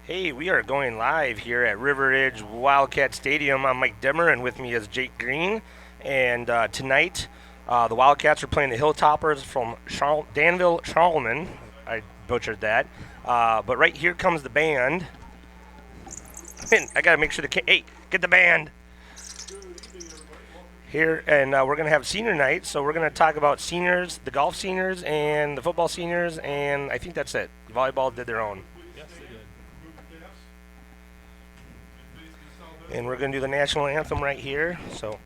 Hey, we are going live here at River Ridge Wildcat Stadium. I'm Mike Demmer, and with me is Jake Green. And tonight, the Wildcats are playing the Hilltoppers from Danville, Schlarman. I butchered that. But right here comes the band. And I gotta make sure hey, get the band here, and we're gonna have senior night. So we're gonna talk about seniors, the golf seniors, and the football seniors, and I think that's it. Volleyball did their own. Yes, they did. And we're going to do the national anthem right here. So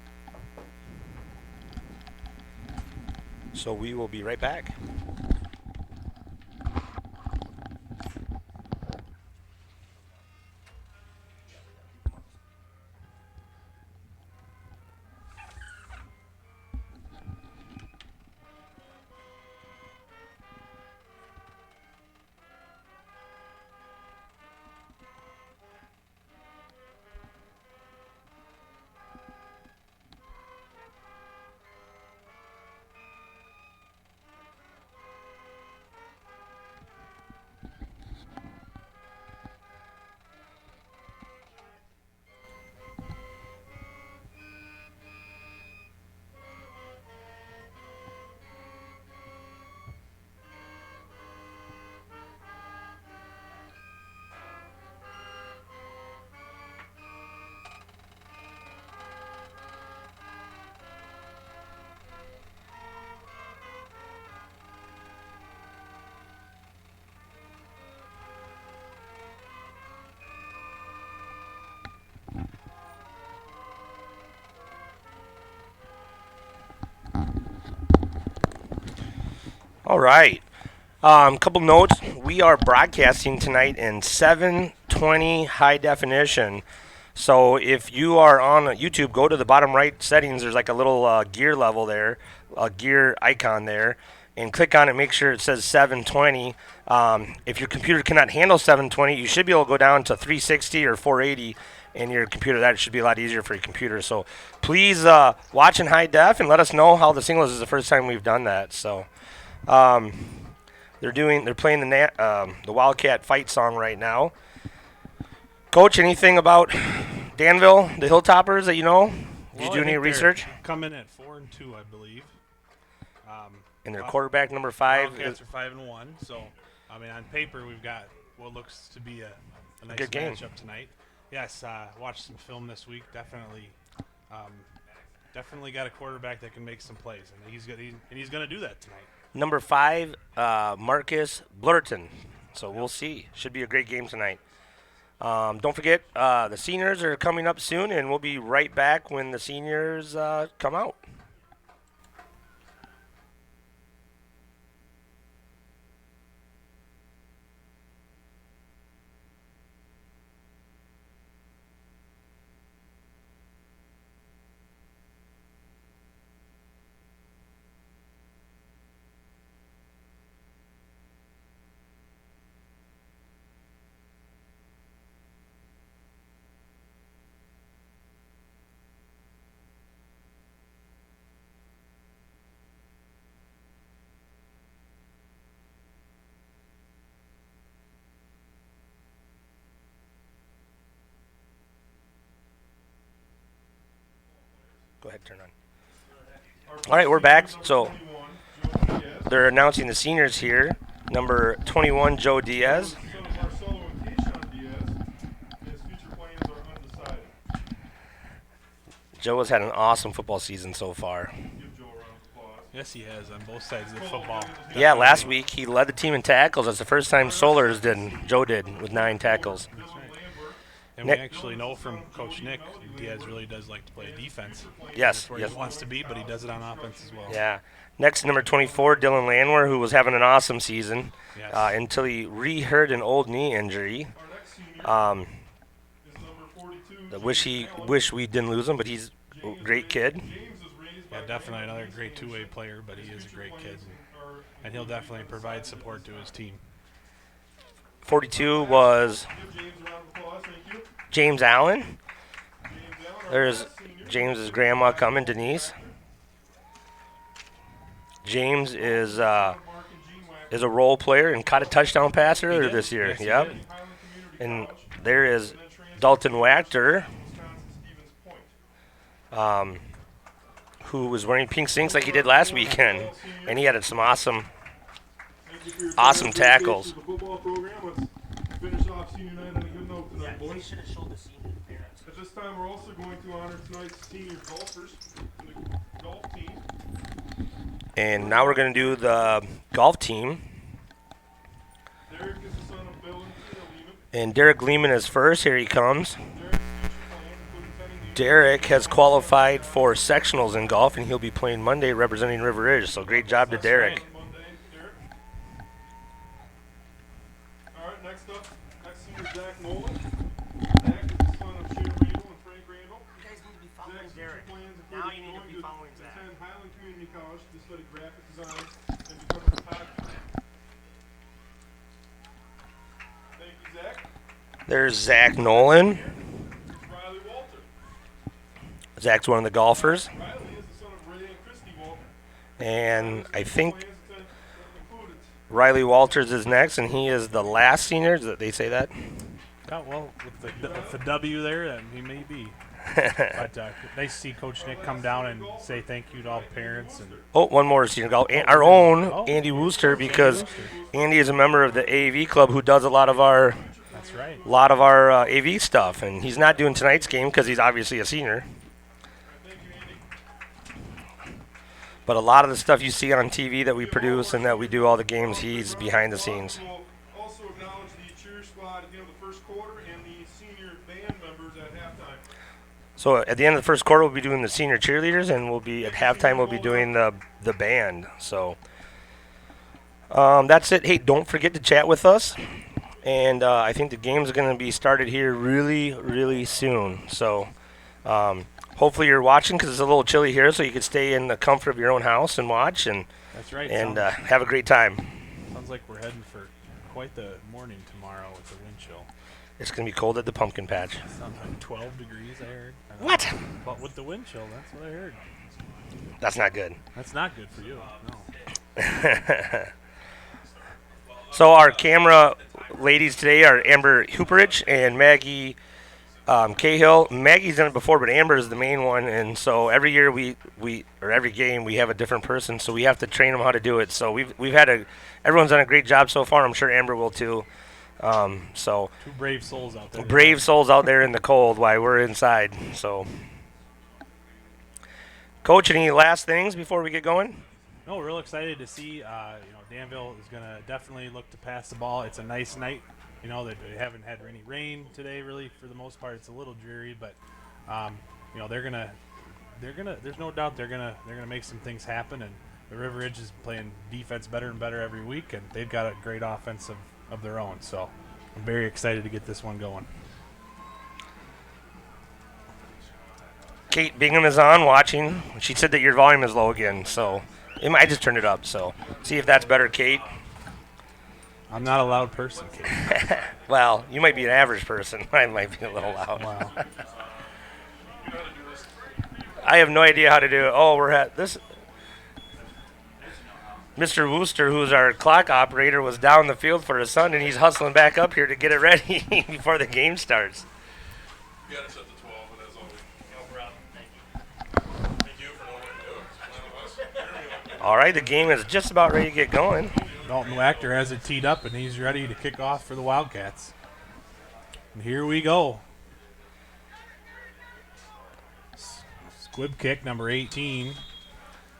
we will be right back. All right. Couple notes. We are broadcasting tonight in 720 high definition. So if you are on YouTube, go to the bottom right settings. There's like a little gear level there, a gear icon there, and click on it. Make sure it says 720. If your computer cannot handle 720, you should be able to go down to 360 or 480 in your computer. That should be a lot easier for your computer. So please watch in high def and let us know how the single is. This is the first time we've done that. So. Um, they're playing the Wildcat fight song right now. Coach, anything about Danville, the Hilltoppers that you know? Did you do any research? Coming at 4-2, I believe. And their quarterback number 5 Wildcats are 5-1. So, I mean, on paper we've got what looks to be a nice good game matchup tonight. Yes, watched some film this week. Definitely got a quarterback that can make some plays, and he's going to do that tonight. Number 5, Marcus Blurton. So we'll see. Should be a great game tonight. Don't forget, the seniors are coming up soon, and we'll be right back when the seniors come out. Go ahead, turn on. All right, we're back. So they're announcing the seniors here. Number 21, Joe Diaz. Joe has had an awesome football season so far. Yes, he has on both sides of the football. Yeah, last week he led the team in tackles. That's the first time Solers did. Joe did with 9 tackles. That's right. And we actually know from Coach Nick, Diaz really does like to play defense. Yes, That's where yes. he wants to be, but he does it on offense as well. Yeah. Next, number 24, Dylan Landwehr, who was having an awesome season Yes. until he re-hurt an old knee injury. I wish we didn't lose him, but he's a great kid. Yeah, definitely another great two-way player, but he is a great kid, and he'll definitely provide support to his team. 42 was James Allen. There's James's grandma coming, Denise. James is a role player and caught a touchdown pass earlier this year. Yes, he Yep. did. And there is Dalton Wachter, who was wearing pink sinks like he did last weekend, and he had some awesome tackles. Finish off senior night on a good note tonight, boys. At this time, we're also going to honor tonight's senior golfers from the golf team. And now we're going to do the golf team. Derek is the son of Bill and Tina Lehman. And Derek Lehman is first. Here he comes. Derek has qualified for sectionals in golf, and he'll be playing Monday representing River Ridge. So great job to Derek. Next up, next senior Zach Nolan. Zach is the son of Shane Randall and Frank Randall. You guys need to be following Zach's Derek. plans Now you need to be following Zach. Attend Highland Community College to study graphic design and become a photographer. Thank you, Zach. There's Zach Nolan. Riley Walter. Zach's one of the golfers. Riley is the son of Ray and Christy Walter. And I think Plans included Riley Walters is next, and he is the last senior. Did they say that? Yeah, well, with the W there, he may be. But nice to see Coach Nick come down and say thank you to all the parents. And Oh, one more senior golf. Our own Andy Wooster, because Andy is a member of the AV club who does a lot of our that's right. AV stuff, and he's not doing tonight's game because he's obviously a senior. But a lot of the stuff you see on TV that we produce and that we do all the games, he's behind the scenes. We'll also acknowledge the cheer squad at the end of the first quarter and the senior band members at halftime. So at the end of the first quarter, we'll be doing the senior cheerleaders, and we'll be at halftime. We'll be doing the band. So that's it. Hey, don't forget to chat with us, and I think the game's going to be started here really, really soon. So hopefully you're watching because it's a little chilly here, so you can stay in the comfort of your own house and watch and That's right. and have a great time. Sounds like we're heading for quite the morning tomorrow with the wind chill. It's going to be cold at the pumpkin patch. Sounds like 12 degrees, I heard. What? But with the wind chill, that's what I heard. That's not good. That's not good for you, no. So our camera ladies today are Amber Hooperich and Maggie Cahill. Maggie's done it before, but Amber is the main one, and so every year every game we have a different person, so we have to train them how to do it. So we've had everyone's done a great job so far. I'm sure Amber will too. So Two brave souls out there. brave souls out there in the cold while we're inside. So, Coach, any last things before we get going? No, we're real excited to see. Danville is going to definitely look to pass the ball. It's a nice night. They haven't had any rain today, really, for the most part. It's a little dreary, but they're gonna. There's no doubt they're gonna make some things happen. And the River Ridge is playing defense better and better every week, and they've got a great offense of their own. So I'm very excited to get this one going. Kate Bingham is on watching. She said that your volume is low again, so I just turned it up. So see if that's better, Kate. I'm not a loud person, Kate. Well, you might be an average person. I might be a little loud. Wow. I have no idea how to do it. Oh, we're at this. Mr. Wooster, who's our clock operator, was down the field for his son, and he's hustling back up here to get it ready before the game starts. You got to set the 12, but that's always no problem. Thank you for knowing what to do. All right, the game is just about ready to get going. Dalton Wachter has it teed up, and he's ready to kick off for the Wildcats. And here we go. Squib kick, number 18.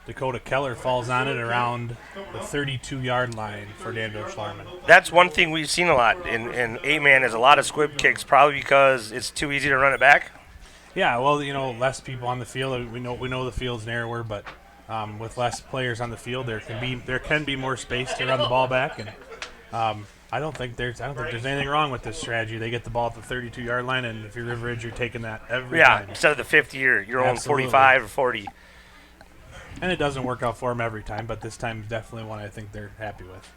Dakota Keller falls on it around the 32-yard line for Danville Schlarman. That's one thing we've seen a lot in 8-man is a lot of squib kicks, probably because it's too easy to run it back. Yeah, well, less people on the field. We know the field's narrower, but with less players on the field, there can be more space to run the ball back, and I don't think there's anything wrong with this strategy. They get the ball at the 32-yard line, and if you're River Ridge, you're taking that every time. Yeah, instead of the 50, you're on Absolutely. 45 or 40. And it doesn't work out for them every time, but this time is definitely one I think they're happy with.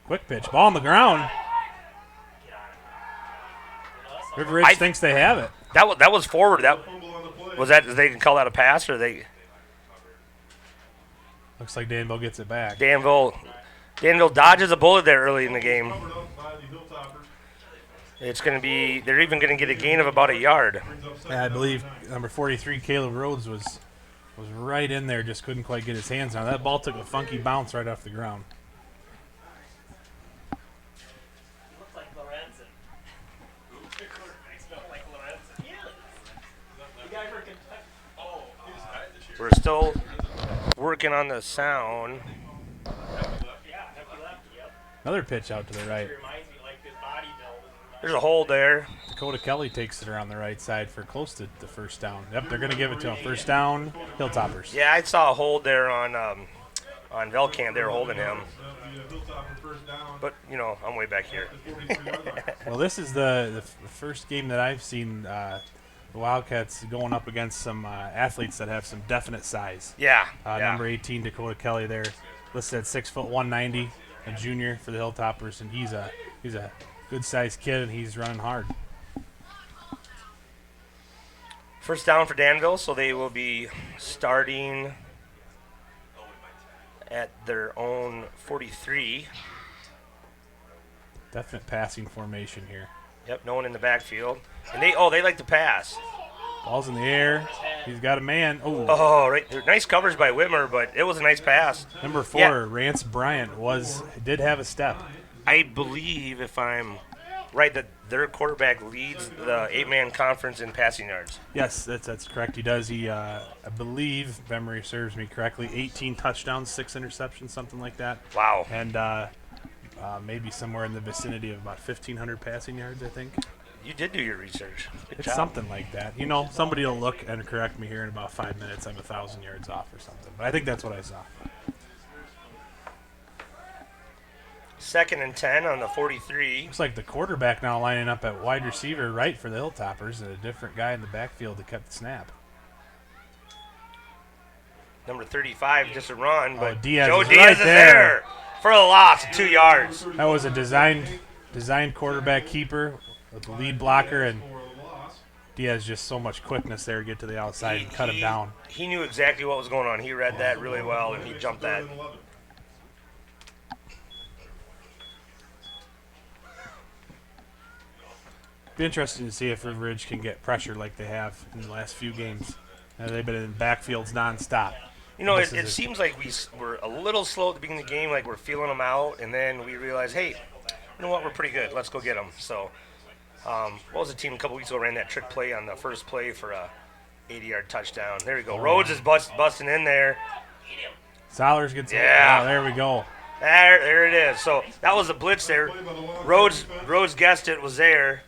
Quick pitch, ball on the ground. River Ridge thinks they have it. That was forward. That was that. They can call that a pass, or they? Looks like Danville gets it back. Danville dodges a bullet there early in the game. Covered up by the Hilltoppers. It's going to be, they're even going to get a gain of about a yard. Brings up second Yeah, I down believe and 9. number 43, Caleb Rhodes, was right in there, just couldn't quite get his hands on it. That ball took a funky bounce right off the ground. Looks like Lorenzen. The quarterback's not like Lorenzen. He is. The guy for Kentucky. Oh, We're still working on the sound. yeah, heavy left, yep. Another pitch out to the right. Reminds me like his body build. There's a hold there. Dakota Kelly takes it around the right side for close to the first down. Yep, they're going to give it to him. First down, Hilltoppers. Yeah, I saw a hold there on Wildcat. They were holding him. The Hilltopper first down. But, you know, I'm way back here. The 43-yard line. Well, this is the first game that I've seen the Wildcats going up against some athletes that have some definite size. Yeah. Number 18, Dakota Kelly, there, listed at 6 foot 190, a junior for the Hilltoppers, and he's a good-sized kid, and he's running hard. First down for Danville, so they will be starting at their own 43. Definite passing formation here. Yep, no one in the backfield. And they like to pass. Ball's in the air. He's got a man. Oh, Oh, right there. Nice coverage by Whitmer, but it was a nice pass. number 4, Yeah. Rance Bryant did have a step. I believe, if I'm right, that their quarterback leads the 8-man conference in passing yards. Yes, that's correct. He does. I believe, if memory serves me correctly, 18 touchdowns, 6 interceptions, something like that. Wow. And maybe somewhere in the vicinity of about 1,500 passing yards, I think. You did do your research. Good It's job. something like that. You know, somebody will look and correct me here in about 5 minutes. I'm 1,000 yards off or something. But I think that's what I saw. 2nd and 10 on the 43. Looks like the quarterback now lining up at wide receiver right for the Hilltoppers, and a different guy in the backfield that kept the snap. Number 35, just a run, but Diaz Joe is Diaz right is there. there for a loss of 2 yards. That was a designed quarterback keeper with the lead blocker, and For the loss. Diaz just so much quickness there to get to the outside and cut him down. He knew exactly what was going on. He read that really well, and he jumped that. 3rd and 11. Be interesting to see if River Ridge can get pressure like they have in the last few games. They've been in backfields nonstop. You know, This it is seems like we're a little slow at the beginning of the game, like we're feeling them out, and then we realize, hey, you know what, we're pretty good. Let's go get them. So, what was the team a couple weeks ago ran that trick play on the first play for a 80-yard touchdown? There we go. Rhodes is busting in there. Solers gets Yeah. Oh, there we go. There it is. So that was a blitz there. Play by the Wildcat Rhodes defense. guessed it was there.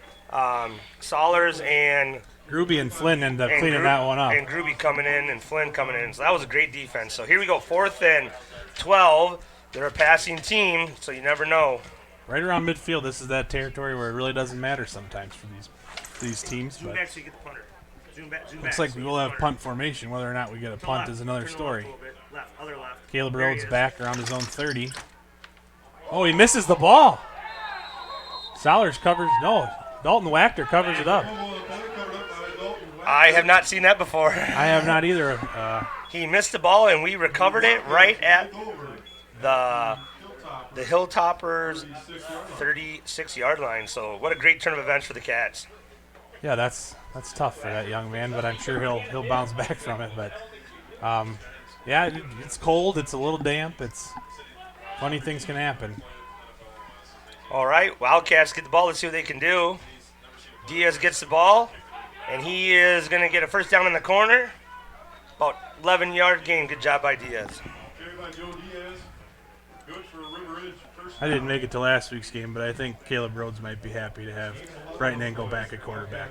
Solers and Gruby and Flynn end up cleaning Gru- that one up. And Gruby coming in and Flynn coming in. So that was a great defense. So here we go, 4th and 12. They're a passing team, so you never know. Right around midfield, this is that territory where it really doesn't matter sometimes for these teams. Zoom But back so you get the punter. Zoom back. looks like we will have punt formation. Whether or not we get a punt is another story. Left, other left. Caleb There he Rhodes is. back around his own 30. Oh, he misses the ball. Solers covers. No, Dalton Wachter covers it up. Fumble and a punt covered up by Dalton Wagner. I have not seen that before. I have not either. He missed the ball, and we recovered it right at Over. the Hilltoppers' 36 36-yard yard line. line. So what a great turn of events for the Cats. Yeah, that's tough for that young man, but I'm sure he'll bounce back from it. But yeah, it's cold. It's a little damp. It's funny things can happen. All right, Wildcats get the ball. Let's see what they can do. Diaz gets the ball, and he is going to get a first down in the corner. About 11-yard gain. Good job by Diaz. Carried by Joe Diaz. Good for River Ridge. First I didn't make it to last week's game, but I think Caleb Rhodes might be happy to have Brighton go back at quarterback.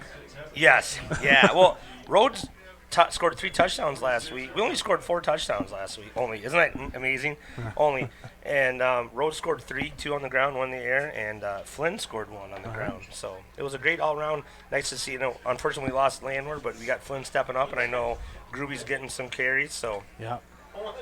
Yes, yeah. Well, Rhodes scored 3 touchdowns last week. We only scored 4 touchdowns last week. Only, isn't that amazing? Only, and Rhodes scored 3, 2 on the ground, 1 in the air, and Flynn scored 1 on the ground. So it was a great all-around. Nice to see. You know, unfortunately, we lost Landward, but we got Flynn stepping up, and I know Gruby's getting some carries. So Yeah,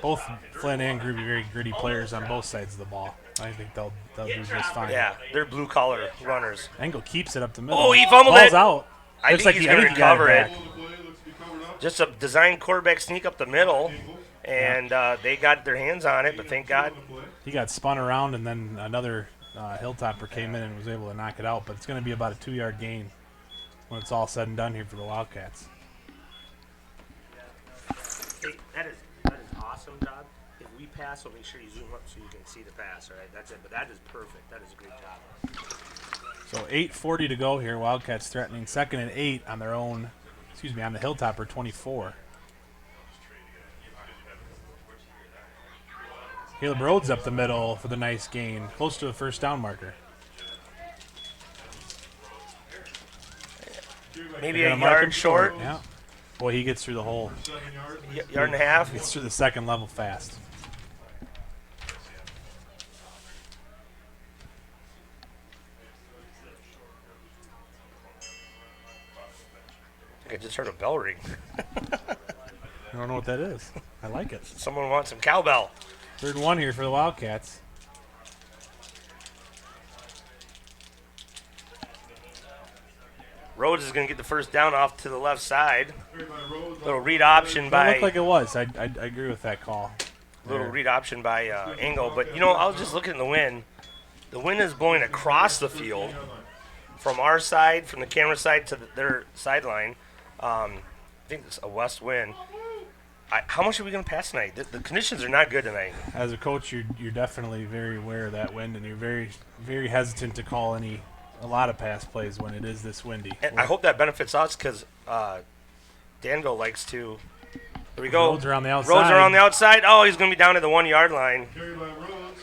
both Flynn and Groovy very gritty players on both sides of the ball. I think they'll do just fine. yeah, they're blue-collar runners. Engel keeps it up the middle. Oh, he fumbled Ball's it. out. I Looks think like he's I going think to he got recover it. back. Hold the play. Looks to be covered up. Just a design quarterback sneak up the middle, and they got their hands on it, but thank God. He got spun around, and then another Hilltopper came in and was able to knock it out. But it's going to be about a 2-yard gain when it's all said and done here for the Wildcats. Hey, that is awesome, Doug. If we pass, so make sure you zoom up so you can see the pass, all right? That's it, but that is perfect. That is a great job. So 8:40 to go here. Wildcats threatening 2nd and 8 on their own, on the Hilltopper 24. Caleb Rhodes up the middle for the nice gain, close to the first down marker. Maybe a yard short. Yeah. Boy, he gets through the whole Yard and a half. gets through the second level fast. I just heard a bell ring. I don't know what that is. I like it. Someone wants some cowbell. 3rd and 1 here for the Wildcats. Rhodes is going to get the first down off to the left side. Little read option That by looked like it was. I agree with that call. little read option by Engel. But, I was just looking at the wind. The wind is blowing across the field from our side, from the camera side to their sideline. I think it's a west wind. How much are we going to pass tonight? The conditions are not good tonight. As a coach, you're definitely very aware of that wind, and you're very, very hesitant to call a lot of pass plays when it is this windy. And I hope that benefits us because Danville likes to. Here we go. Rhodes are on the outside. Rhodes are on the outside. Oh, he's going to be down at the 1 yard line.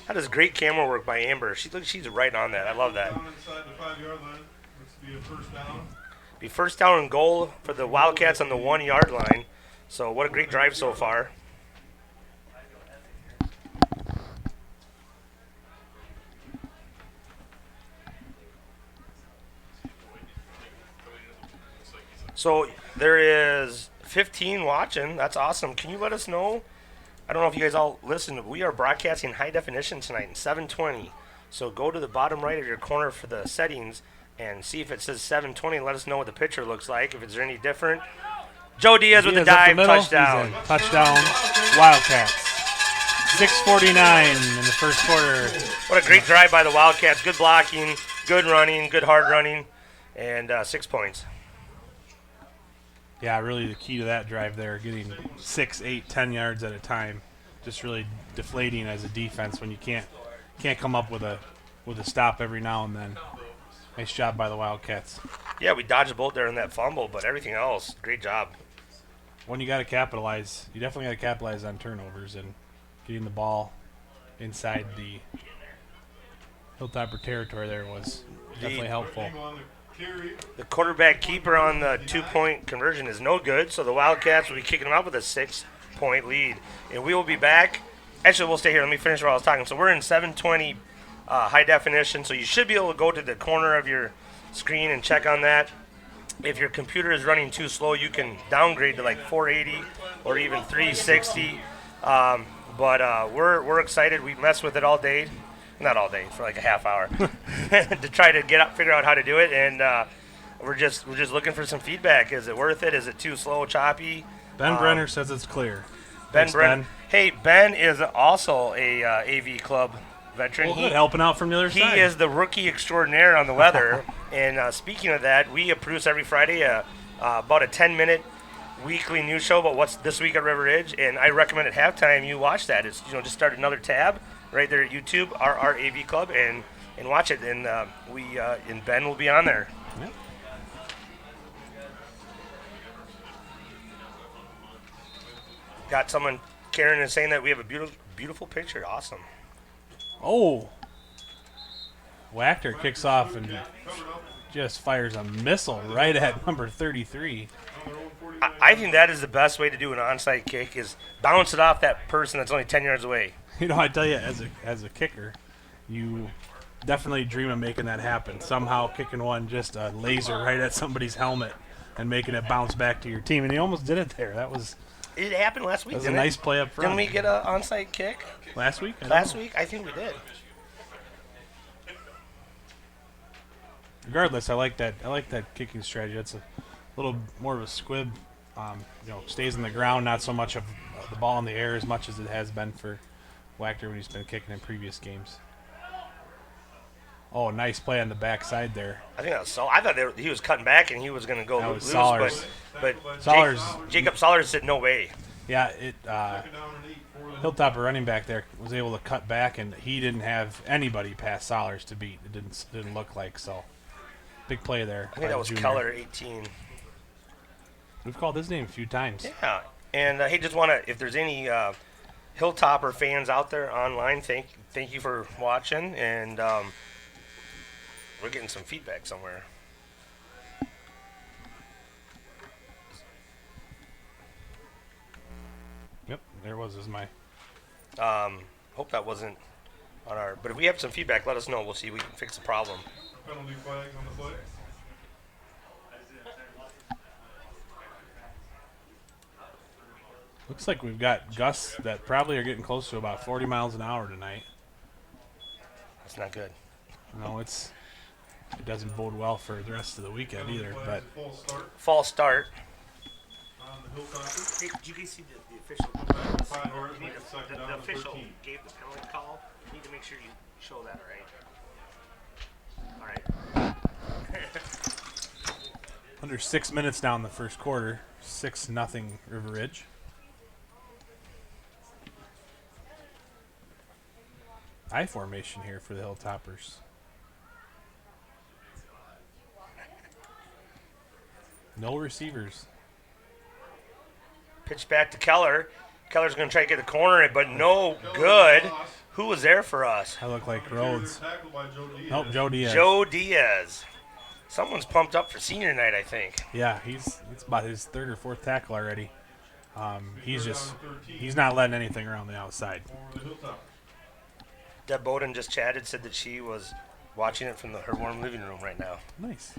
That is great camera work by Amber. She's right on that. I love that. Down inside the 5-yard line. Looks to be a first down. Be first down and goal for the Wildcats on the 1 yard line. So what a great drive so far. So there is 15 watching. That's awesome. Can you let us know? I don't know if you guys all listen, but we are broadcasting high definition tonight in 720. So go to the bottom right of your corner for the settings and see if it says 720 and let us know what the picture looks like, if it's any different. Joe Diaz with the Diaz up dive, middle. touchdown. He's in. Touchdown, Wildcats. 6:49 in the first quarter. What a great drive by the Wildcats. Good blocking, good running, good hard running, and 6 points. Yeah, really the key to that drive there, getting 6, 8, 10 yards at a time. Just really deflating as a defense when you can't come up with a stop every now and then. Nice job by the Wildcats. Yeah, we dodged a bullet there in that fumble, but everything else, great job. When you got to capitalize, you definitely got to capitalize on turnovers and getting the ball inside the Hilltopper territory there was definitely helpful. The quarterback keeper on the 2-point conversion is no good, so the Wildcats will be kicking them out with a 6-point lead. And we will be back. Actually, we'll stay here. Let me finish while I was talking. So we're in 720 high definition, so you should be able to go to the corner of your screen and check on that. If your computer is running too slow, you can downgrade to like 480 or even 360. But we're excited. We messed with it all day. Not all day, for like a half hour, to try to figure out how to do it, and we're just looking for some feedback. Is it worth it? Is it too slow, choppy? Ben Brenner says it's clear. Ben Brenner. Hey, Ben is also a AV club veteran. Well, good, helping out from the other side. He is the rookie extraordinaire on the weather. And speaking of that, we produce every Friday about a 10-minute weekly news show about what's this week at River Ridge, and I recommend at halftime you watch that. It's just start another tab right there at YouTube, our AV Club, and watch it. And and Ben will be on there. Yep. Got someone, Karen is saying that we have a beautiful picture. Awesome. Oh. Wachter kicks off and just fires a missile right at number 33. I think that is the best way to do an onside kick, is bounce it off that person that's only 10 yards away. I tell you, as a kicker, you definitely dream of making that happen. Somehow kicking one just a laser right at somebody's helmet and making it bounce back to your team. And he almost did it there. It happened last week, That was didn't a nice play up front. Didn't we get an onside kick Last week? last week? I think we did. Regardless, I like that kicking strategy. That's a little more of a squib stays in the ground, not so much of the ball in the air as much as it has been for Wachter when he's been kicking in previous games. Oh, nice play on the backside there. I think that was I thought he was cutting back and he was going to go That was loose, Sollers. but Sollers. Jacob Sollers said no way. Yeah, Second down and 8 for the Hilltopper running back there was able to cut back, and he didn't have anybody past Sollers to beat. It didn't look like so. Big play there. I think that was junior. Keller, 18. We've called his name a few times. Yeah, and hey, just want to, if there's any Hilltopper fans out there online, thank you for watching, and we're getting some feedback somewhere. Yep, there was my. Hope that wasn't on our. But if we have some feedback, let us know. We'll see if we can fix the problem. penalty flags on the play. Looks like we've got gusts that probably are getting close to about 40 miles an hour tonight. That's not good. No, it doesn't bode well for the rest of the weekend either. But False start. On the Hilltopper. Hey, did you guys see the official? Five yards, You need make it second down the and official 13. gave the penalty call. You need to make sure you show that, all right? under 6 minutes down the first quarter, 6-0 River Ridge. I formation here for the Hilltoppers. No receivers. Pitch back to Keller. Keller's going to try to get the corner, but no good. Who was there for us? I look like Rhodes. Tackled by Joe Diaz. Nope, Joe Diaz. Joe Diaz. Someone's pumped up for senior night, I think. Yeah, it's about his third or fourth tackle already. He's not letting anything around the outside. For the Hilltopper. Deb Bowden just chatted, said that she was watching it from her warm living room right now. Nice.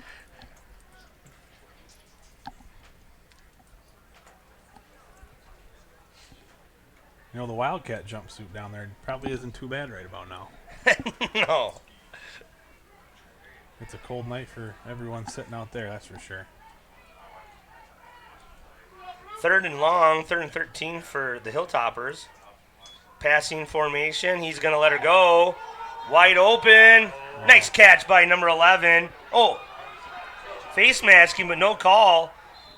You know, the Wildcat jumpsuit down there probably isn't too bad right about now. No. It's a cold night for everyone sitting out there, that's for sure. Third and long, 3rd and 13 for the Hilltoppers. Passing formation. He's going to let her go. Wide open. Nice catch by number 11. Oh, face masking, but no call.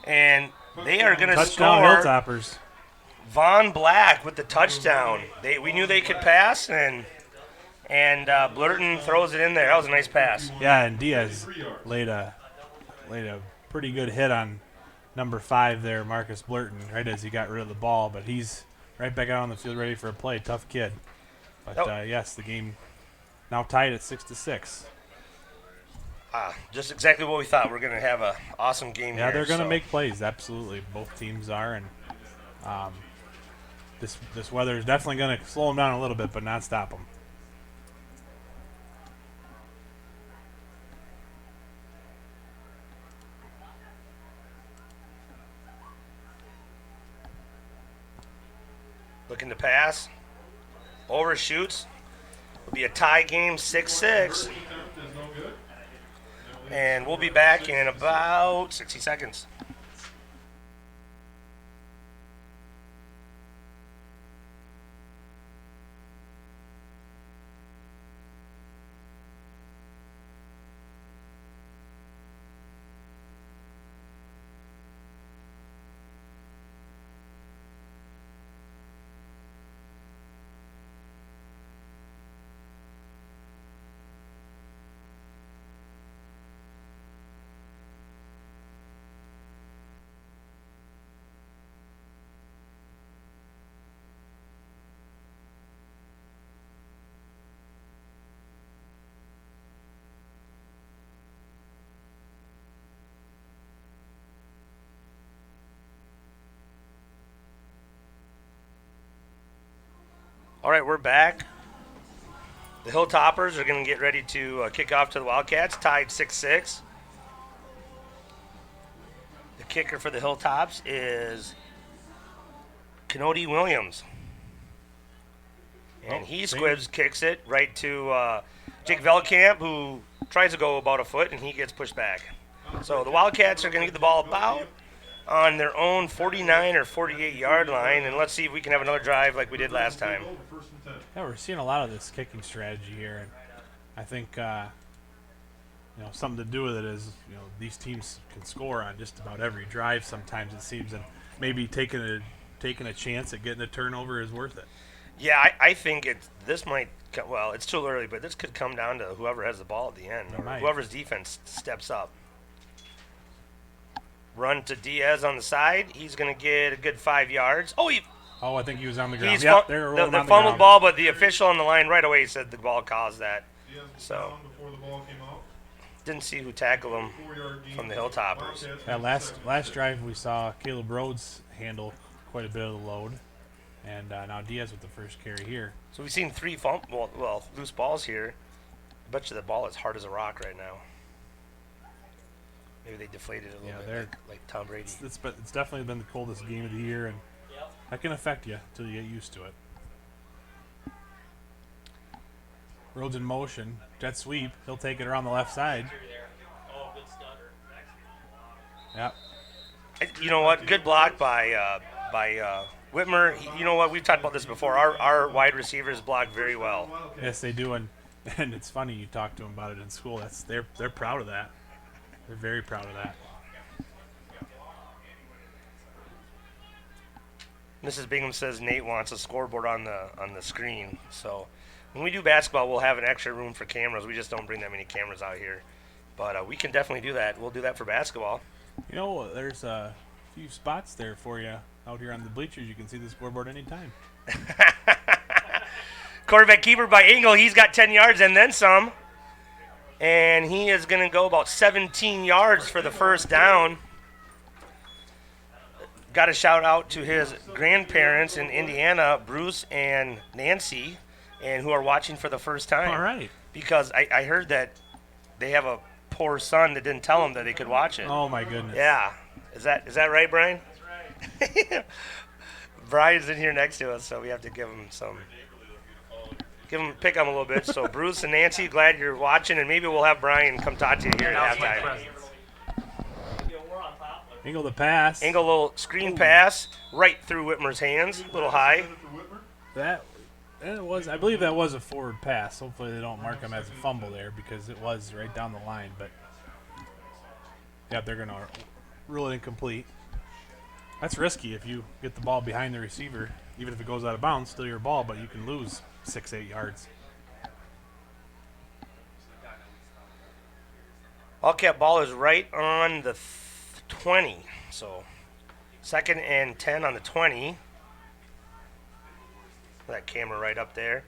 And they are going to Touchdown score. Hilltoppers. Von Black with the touchdown. We knew they could pass, and Blurton throws it in there. That was a nice pass. Yeah, and Diaz laid a pretty good hit on number 5 there, Marcus Blurton, right as he got rid of the ball. But he's right back out on the field ready for a play. Tough kid. But, yes, the game now tied at 6-6. Just exactly what we thought. We're going to have an awesome game here. Yeah, they're going to so. make plays, absolutely. Both teams are. And this weather is definitely going to slow them down a little bit, but not stop them. Looking to pass. Overshoots. It'll be a tie game, 6-6. And we'll be back in about 60 seconds. All right, we're back. The Hilltoppers are going to get ready to kick off to the Wildcats, tied 6-6. The kicker for the Hilltops is Kenodi Williams. And he kicks it right to Jake Veldkamp, who tries to go about a foot, and he gets pushed back. So the Wildcats are going to get the ball about on their own 49 or 48 yard line, and let's see if we can have another drive like we did last time. First and 10. Yeah, we're seeing a lot of this kicking strategy here, and I think something to do with it is these teams can score on just about every drive. Sometimes it seems, and maybe taking a chance at getting a turnover is worth it. Yeah, I think this might. Well, it's too early, but this could come down to whoever has the ball at the end, or whoever's defense steps up. Run to Diaz on the side. He's going to get a good 5 yards. Oh, I think he was on the ground. he's they're the on the fumbled ground. ball, but the official on the line right away said the ball caused that. Diaz was So down before the ball came out. didn't see who tackled him 4-yard gain. from the Hilltoppers. Wildcats That with the last second drive we saw Caleb Rhodes handle quite a bit of the load, and now Diaz with the first carry here. So we've seen 3 loose balls here. I bet you the ball is hard as a rock right now. Maybe they deflated it a little bit, like Tom Brady. It's definitely been the coldest game of the year, and Yep. that can affect you until you get used to it. Rhodes in motion, jet sweep. He'll take it around the left side. Through there. Oh, good stutter. Yep. You know what? Good block by Whitmer. You know what? We've talked about this before. Our wide receivers block very well. Wildcats. Yes, they do, and it's funny you talk to them about it in school. They're proud of that. They're very proud of that. Mrs. Bingham says Nate wants a scoreboard on the screen. So when we do basketball, we'll have an extra room for cameras. We just don't bring that many cameras out here. But we can definitely do that. We'll do that for basketball. There's a few spots there for you out here on the bleachers. You can see the scoreboard anytime. Quarterback keeper by Engel. He's got 10 yards and then some. And he is going to go about 17 yards for the first down. Got a shout out to his grandparents in Indiana, Bruce and Nancy, and who are watching for the first time. All right. Because I heard that they have a poor son that didn't tell them that they could watch it. Oh my goodness. Yeah. Is that right, Brian? That's right. Brian's in here next to us, so we have to give him some. Pick on him a little bit. So Bruce and Nancy, glad you're watching, and maybe we'll have Brian come talk to you here at halftime. Engel the pass. Engel, little screen pass right through Whitmer's hands, a little high. That was, I believe that was a forward pass. Hopefully they don't mark him as a fumble there because it was right down the line. But yeah, they're gonna rule it incomplete. That's risky if you get the ball behind the receiver, even if it goes out of bounds, still your ball, but you can lose 6-8 yards. Wildcat ball is right on the 20. So 2nd and 10 on the 20. That camera right up there.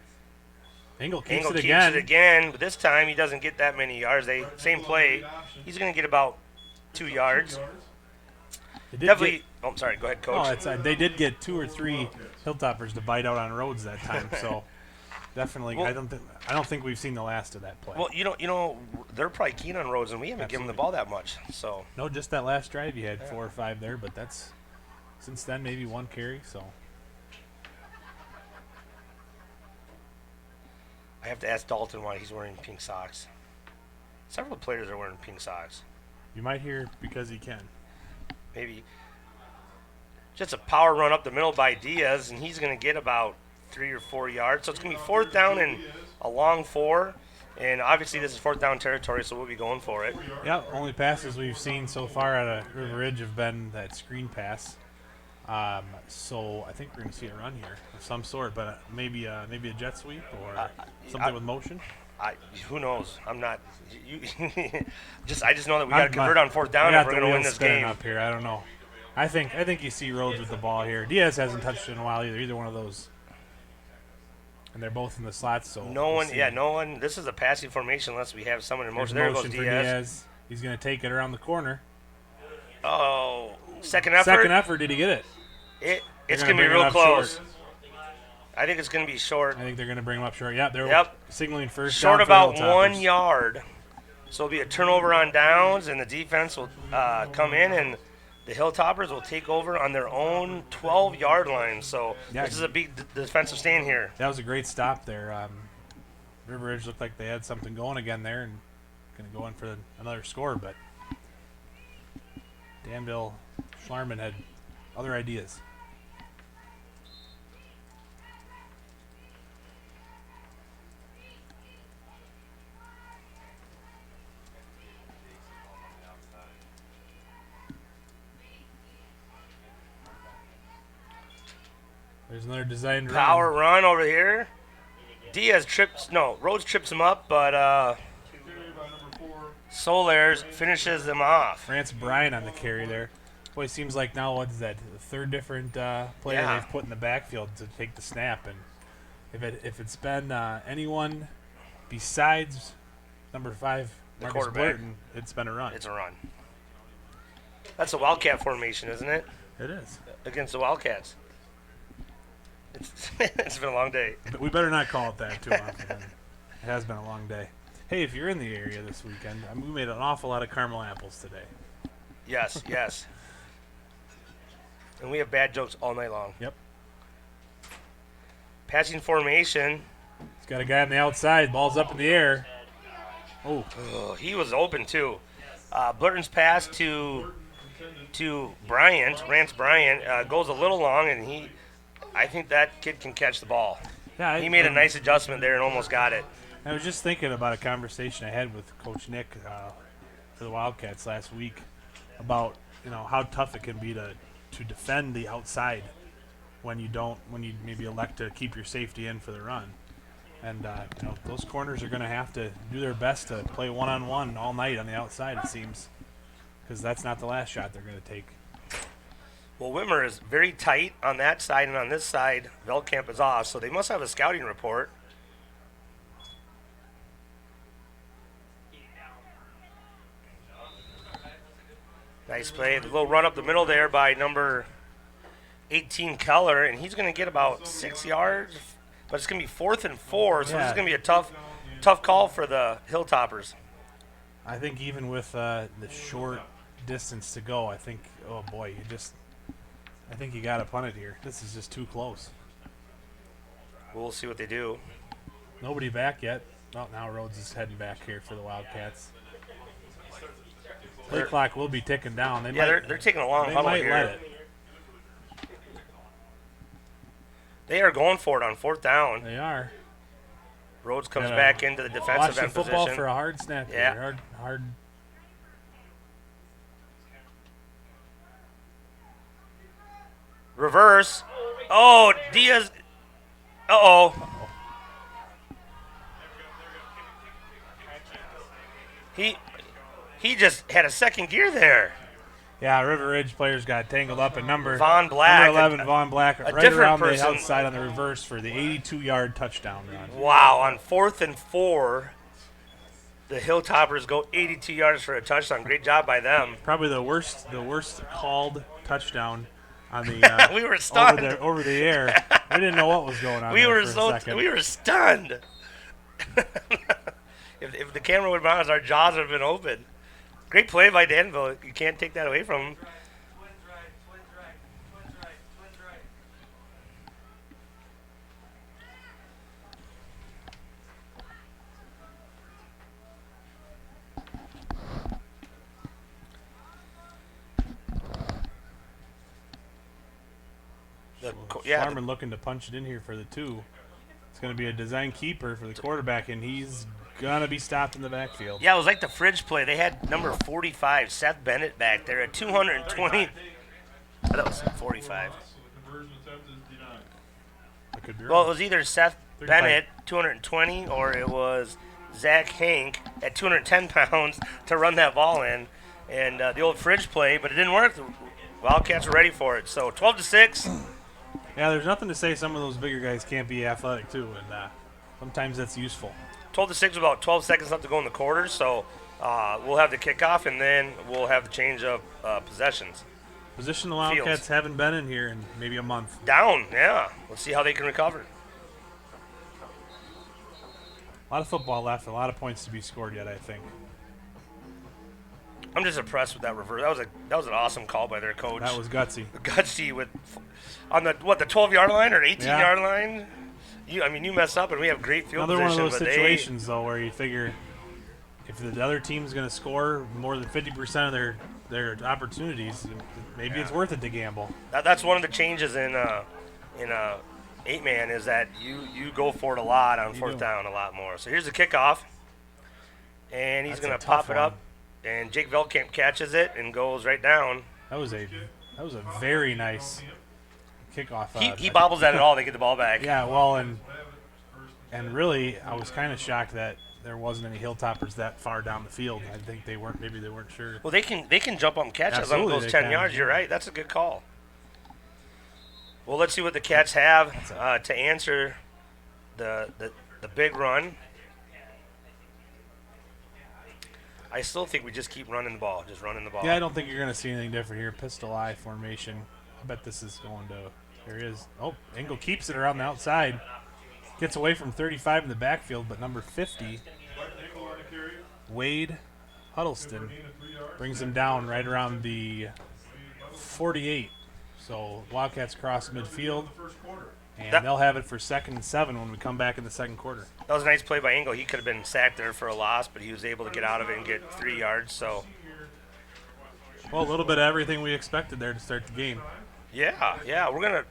Engel keeps Engel it keeps again. it again, but this time he doesn't get that many yards. Same play. He's going to get about 2 yards. Definitely. I'm sorry. Go ahead, Coach. They did get 2 or 3 Hilltoppers to bite out on Rhodes that time. So definitely, Well, I don't think we've seen the last of that play. Well, you know, they're probably keen on Rhodes, and we haven't given them the ball that much. So No, just that last drive you had 4 or 5 there, but that's since then maybe 1 carry. So I have to ask Dalton why he's wearing pink socks. Several players are wearing pink socks. you might hear because he can. Maybe just a power run up the middle by Diaz, and he's going to get about 3 or 4 yards. So it's going to be 4th down and a long 4. And obviously this is 4th down territory, so we'll be going for it. Yeah, only passes we've seen so far out of River Ridge have been that screen pass. So I think we're going to see a run here of some sort, but maybe a jet sweep or something with motion. Who knows? I'm not. I just know that we got to convert on 4th down if we're going to win this game. Up here, I don't know. I think you see Rhodes with the ball here. Diaz hasn't touched it in a while either one of those. And they're both in the slots, so No one. This is a passing formation unless we have someone in motion. There goes for Diaz. He's going to take it around the corner. Oh, second effort. Second effort, did he get it? It's They're going to be bring it real up close. short. I think it's going to be short. I think they're going to bring him up short. Yeah, they're Yep. signaling first Short down for about Hilltoppers. 1 yard. So it'll be a turnover on downs, and the defense will come in, and the Hilltoppers will take over on their own 12-yard line. So Yeah. this is a big defensive stand here. That was a great stop there. River Ridge looked like they had something going again there and going to go in for another score, but Danville Schlarman had other ideas. There's another designed Power run. run over here. Diaz Rhodes trips him up, but Carry by number 4. Solares finishes them off. France Bryan on the carry there. Boy, it seems like now, what is that, the third different player Yeah. they've put in the backfield to take the snap. And if it's been anyone besides number 5, The Marcus quarterback. Burton, it's been a run. It's a run. That's a Wildcat formation, isn't it? It is. Against the Wildcats. It's been a long day. But we better not call it that too often. It has been a long day. Hey, if you're in the area this weekend, we made an awful lot of caramel apples today. Yes, yes. And we have bad jokes all night long. Yep. Passing formation. He's got a guy on the outside. Ball's up in the air. Oh, Oh, he was open too. Blurton's pass to Bryant, Rance Bryant, goes a little long, and I think that kid can catch the ball. yeah. He made a nice adjustment there and almost got it. I was just thinking about a conversation I had with Coach Nick for the Wildcats last week about how tough it can be to defend the outside when you maybe elect to keep your safety in for the run. And those corners are going to have to do their best to play one-on-one all night on the outside, it seems, because that's not the last shot they're going to take. Well, Wimmer is very tight on that side, and on this side, Veldkamp is off, so they must have a scouting report. Nice play. The little run up the middle there by number 18, Keller, and he's going to get about 6 yards, but it's going to be 4th and 4, so this is going to be a tough call for the Hilltoppers. I think even with the short distance to go, I think you got to punt it here. This is just too close. We'll see what they do. Nobody back yet. Well, now Rhodes is heading back here for the Wildcats. Play clock will be ticking down. They're taking a long They huddle might here. let it. They are going for it on 4th down. They are. Rhodes comes Gotta back into the Watch defensive the end football position. for a hard snap Yeah. here. Hard. Reverse. Oh, Diaz. Uh-oh. He just had a second gear there. Yeah, River Ridge players got tangled up in number Von Black. Number 11, Von Black, right different around person. the outside on the reverse for the 82-yard touchdown run. Wow, on 4th and 4, the Hilltoppers go 82 yards for a touchdown. Great job by them. Probably the worst called touchdown on the We were stunned. over the air. We didn't know what was going on. We there were for a second. we were stunned. if the camera would have been on us, our jaws would have been open. Great play by Danville. You can't take that away from him. Schlarman looking to punch it in here for the 2. It's going to be a design keeper for the quarterback, and he's going to be stopped in the backfield. Yeah, it was like the fridge play. They had number 45, Seth Bennett, back there at 220. I thought it was 45. The conversion attempt is denied. I could be Well, it wrong. was either Seth 35. Bennett, 220, or it was Zach Hank at 210 pounds to run that ball in. And the old fridge play, but it didn't work. The Wildcats were ready for it. So 12-6. Yeah, there's nothing to say some of those bigger guys can't be athletic too, and sometimes that's useful. 12-6 with about 12 seconds left to go in the quarter. So we'll have the kickoff, and then we'll have the change of possessions. Position the Wildcats haven't been in here in maybe a month. Down, yeah. Let's see how they can recover. A lot of football left, a lot of points to be scored yet, I think. I'm just impressed with that reverse. That was an awesome call by their coach. That was gutsy. Gutsy with on the 12-yard line or 18-yard line. You mess up and we have great field Another position. one of those but situations though where you figure if the other team's going to score more than 50% of their opportunities, maybe it's worth it to gamble. That's one of the changes in 8-man is that you go for it a lot on fourth down, a lot more. So here's the kickoff, and he's going to pop it up, and Jake Velkamp catches it and goes right down. That was a very nice kickoff. He bobbles that at all. They get the ball back. Yeah, well, and really, I was kind of shocked that there wasn't any Hilltoppers that far down the field. I think they weren't. Maybe they weren't sure. Well, they can jump up and catch as long as it goes 10 yards. You're right. That's a good call. Well, let's see what the Cats have to answer the big run. I still think we just keep running the ball, Yeah, I don't think you're going to see anything different here. Pistol eye formation. I bet this is going to. There he is. Oh, Engel keeps it around the outside. Gets away from 35 in the backfield, but number 50, Wade Huddleston, brings him down right around the 48. So Wildcats cross midfield, and they'll have it for 2nd and 7 when we come back in the second quarter. That was a nice play by Engel. He could have been sacked there for a loss, but he was able to get out of it and get 3 yards. So, well, a little bit of everything we expected there to start the game. Yeah, we're gonna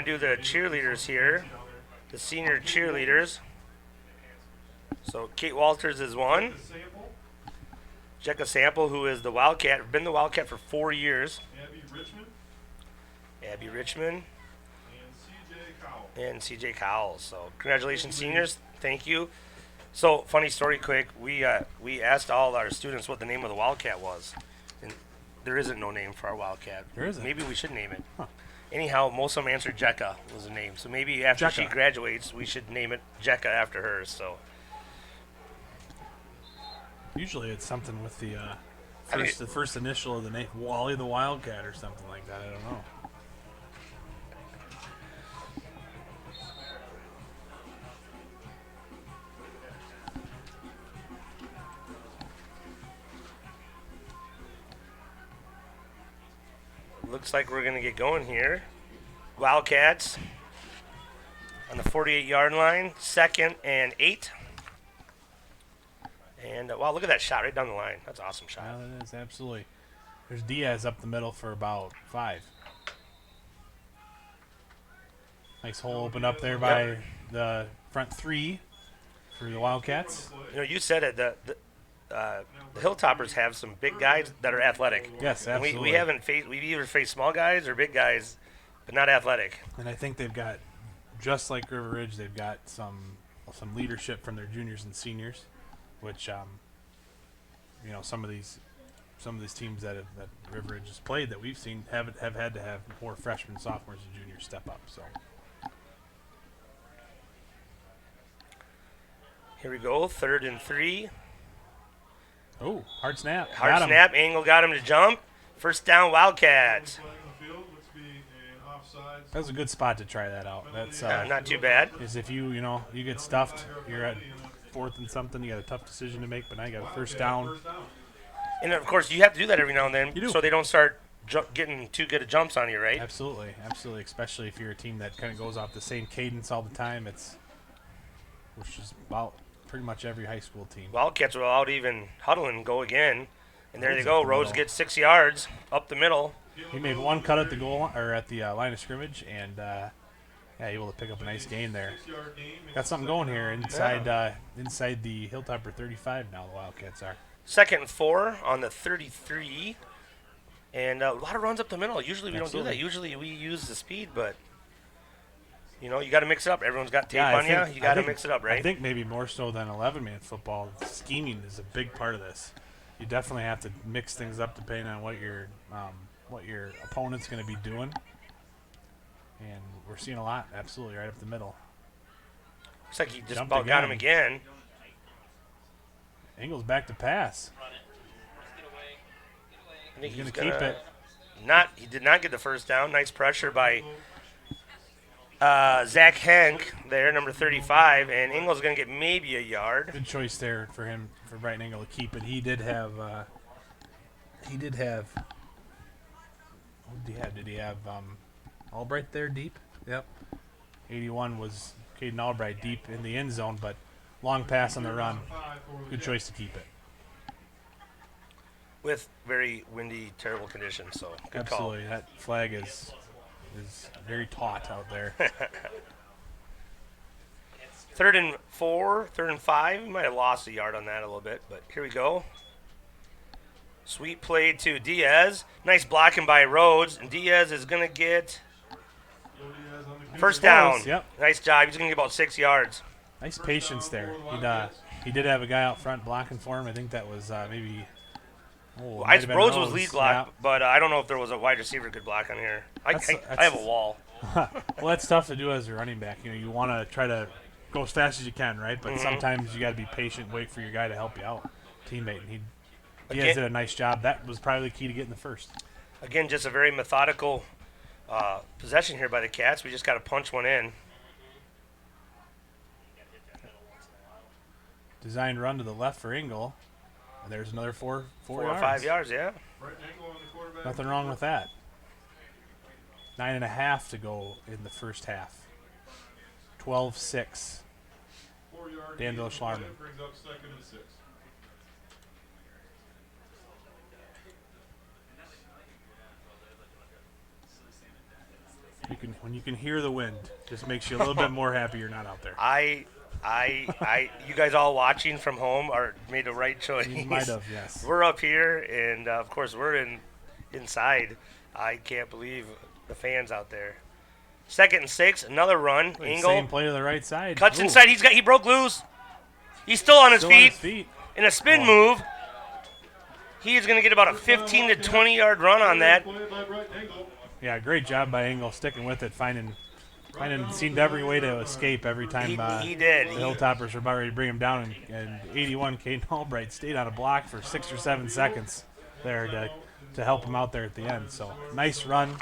do the cheerleaders here, the senior cheerleaders. So Kate Walters is one. Jekka Sample, who is the Wildcat, been the Wildcat for 4 years. Abby Richmond. And CJ Cowell. So congratulations, seniors. Thank you. So funny story, quick. We asked all our students what the name of the Wildcat was, and there isn't no name for our Wildcat. There isn't. Maybe we should name it. Huh. Anyhow, most of them answered Jekka was the name. So maybe after she graduates, we should name it Jekka after her. So usually it's something with the first initial of the name, Wally the Wildcat or something like that. I don't know. Looks like we're going to get going here. Wildcats on the 48-yard line, 2nd and 8. And, wow, look at that shot right down the line. That's an awesome shot. Yeah, that is, absolutely. There's Diaz up the middle for about 5. Nice hole open up there by the front 3 for the Wildcats. You know, you said it, the Hilltoppers have some big guys that are athletic. Yes, absolutely. We've either faced small guys or big guys, but not athletic. And I think they've got, just like River Ridge, they've got some leadership from their juniors and seniors, which you know, some of these teams that River Ridge has played that we've seen have had to have more freshmen, sophomores, and juniors step up. So here we go, 3rd and 3. Oh, hard snap. Hard snap. Engel got him to jump. First down, Wildcats. That was a good spot to try that out. That's not too bad. Is if you get stuffed, you're at 4th and something, you got a tough decision to make, but now you got a first down. And, of course, you have to do that every now and then you do. So they don't start getting too good of jumps on you, right? Absolutely, absolutely, especially if you're a team that kind of goes off the same cadence all the time, which is about pretty much every high school team. Wildcats will out even huddle and go again. And there they go. Rhodes gets 6 yards up the middle. He made one cut at the goal or at the line of scrimmage, and able to pick up a nice gain there. Got something going here inside the Hilltopper 35 now. The Wildcats are 2nd and 4 on the 33, and a lot of runs up the middle. Usually we don't do that. Usually we use the speed, but you know, you got to mix it up. Everyone's got tape on you. You got to mix it up, right? I think maybe more so than 11-man football, scheming is a big part of this. You definitely have to mix things up depending on what your opponent's going to be doing. And we're seeing a lot, absolutely, right up the middle. Looks like he just about got him again. Engel's back to pass. I think he's going to keep it. He did not get the first down. Nice pressure by Zach Henk there, number 35, and Engel's going to get maybe a yard. Good choice there for Brighton Engel to keep it. He did have. What did he have? Albright there deep. Yep. 81 was Caden Albright deep in the end zone, but long pass on the run. Good choice to keep it. with very windy, terrible conditions. So good Absolutely, that flag is very taut out there. call. 3rd and 4, 3rd and 5. We might have lost a yard on that a little bit, but here we go. Sweet play to Diaz. Nice blocking by Rhodes, and Diaz is going to get first down. Yep. Nice job. He's going to get about 6 yards. Nice patience there. He did have a guy out front blocking for him. I think that was maybe. Oh, it might have been Rhodes was lead block, Yeah. but I don't know if there was a wide receiver good block on here. I have a wall. Well, that's tough to do as a running back. You know, you want to try to go as fast as you can, right? But sometimes you got to be patient, wait for your guy to help you out, teammate. And Diaz did a nice job. That was probably the key to getting the first. Again, just a very methodical possession here by the Cats. We just got to punch one in. Designed run to the left for Engel. And there's another 4 4 yards. or 5 yards, yeah. Right angle on the quarterback. Nothing wrong with that. 9.5 to go in the first half. 12-6. 4 yard Danville gain. Schlarman. That brings up 2nd and 6. When you can hear the wind, just makes you a little bit more happy you're not out there. You guys all watching from home are made the right choice. You might have, yes. We're up here, and of course we're inside. I can't believe the fans out there. 2nd and 6, another run. Engel Same play to the right side. cuts Ooh, inside. He broke loose. He's still on his still on feet. his feet. In a spin move. He is going to get about a 15 to 20 yard run on that. Play by right angle. Yeah, great job by Engel sticking with it, seemed every way to escape every time He did. the Hilltoppers were about ready to bring him down, and 81 Caden Albright stayed on a block for 6 or 7 seconds there to help him out there at the end. So nice run,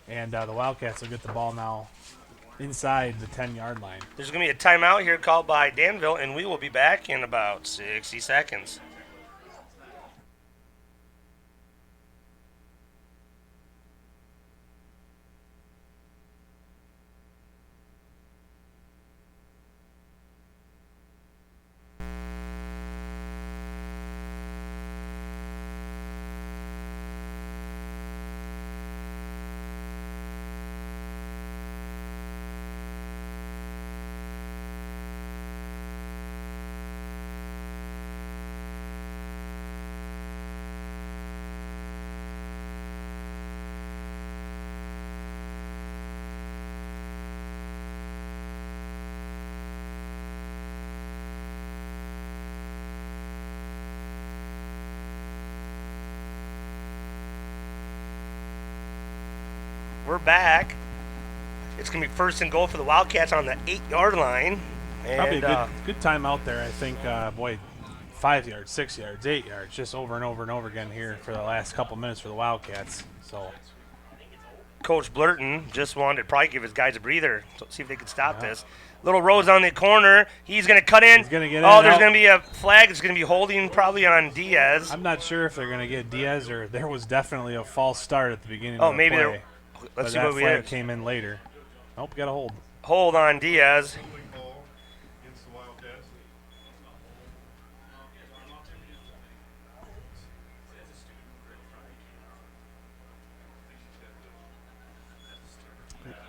and the Wildcats will get the ball now inside the 10-yard line. There's going to be a timeout here called by Danville, and we will be back in about 60 seconds. We're back. It's going to be 1st and goal for the Wildcats on the 8-yard line. And, Probably a good time out there, I think. 5 yards, 6 yards, 8 yards, just over and over and over again here for the last couple minutes for the Wildcats. So Coach Blurton just wanted to probably give his guys a breather, so see if they could stop this. Little Rose on the corner. He's going to cut in. He's going to get in. Oh, there's going to be a flag. It's going to be holding probably on Diaz. I'm not sure if they're going to get Diaz, or there was definitely a false start at the beginning Oh, of the maybe play. they're. But Let's see that what we flag have. came in later. Nope, got a hold. Hold on Diaz. Ball against the Wildcats.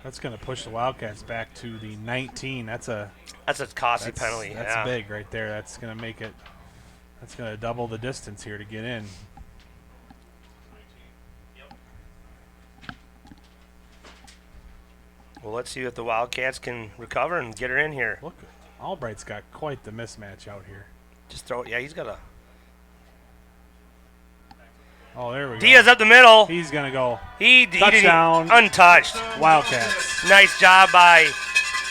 That's going to push the Wildcats back to the 19. That's a costly penalty. That's yeah. big right there. That's going to make it. That's going to double the distance here to get in. Well, let's see if the Wildcats can recover and get her in here. Look, Albright's got quite the mismatch out here. Just throw it. Yeah, he's got a. Oh, there we go. Diaz up the middle. He's going to go. He Touchdown. didn't untouched. Wildcats. Nice job by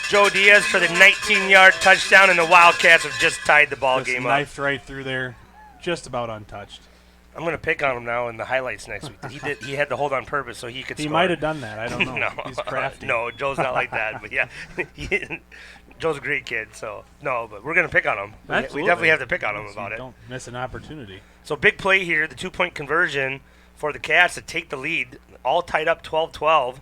Joe Diaz for the 19-yard touchdown, and the Wildcats have just tied the ball Just game up. knifed right through there. Just about untouched. I'm going to pick on him now in the highlights next week. He had to hold on purpose so he could He score. might have done that. I don't know. No, He's crafty. no, Joe's not like that. But yeah, Joe's a great kid. So no, but we're going to pick on him. We Absolutely. definitely have to pick on him So about you it. Don't miss an opportunity. So big play here, the 2-point conversion for the Cats to take the lead. All tied up 12-12.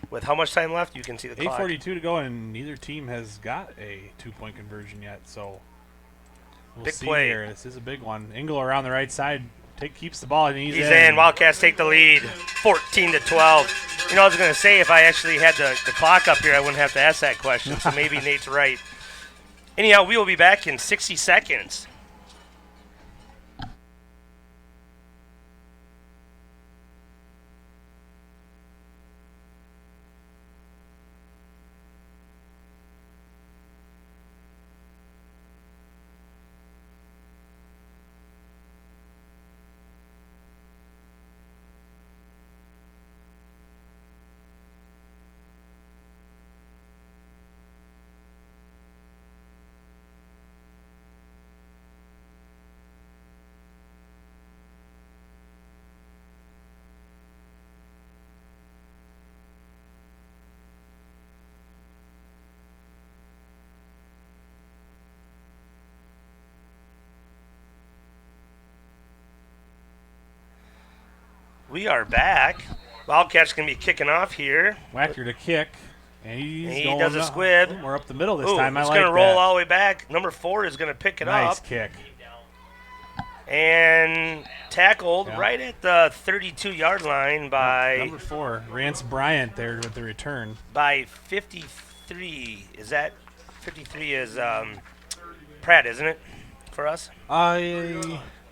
With how much time left? You can see the clock. 8:42 to go, and neither team has got a 2-point conversion yet. So we'll Big see play. here. This is a big one. Engel around the right side keeps the ball, and he's in. Wildcats take the lead, 14-12. You know, I was going to say if I actually had the clock up here, I wouldn't have to ask that question. So maybe Nate's right. Anyhow, we will be back in 60 seconds. We are back. Wildcats going to be kicking off here. Whacker to kick. And he does a squib. We're up the middle this Ooh, time. It's I like going to roll that. all the way back. Number 4 is going to pick it Nice up. kick. And tackled Yeah. right at the 32-yard line by Number 4, Rance Bryant there with the return. by 53. Is that 53 is Pratt, isn't it, for us?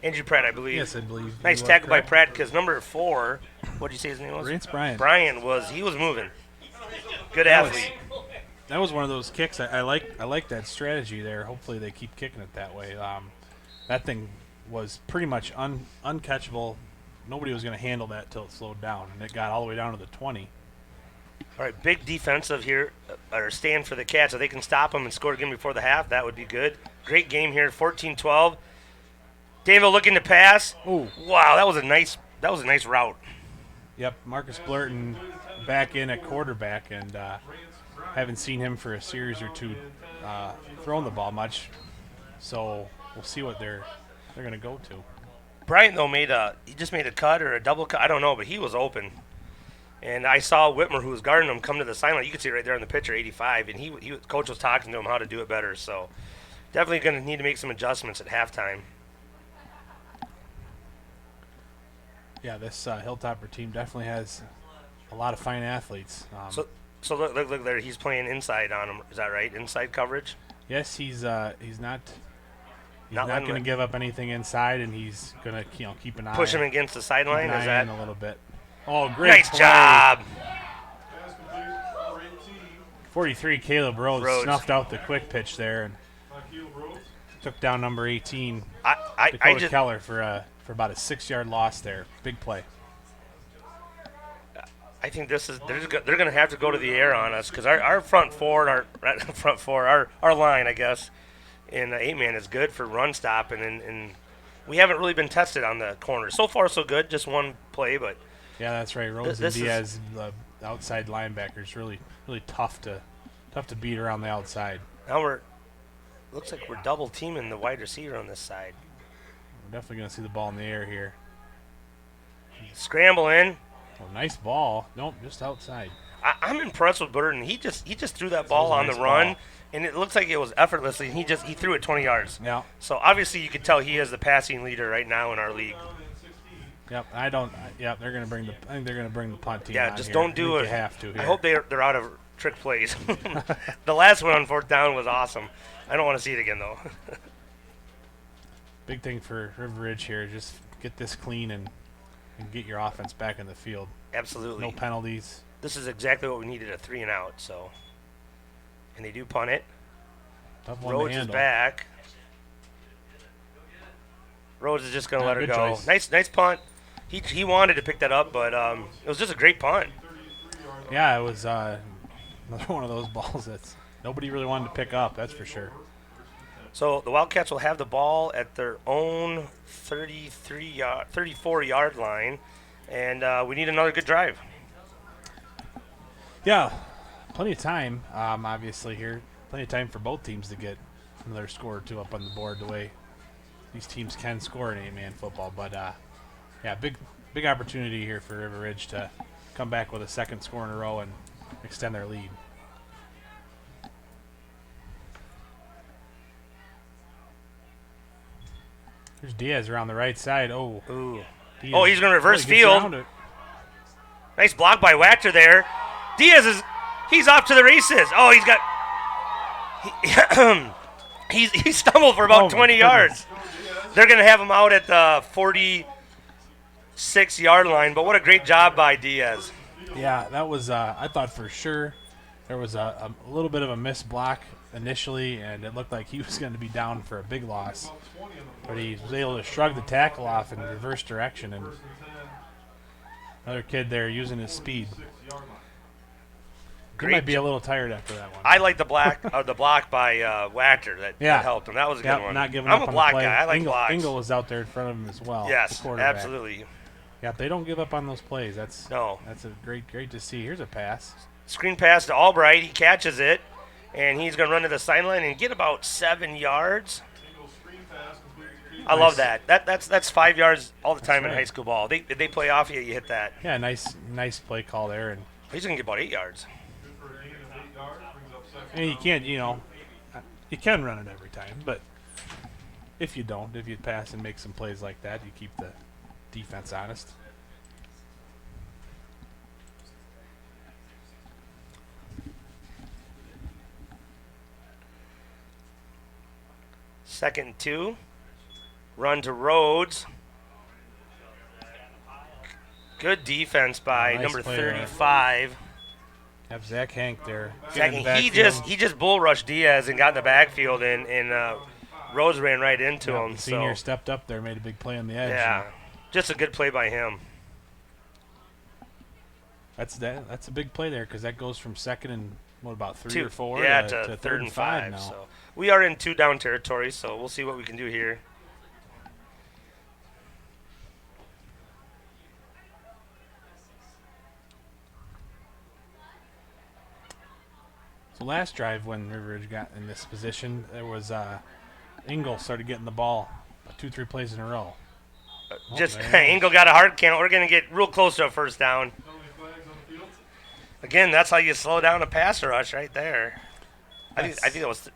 Andrew Pratt, I believe. Yes, I believe. Nice you are tackle by correct. Pratt because number 4, what did you say his name was? Rance Bryant. Brian he was moving. Good athlete. That was one of those kicks. I like that strategy there. Hopefully they keep kicking it that way. That thing was pretty much uncatchable. Nobody was going to handle that till it slowed down, and it got all the way down to the 20. All right, big defensive here, or stand for the Cats. If they can stop them and score again before the half, that would be good. Great game here, 14-12. Danville looking to pass. Ooh. Wow, that was a nice route. Yep, Marcus Blurton back in at quarterback, and haven't seen him for a series or two throwing the ball much. So we'll see what they're going to go to. Bryant though he just made a cut or a double cut, I don't know, but he was open. And I saw Whitmer, who was guarding him, come to the sideline. You can see it right there on the picture, 85, and he coach was talking to him how to do it better. So definitely going to need to make some adjustments at halftime. Yeah, this Hilltopper team definitely has a lot of fine athletes. So look there. He's playing inside on him. Is that right? Inside coverage. Yes, he's not Not letting going to give up anything inside, and he's going to keep an eye. Push him against the sideline. Keep an Is eye that in a little bit? Oh, great nice play. job? Pass complete for 18. 43, Caleb Rhodes snuffed out the quick pitch there and Caleb Rhodes. took down number 18, I Dakota just Keller, for about a 6-yard loss there. Big play. I think they're going to have to go to the air on us because our front four, our line, I guess, in 8-man is good for run stopping, and we haven't really been tested on the corners. So far, so good. Just one play, but Yeah, that's right. Rhodes and This is- Diaz, the outside linebackers, really tough to beat around the outside. now looks like we're double teaming the wide receiver on this side. We're definitely going to see the ball in the air here. Scramble in. Oh, nice ball. Nope, just outside. I'm impressed with Burton. He just threw that ball was a on nice the run, ball. and it looks like it was effortlessly. He threw it 20 yards. Yeah. So obviously you could tell he is the passing leader right now in our league. Yep. They're going to bring I think they're going to bring the punt team. Yeah, on just here. don't do I it. think they have to. Here. I hope they're out of trick plays. The last one on 4th down was awesome. I don't want to see it again though. Big thing for River Ridge here, just get this clean and get your offense back in the field. Absolutely. No penalties. This is exactly what we needed, a 3 and out. So, and they do punt it. Tough one to Rhodes is handle. back. Rhodes is just going to let her Good go. choice. Nice punt. He wanted to pick that up, but it was just a great punt. Yeah, it was another one of those balls that's nobody really wanted to pick up. That's for sure. So the Wildcats will have the ball at their own 34-yard line, and we need another good drive. Yeah, plenty of time. Obviously here, plenty of time for both teams to get another score or two up on the board. The way these teams can score in 8-man football, but yeah, big opportunity here for River Ridge to come back with a second score in a row and extend their lead. There's Diaz around the right side. Oh, Ooh. Diaz. Oh, he's going to reverse He gets field. around it. Nice block by Wachter there. Diaz he's off to the races. Oh, he stumbled for about Oh, my 20 yards. They're going to have him out at the 46-yard line, but what a great job by Diaz. Yeah, that was. I thought for sure there was a little bit of a missed block initially, and it looked like he was going to be down for a big loss. But he was able to shrug the tackle off in reverse direction, and another kid there using his speed. He might be a little tired after that one. I like the block by Wachter that helped him. That was a good one. Not giving I'm up a on block the play. guy. I like blocks. Engel was out there in front of him as well. Yes, the quarterback. absolutely. Yeah, they don't give up on those plays. That's a great to see. Here's a pass. Screen pass to Albright. He catches it, and he's going to run to the sideline and get about 7 yards. I love that. That's 5 yards all the time in high school ball. They play off you, you hit that. Yeah, nice play call there, and he's going to get about 8 yards. And you can't, you can run it every time, but if you pass and make some plays like that, you keep the defense honest. Second and 2. Run to Rhodes. Good defense by number 35. Have Zach Hank there. He just bull rushed Diaz and got in the backfield, and Rhodes ran right into him. The senior stepped up there, made a big play on the edge. Yeah, just a good play by him. That's a big play there because that goes from second and about 3 or 4 to third and 5 now. So we are in 2 down territory, so we'll see what we can do here. So last drive when River Ridge got in this position, there was Engel started getting the ball 2-3 plays in a row. Engel got a hard count. We're going to get real close to a first down. Again, that's how you slow down a pass rush right there. I think it was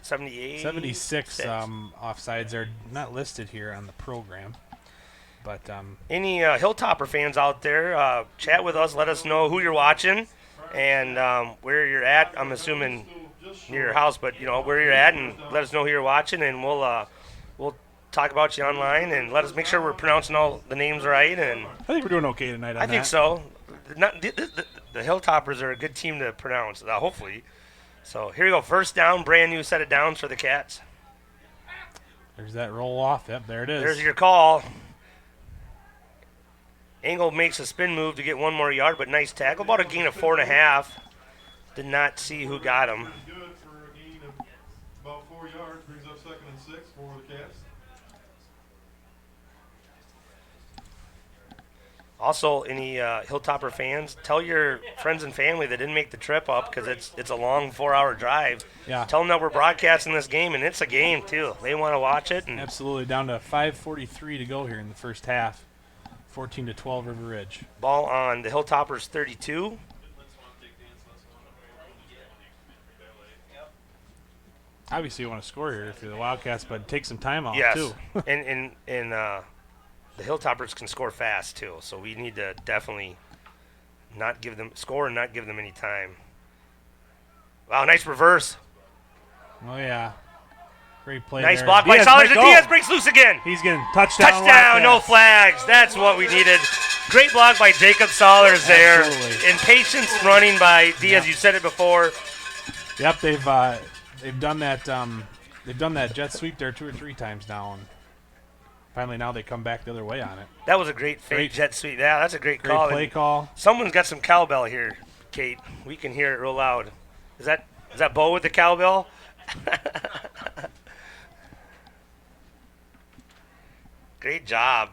78? 76 offsides are not listed here on the program. But any Hilltopper fans out there, chat with us. Let us know who you're watching and where you're at. I'm assuming near your house, but where you're at, and let us know who you're watching, and we'll talk about you online, and let us make sure we're pronouncing all the names right. And I think we're doing okay tonight. I think so. The Hilltoppers are a good team to pronounce, hopefully. So here we go, first down, brand new set of downs for the Cats. There's that roll off. Yep, there it is. There's your call. Engel makes a spin move to get 1 more yard, but nice tackle. About a gain of 4.5. Did not see who got him. Good for a gain of about 4 yards. Brings up 2nd and 6 for the Cats. Also, any Hilltopper fans, tell your friends and family that didn't make the trip up because it's a long 4-hour drive. Yeah. Tell them that we're broadcasting this game, and it's a game too. They want to watch it. And absolutely. Down to 5:43 to go here in the first half. 14-12 River Ridge. Ball on the Hilltoppers 32. Obviously, you want to score here if you're the Wildcats, but take some time off too. and the Hilltoppers can score fast too, so we need to definitely not give them score and not give them any time. Wow, nice reverse. Oh yeah, great play. Nice there. block by Solers, and Diaz breaks loose again. He's getting touchdown. Touchdown, no flags. That's what we needed. Great block by Jacob Solers there. Absolutely. And patience running by Diaz. You said it before. Yep, they've done that. They've done that jet sweep there 2 or 3 times now, and finally now they come back the other way on it. That was a great fake jet sweep. Yeah, that's a great call. Great play call. Someone's got some cowbell here, Kate. We can hear it real loud. Is that Bo with the cowbell? Great job.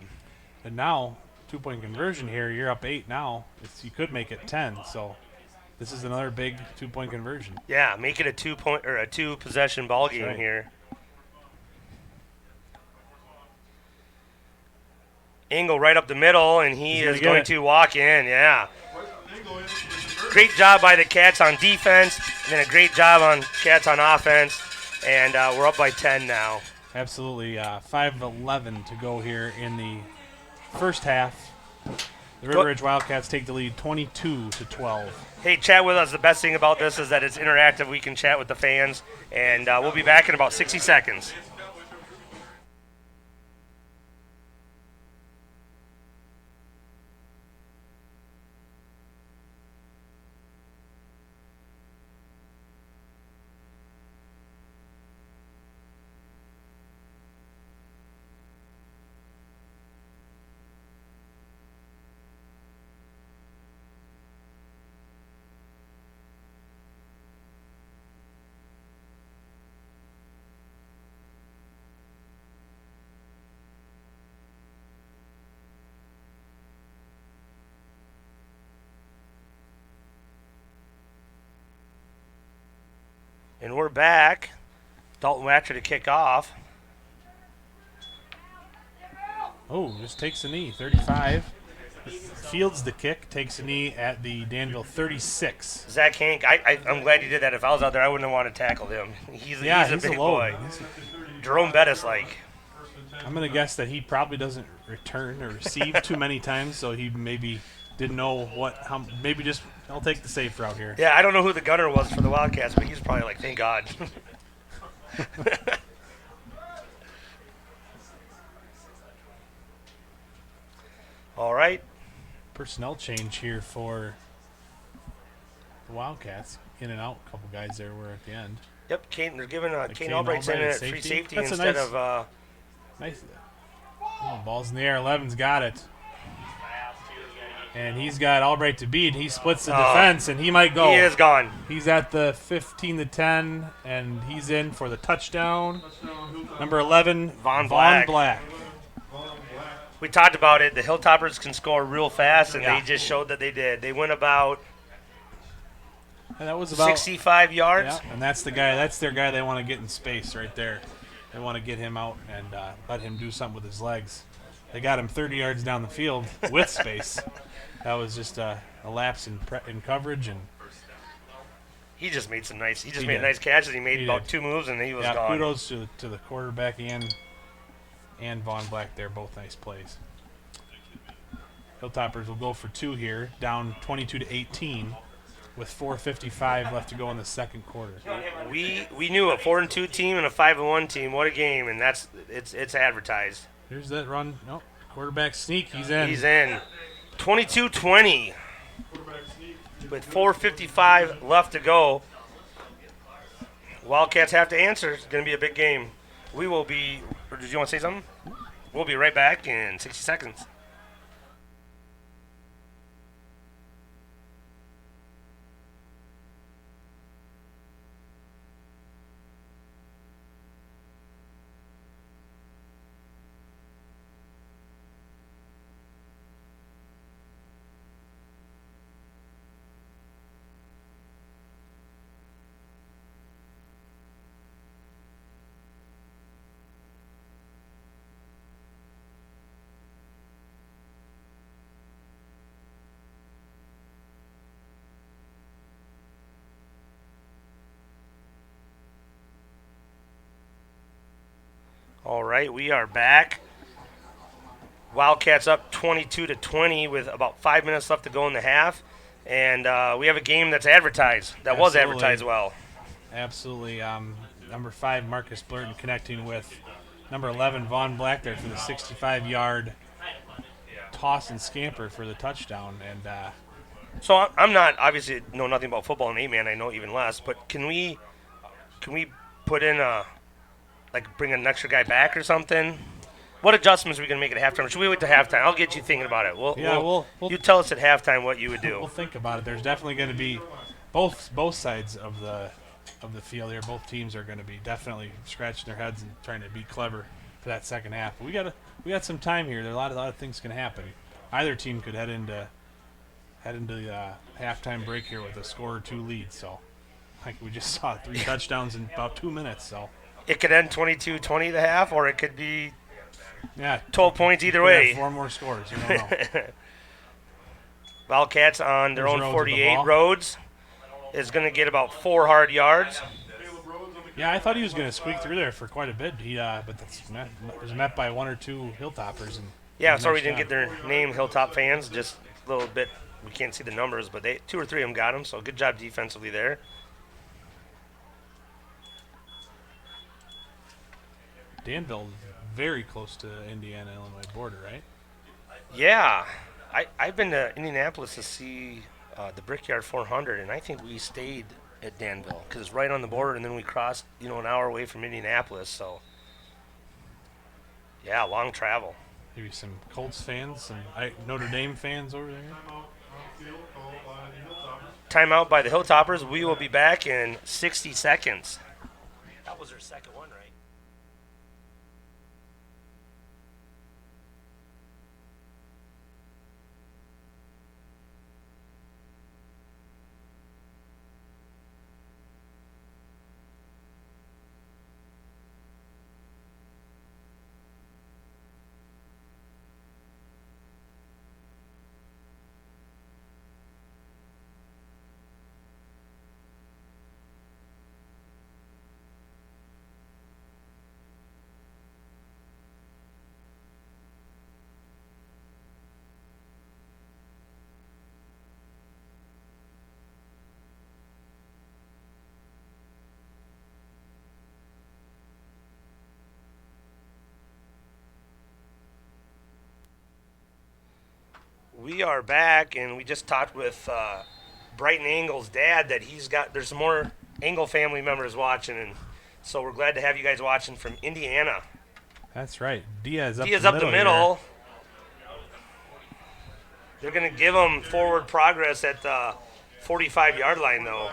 And now 2-point conversion here. You're up 8 now. You could make it 10. So this is another big 2-point conversion. Yeah, make it a 2-point or a 2-possession ball game here. Engel right up the middle, and he is going to walk in. Yeah. Great job by the Cats on defense, and then a great job on Cats on offense, and we're up by 10 now. Absolutely. 5:11 to go here in the first half. The River Ridge Wildcats take the lead 22-12. Hey, chat with us. The best thing about this is that it's interactive. We can chat with the fans, and we'll be back in about 60 seconds. And we're back. Dalton Watcher to kick off. Oh, just takes a knee. 35. Fields the kick, takes a knee at the Danville 36. Zach Hank, I'm glad you did that. If I was out there, I wouldn't have wanted to tackle him. He's a big boy. Jerome Bettis, like. I'm going to guess that he probably doesn't return or receive too many times, so he maybe didn't know maybe just I'll take the safe route here. Yeah, I don't know who the gunner was for the Wildcats, but he's probably like, thank God. All right. Personnel change here for the Wildcats. In and out, a couple guys there were at the end. Yep, they're giving Kane Albright's in at free safety That's instead nice, of. Nice. Oh, ball's in the air. 11's got it. And he's got Albright to beat. He splits the defense, and he might go. He is gone. He's at the 15-10, and he's in for the touchdown. Number 11, Von Black. We talked about it. The Hilltoppers can score real fast, and they just showed that they did. They went about, and that was about 65 yards. Yeah, and that's the guy. That's their guy they want to get in space right there. They want to get him out and let him do something with his legs. They got him 30 yards down the field with space. That was just a lapse in coverage, and he just made some nice. He just made nice catches. He made about 2 moves, and he was gone. Kudos to the quarterback and Von Black there, both nice plays. Hilltoppers will go for 2 here, down 22-18, with 4:55 left to go in the second quarter. We knew a 4-2 team and a 5-1 team. What a game, and it's advertised. Here's that run. Nope. Quarterback sneak. He's in. He's in. 22-20 with 4:55 left to go. Wildcats have to answer. It's going to be a big game. We will be – or did you want to say something? We'll be right back in 60 seconds. All right, we are back. Wildcats up 22-20 with about 5 minutes left to go in the half, and we have a game that's advertised. That was advertised well. Absolutely. Number 5, Marcus Blurton, connecting with number 11, Von Black there for the 65-yard toss and scamper for the touchdown. And so I'm not obviously know nothing about football and 8-man. I know even less. But can we put in bring an extra guy back or something? What adjustments are we going to make at halftime? Should we wait to halftime? I'll get you thinking about it. We'll you tell us at halftime what you would do. We'll think about it. There's definitely going to be both sides of the field here. Both teams are going to be definitely scratching their heads and trying to be clever for that second half. But we got some time here. There are a lot of things can happen. Either team could head into the halftime break here with a score or 2 lead. So, like we just saw, 3 touchdowns in about 2 minutes. So it could end 22-20 the half, or it could be 12 points either way. 4 more scores. You don't know. Wildcats on their own 48. Rhodes is going to get about 4 hard yards. Yeah, I thought he was going to squeak through there for quite a bit. But was met by one or two Hilltoppers. And Yeah, did a sorry we nice didn't job. get their name, Hilltop fans. Just a little bit. We can't see the numbers, but they 2 or 3 of them got them. So good job defensively there. Danville, very close to Indiana-Illinois border, right? Yeah, I've been to Indianapolis to see the Brickyard 400, and I think we stayed at Danville because it's right on the border, and then we crossed, an hour away from Indianapolis. So, yeah, long travel. Maybe some Colts fans, some Notre Dame fans over there. Timeout on the field called by the Hilltoppers. Timeout by the Hilltoppers. We will be back in 60 seconds. That was their second one, right? We are back, and we just talked with Brighton Angle's dad that there's some more Angle family members watching, and so we're glad to have you guys watching from Indiana. That's right. Diaz up Diaz the up the middle. middle. They're going to give him forward progress at the 45-yard line, though.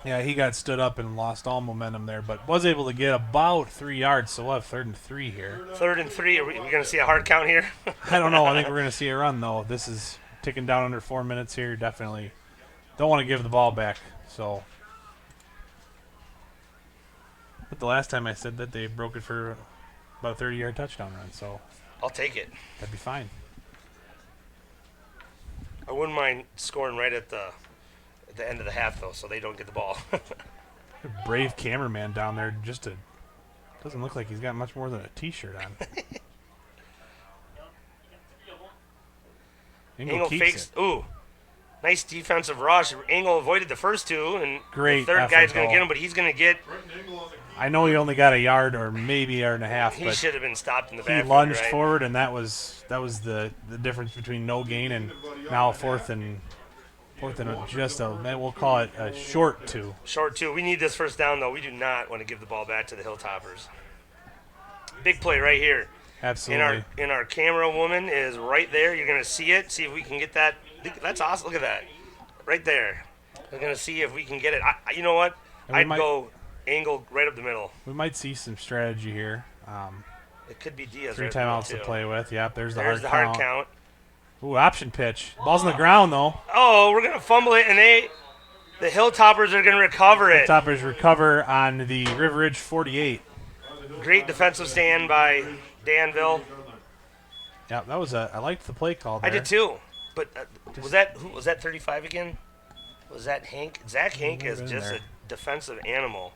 Yeah, he got stood up and lost all momentum there, but was able to get about 3 yards, so we'll have 3rd and 3 here. 3rd and 3. Are we going to see a hard count here? I don't know. I think we're going to see a run, though. This is ticking down under 4 minutes here. Definitely don't want to give the ball back. So, but the last time I said that, they broke it for about a 30-yard touchdown run, so I'll take it. that'd be fine. I wouldn't mind scoring right at the end of the half, though, so they don't get the ball. A brave cameraman down there doesn't look like he's got much more than a T-shirt on. Angle keeps fakes. it. Ooh, nice defensive rush. Angle avoided the first two, and Great the third effort, guy's going to though. get him, but he's going to get. Brighton Angle on the I know he only got a yard or maybe a yard and a half, He but should have been stopped in the he backfield. lunged right? forward, and that was the difference between no gain and now fourth and just we'll call it a short 2. Short two. We need this first down, though. We do not want to give the ball back to the Hilltoppers. Big play right here. Absolutely. In our camera woman is right there. You're going to see it. See if we can get that. That's awesome. Look at that. Right there. We're going to see if we can get it. You know what? And we I'd might- go angle right up the middle. We might see some strategy here. It could be Diaz. 3 right there, timeouts too. to play with. Yep, there's There's the the hard hard count. Ooh, option pitch. Ball's on the ground, though. Oh, we're going to fumble it, and the Hilltoppers are going to recover it. Toppers recover on the River Ridge 48. Great defensive stand by Danville. Yeah, that was I liked the play call there. I did too. But was that 35 again? Was that Hank? Zach Hank is been just there. a defensive animal,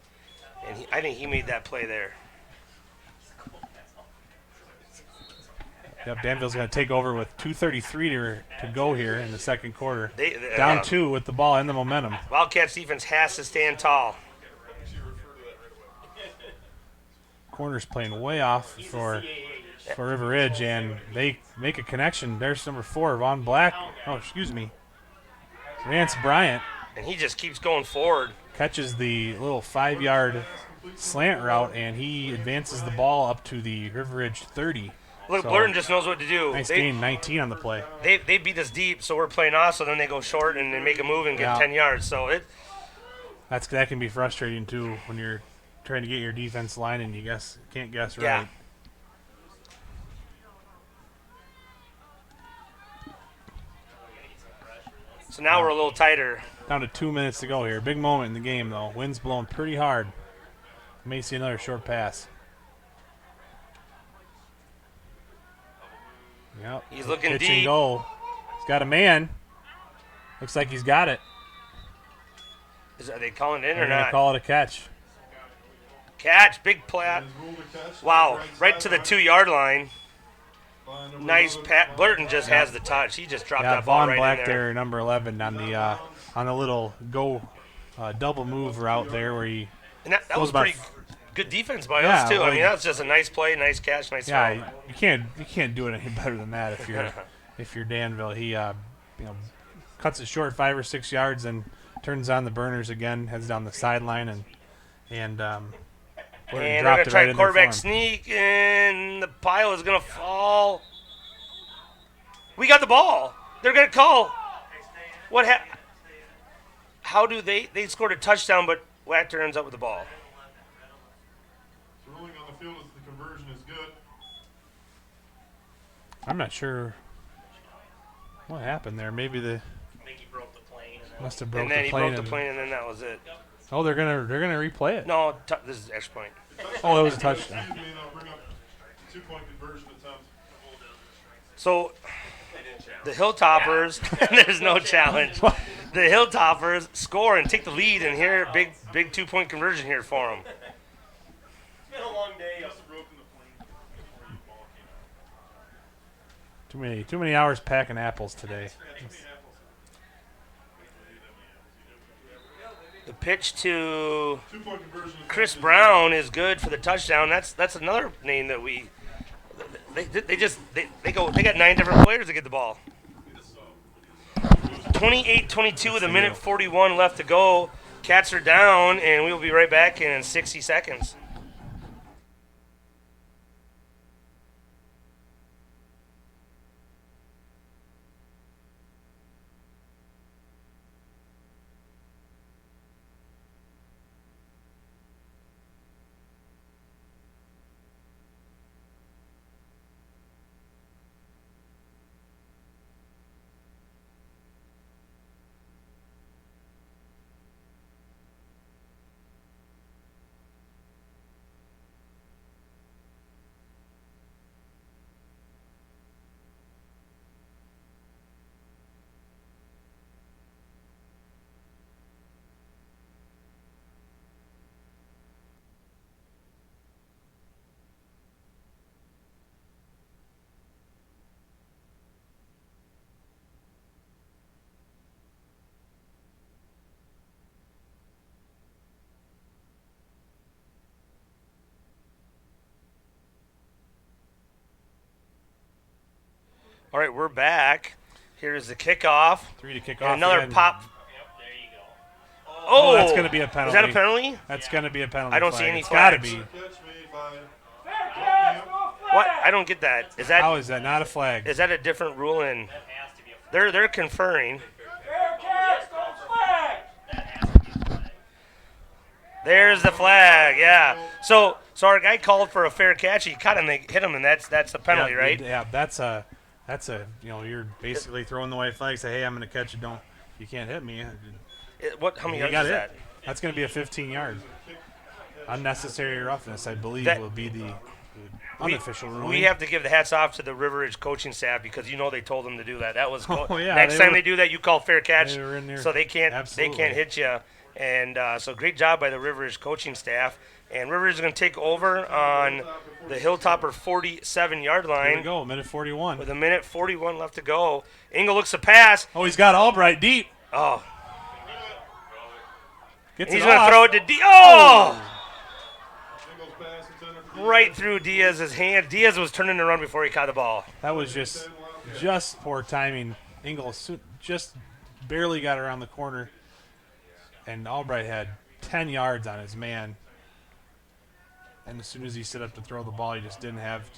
and I think he made that play there. Yep, Danville's going to take over with 2:33 to go here in the second quarter. They Down 2 with the ball and the momentum. Wildcats defense has to stand tall. Corner's playing way off for River Ridge, and they make a connection. There's number 4, Von Black. Oh, excuse me. Vance Bryant And he just keeps going forward. catches the little 5-yard slant route, and he advances the ball up to the River Ridge 30. Look, So, Blurton just knows what to do. Nice gain, 19 on the play. They beat us deep, so we're playing off. So then they go short and they make a move and get Yeah. 10 yards. So That can be frustrating too when you're trying to get your defense line and you can't guess right. Yeah. So now we're a little tighter. Down to 2 minutes to go here. Big moment in the game though. Wind's blowing pretty hard. May see another short pass. Yep. He's looking Pitch deep. and go. He's got a man. Looks like he's got it. Are they calling it in They're or going to not? call it a catch. Catch, big plat. Is ruled a catch. Wow, right to the sideline 2-yard line. by number Nice 11, pat. Blurton just has the touch. He just dropped Yeah, that ball Vaughn right Black in there. there, number 11, on the little double move route there where he And that goes was about pretty good defense by Yeah, us too. I like- mean, that was just a nice play, nice catch, nice throw. Yeah, you can't do it any better than that if you're Danville. He cuts it short 5 or 6 yards and turns on the burners again, heads down the sideline and And Blurton they're dropped gonna it try right in there for quarterback him. sneak, and the pile is gonna fall. We got the ball. They're gonna call. What? How do they scored a touchdown, but Wachter ends up with the ball? The ruling on the field is the conversion is good. I'm not sure what happened there. Maybe I think he broke the plane. And must have broke And then the he plane. broke the and- plane, and then that was it. Oh, they're gonna replay it. No, this is extra point. Oh, that was a touchdown. Excuse me, and I'll bring up 2-point conversion attempt. So the Hilltoppers, there's no challenge. The Hilltoppers score and take the lead, and here big 2-point conversion here for them. It's been a long day. Must have broken the plane before the ball came out. Too many hours packing apples today. The pitch to 2-point conversion attempt Chris is Brown is good for the touchdown. That's another name that they got 9 different players to get the ball. 28-22 with a minute 41 left to go. Cats are down, and we'll be right back in 60 seconds. All right, we're back. Here's the kickoff. 3 to kick And off. another again. pop. There you go. Oh, that's gonna be a penalty. Is that a penalty? That's going to be a penalty. I don't see flag. any It's got to flags. be. catch made by What? I don't get that. Is How that is that not a flag? a different rule? And That has to be a they're conferring. That has to be a flag. There's the flag. Yeah. So our guy called for a fair catch. He caught him. They hit him, and that's a penalty, yeah, right? Yeah, that's a you're basically throwing the white flag. Say, hey, I'm going to catch it. You can't hit me. How many You yards got is it. that? That's going to be a 15-yard. Unnecessary roughness, I believe, will be the unofficial ruling. We have to give the hats off to the River Ridge coaching staff because they told them to do that. That was Oh, yeah, next they time were- they do that, you call fair catch, they were in there. so they can't Absolutely. hit you. And so great job by the River Ridge coaching staff. And River Ridge is going to take over on the Hilltopper 47-yard Here we line go, minute 41. with a minute 41 left to go. Engel looks to pass. Oh, he's got Albright deep. Oh, Gets he's it going to off. throw it to Diaz. Oh! Ingles pass intended for Diaz. Right through Diaz's hand. Diaz was turning to run before he caught the ball. That was just poor timing. Engel just barely got around the corner, and Albright had 10 yards on his man. And as soon as he stood up to throw the ball, he just didn't have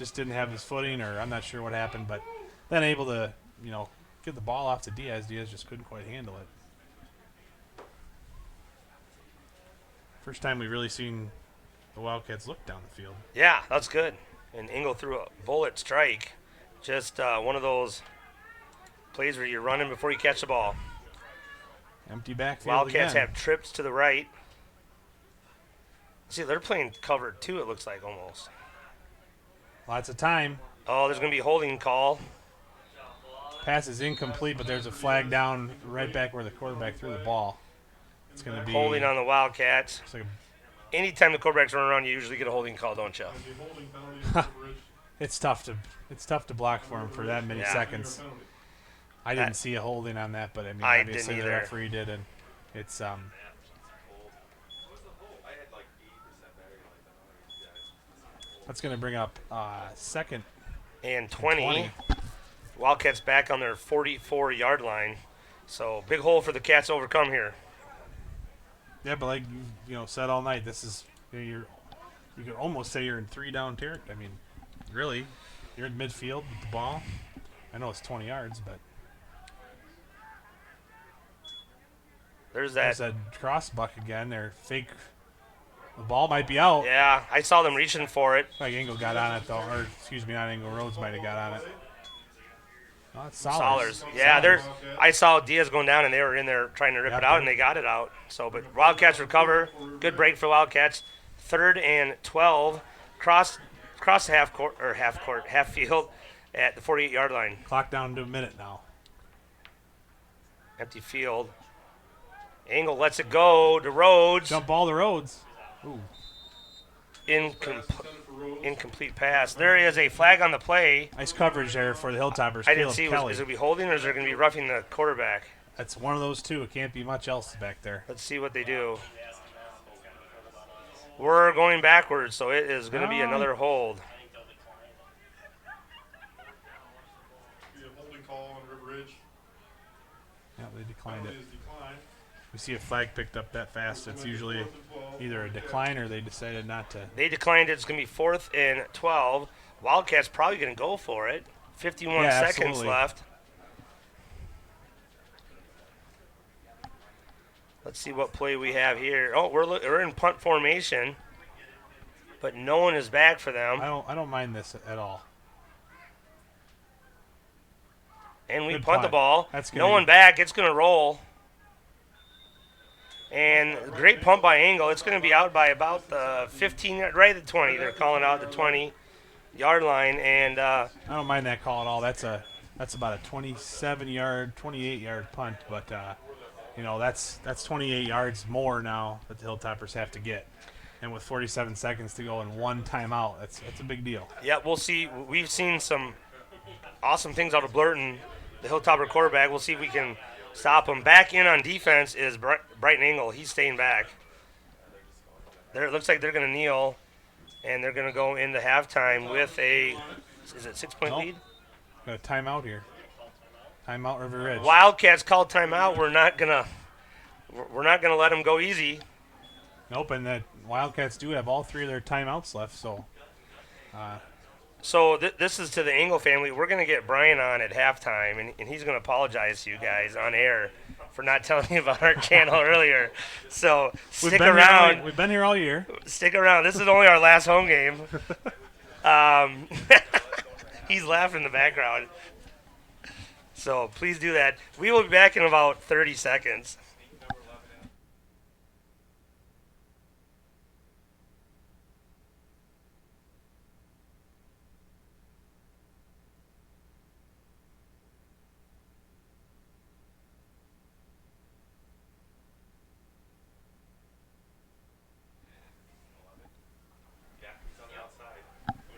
his footing, or I'm not sure what happened, but then able to get the ball off to Diaz. Diaz just couldn't quite handle it. First time we've really seen the Wildcats look down the field. Yeah, that's good. And Engel threw a bullet strike. Just one of those plays where you're running before you catch the ball. Empty backfield Wildcats again. have trips to the right. See, they're playing cover too, it looks like almost. Lots of time. Oh, there's going to be a holding call. Pass is incomplete, but there's a flag down right back where the quarterback threw the ball. It's going to be Holding on the Wildcats. looks like anytime the quarterback's running around, you usually get a holding call, don't you? And the holding penalty on River Ridge. It's tough to block for him for that many Yeah. seconds. Penalty. I didn't see a holding on that, but I mean, I obviously didn't the either. referee did, and it's that's going to bring up second And and 20. Wildcats back on their 44-yard line. So big hole for the Cats to overcome here. Yeah, but like said all night, this is you could almost say you're in 3-down territory. I mean, really, you're in midfield with the ball. I know it's 20 yards, but There's there's that. that cross buck again. They're fake. The ball might be out. Yeah, I saw them reaching for it. Like Engel got on it though, or excuse me, not Engel. Rhodes might have got on it. Oh, it's Solars. Yeah, Solars. I saw Diaz going down, and they were in there trying to rip it out, and they got it out. So, but Wildcats recover. Good break for Wildcats. 3rd and 12. Cross half field at the 48-yard line. Clock down to a minute now. Empty field. Engel lets it go to Rhodes. Jump ball to Rhodes. Ooh. Incomplete pass. There is a flag on the play. Nice coverage there for the Hilltoppers. I didn't Caleb see. Kelly. Is it be holding or is it going to be roughing the quarterback? That's one of those two. It can't be much else back there. Let's see what they do. We're going backwards, so it is going to be another hold. Be a holding call on River Ridge. Yeah, they declined it. Penalty is declined. We see a flag picked up that fast. It's usually either a decline or they decided not to. They declined it. It's going to be 4th and 12. Wildcats probably going to go for it. 51 Yeah, seconds absolutely. left. Let's see what play we have here. Oh, we're in punt formation, but no one is back for them. I don't mind this at all. And we Good punt the punt. ball. That's No gonna one be- back. It's going to roll. And great pump by Engel. It's going to be out by about the 15, right at the 20. They're calling out the 20-yard line. And I don't mind that call at all. That's about a 27-yard, 28-yard punt, but that's 28 yards more now that the Hilltoppers have to get. And with 47 seconds to go and one timeout, that's a big deal. yeah, we'll see. We've seen some awesome things out of Blurton, the Hilltopper quarterback. We'll see if we can stop him. Back in on defense is Brighton Engel. He's staying back. It looks like they're going to kneel, and they're going to go into halftime with a, is it 6-point Nope. lead? Got a timeout here. Timeout River Ridge. Wildcats called timeout. We're not gonna let them go easy. Nope, and the Wildcats do have all 3 of their timeouts left, so So this is to the Engel family. We're gonna get Brian on at halftime, and he's gonna apologize to you guys on air for not telling you about our channel earlier. So stick around. We've been here all year. Stick around. This is only our last home game. He's laughing in the background. So please do that. We will be back in about 30 seconds.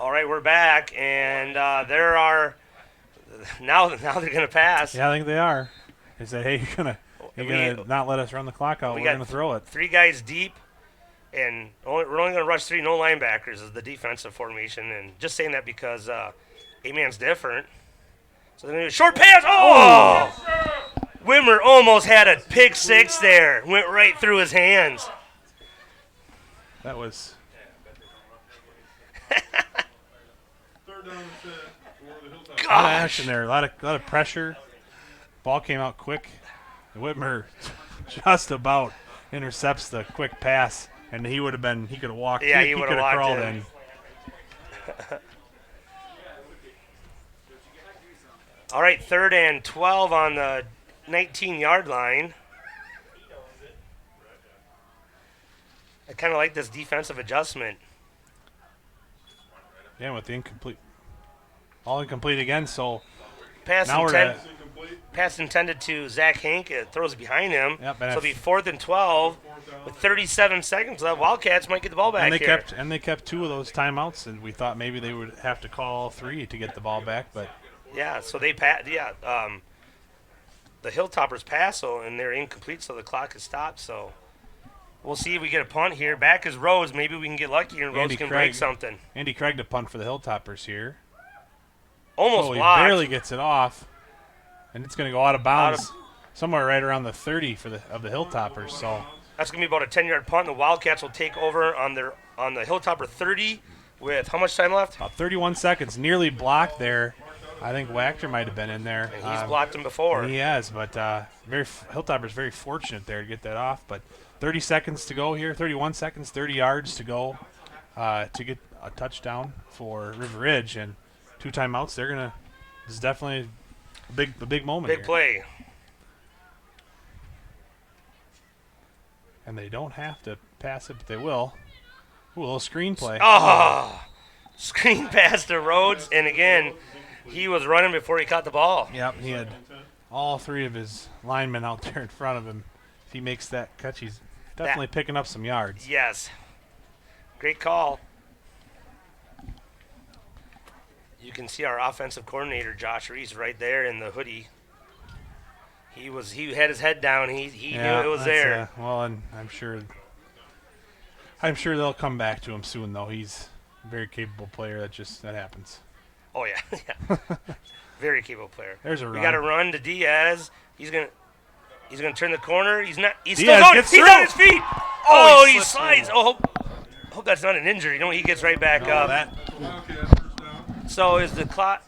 All right, we're back, and there are now they're gonna pass. Yeah, I think they are. They said, "Hey, you're gonna not let us run the clock out. we We're got gonna throw it." 3 guys deep, and we're only gonna rush 3. No linebackers is the defensive formation, and just saying that because A-man's different. So they're gonna do a short pass. Oh! Wimmer almost had a pick 6 there. Went right through his hands. That was. 3rd down and 10 for the Hilltoppers. A lot of Gosh. action there. A lot of pressure. Ball came out quick. Whitmer just about intercepts the quick pass, and he could have walked. Yeah, he he would could have have walked crawled in. All right, 3rd and 12 on the 19-yard line. I kind of like this defensive adjustment. Yeah, with the incomplete. All incomplete again, so Pass now and we're 10. at It's incomplete. pass intended to Zach Hank. It throws it behind him. Yep, So and it'll be 4th and 12 with 37 seconds left. Wildcats might get the ball back here. They kept 2 of those timeouts, and we thought maybe they would have to call 3 to get the ball back, but Yeah, so they the Hilltoppers pass, and they're incomplete, so the clock is stopped. So we'll see if we get a punt here. Back is Rhodes. Maybe we can get lucky and Rhodes can break something. Andy Craig to punt for the Hilltoppers here. Almost he blocked. barely gets it off, and it's going to go out of bounds somewhere right around the 30 of the Hilltoppers. So that's going to be about a 10-yard punt. The Wildcats will take over on the Hilltopper 30 with how much time left? About 31 seconds. Nearly blocked there. I think Wachter might have been in there. And he's blocked him before. He has, but Hilltopper's very fortunate there to get that off. But 30 seconds to go here, 31 seconds, 30 yards to go to get a touchdown for River Ridge. And 2 timeouts, this is definitely a big moment Big here. play. And they don't have to pass it, but they will. Ooh, a little screen play. Oh, screen pass to Rhodes. And again, he was running before he caught the ball. Yep, he had all 3 of his linemen out there in front of him. If he makes that catch, he's definitely picking up some yards. Yes. Great call. You can see our offensive coordinator, Josh Reese, right there in the hoodie. He had his head down. He knew it was there. Well, and I'm sure they'll come back to him soon, though. He's a very capable player. That happens. Oh yeah, yeah. Very capable player. There's a run. We got a run to Diaz. He's gonna turn the corner. He's not. He's Diaz still going. gets He's through. on his feet. Oh, he slips slides. through. Oh, hope that's not an injury. He gets right back up. Okay, first down. So is the clock?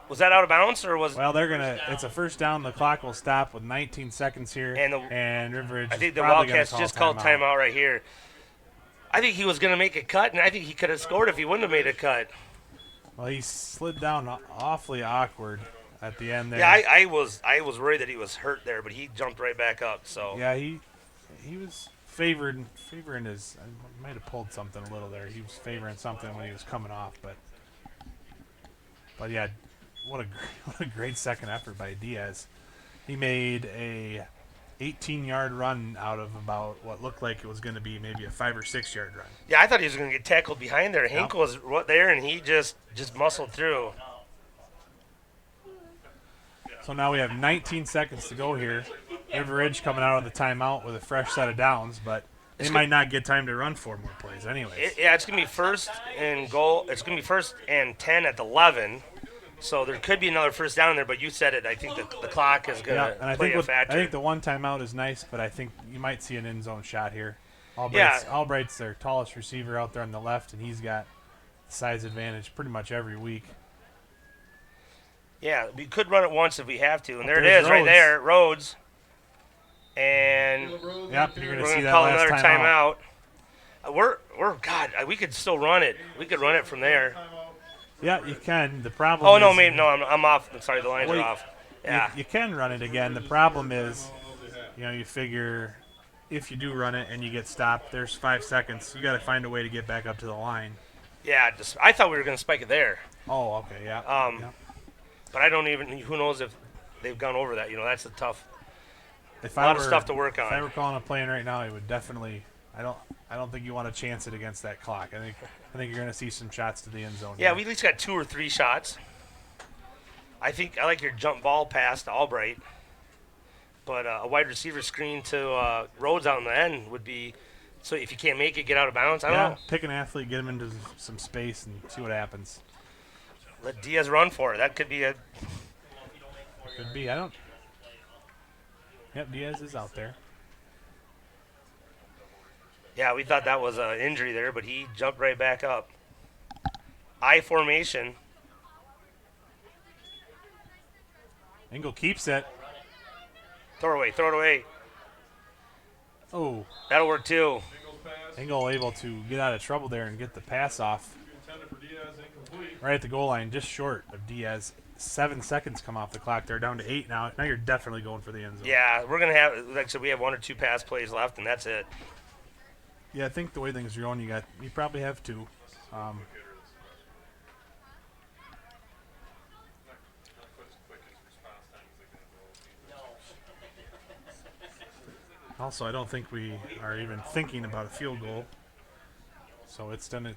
Was that out of bounds or was? Well, it's a first down. The clock will stop with 19 seconds here. And River Ridge I think is the probably Wildcats gonna just called timeout right here. I think he was going to make a cut, and I think he could have scored if he wouldn't have made a cut. Well, he slid down awfully awkward at the end there. Yeah, I was worried that he was hurt there, but he jumped right back up. So Yeah, he was favoring his. I might have pulled something a little there. He was favoring something when he was coming off, but yeah, what a great second effort by Diaz. He made a 18-yard run out of about what looked like it was going to be maybe a 5 or 6 yard run. yeah, I thought he was going to get tackled behind there. Hank was there, and he just muscled through. So now we have 19 seconds to go here. River Ridge coming out of the timeout with a fresh set of downs, but they might not get time to run 4 more plays anyways. It's going to be first and goal. It's going to be first and 10 at the 11. So there could be another first down there, but you said it. I think the clock is going to play a factor. I think the one timeout is nice, but I think you might see an end zone shot here. Albright's their tallest receiver out there on the left, and he's got size advantage pretty much every week. Yeah, we could run it once if we have to, and there it is right there, Rhodes. And Yep, you're we're going to going see to that call last another timeout. We could still run it. We could run it from there. Yeah, you can. The problem Oh, is, no, maybe, no, I'm off. I'm sorry, the lines Well, are off. Yeah. You can run it again. The problem is, you figure if you do run it and you get stopped, there's 5 seconds. You got to find a way to get back up to the line. Yeah, I thought we were going to spike it there. Oh, okay, yeah. But I don't even, who knows if they've gone over that. That's a tough, If a lot of stuff to work If I on. were calling a play in right now, it would definitely. I don't think you want to chance it against that clock. I think you're going to see some shots to the end zone. Yeah, here. we at least got 2 or 3 shots. I like your jump ball pass to Albright. But a wide receiver screen to Rhodes out in the end would be, so if you can't make it, get out of bounds. I don't know. Pick an athlete, get him into some space, and see what happens. Let Diaz run for it. That could be a. Could be. Yep, Diaz is out there. Yeah, we thought that was an injury there, but he jumped right back up. I formation. Engel keeps it. Throw it away. Oh, That'll work too. Engel able to get out of trouble there and get the pass off Intended for Diaz, incomplete. right at the goal line, just short of Diaz. 7 seconds come off the clock. They're down to 8 now. Now you're definitely going for the end zone. Yeah, we're going to have, like I said, we have 1 or 2 pass plays left, and that's it. Yeah, I think the way things are going, you probably have 2. Also, I don't think we are even thinking about a field goal. So it's gonna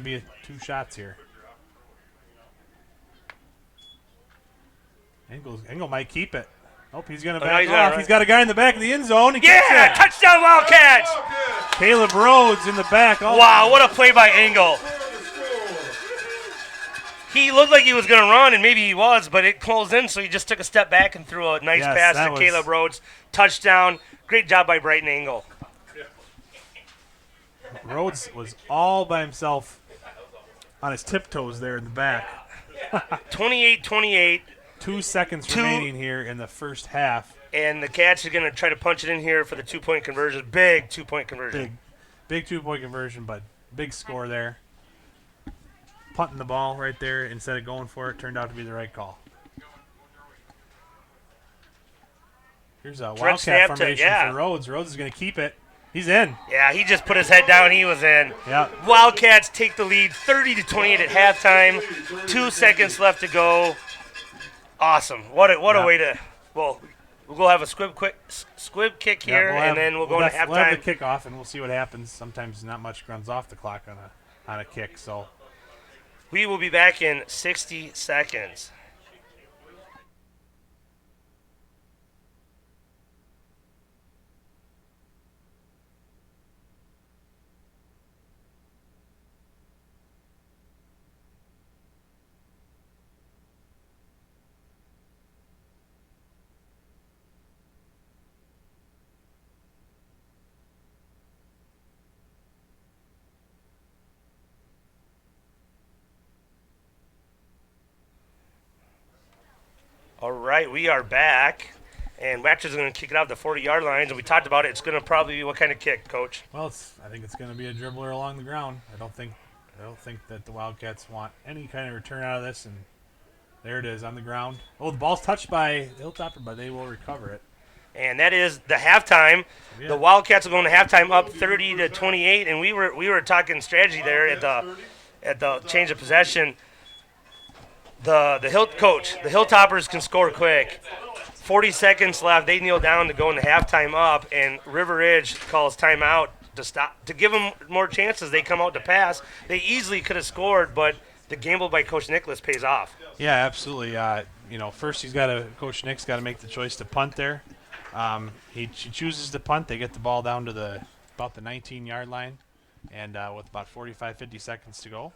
be 2 shots here. Engel might keep it. Oh, he's gonna back he's off. gonna run. He's got a guy in the back of the end zone. He kicks Yeah, it. touchdown Wildcats! Caleb Rhodes in the back. Oh, Wow, what a play by Engel. He looked like he was going to run, and maybe he was, but it closed in, so he just took a step back and threw a nice Yes, pass that to was- Caleb Rhodes. Touchdown. Great job by Brighton Engel. Rhodes was all by himself on his tiptoes there in the back. 28-28, 2 seconds remaining here in the first half. and the Cats are going to try to punch it in here for the 2-point conversion. Big 2-point conversion. Big 2-point conversion, but big score there. Punting the ball right there instead of going for it turned out to be the right call. Here's a Direct snap Wildcat to- formation yeah. for Rhodes. Rhodes is going to keep it. He's in. Yeah, he just put his head down. He was in. Yeah. Wildcats take the lead 30-28 at halftime. 2 seconds left to go. Awesome. What a way to – well, we'll have a squib kick here, and then we'll go into halftime. We'll have the kickoff, and we'll see what happens. Sometimes not much runs off the clock on a kick. So We will be back in 60 seconds. All right, we are back, and Watcher's going to kick it out the 40-yard lines, and we talked about it. It's going to probably be what kind of kick, Coach? well, I think it's going to be a dribbler along the ground. I don't think that the Wildcats want any kind of return out of this, and there it is on the ground. Oh, the ball's touched by Hilltopper, but they will recover it. And that is the halftime. Yeah. The Wildcats are going to halftime up 30-28, and we were talking strategy there at the change of possession. The Hilltoppers can score quick. 40 seconds left. They kneel down to go into halftime up, and River Ridge calls timeout to give them more chances. They come out to pass. They easily could have scored, but the gamble by Coach Nicholas pays off. Yeah, absolutely. First Coach Nick's got to make the choice to punt there. She chooses to punt. They get the ball down to about the 19-yard line, and with about 45, 50 seconds to go,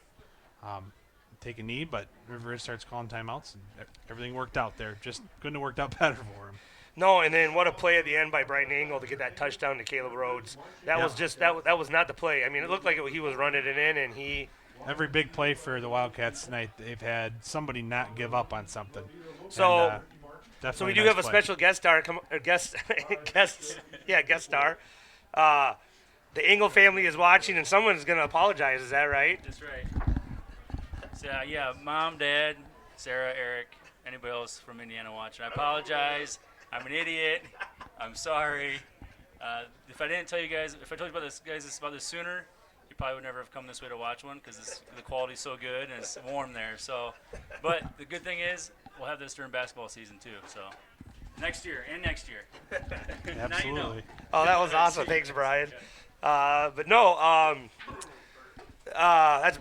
take a knee. But River Ridge starts calling timeouts, and everything worked out there. Just couldn't have worked out better for him. No, and then what a play at the end by Brighton Engel to get that touchdown to Caleb Rhodes. That was just that was not the play. I mean, it looked like he was running it in, and he. Every big play for the Wildcats tonight, they've had somebody not give up on something. So, And, definitely so we do nice have a play. special guest star. Guest star. The Engel family is watching, and someone's going to apologize. Is that right? That's right. So, yeah, Mom, Dad, Sarah, Eric, anybody else from Indiana watching. I apologize. I'm an idiot. I'm sorry. If I didn't tell you guys, if I told you about this sooner, you probably would never have come this way to watch one because the quality's so good and it's warm there. So, but the good thing is we'll have this during basketball season too. So, next year. Absolutely. Now you know. Oh, that was awesome. Thanks, Brian. But no, that's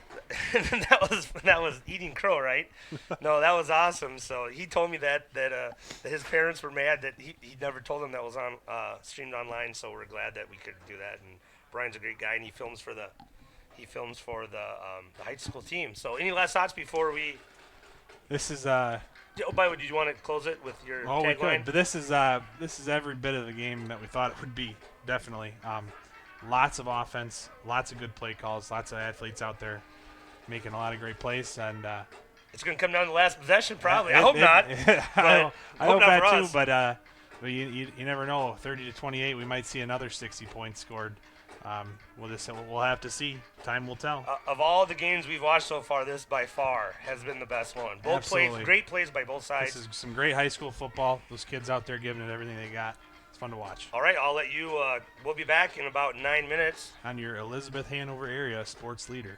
that was eating crow, right? No, that was awesome. So he told me that his parents were mad that he never told them that was on streamed online. So we're glad that we could do that. And Brian's a great guy, and he films for the high school team. So any last thoughts before we? This is Oh, by the way, did you want to close it with your Oh, we tagline? could, but this is every bit of the game that we thought it would be. Definitely, lots of offense, lots of good play calls, lots of athletes out there making a lot of great plays, and It's going to come down to the last possession, probably. I hope not. I hope hope not that for too, us. but you never know. 30-28, we might see another 60 points scored. We'll have to see. Time will tell. Of all the games we've watched so far, this by far has been the best one. Both plays, Absolutely. great plays by both sides. This is some great high school football. Those kids out there giving it everything they got. It's fun to watch. All right, I'll let you. We'll be back in about 9 minutes. On your Elizabeth Hanover area sports leader.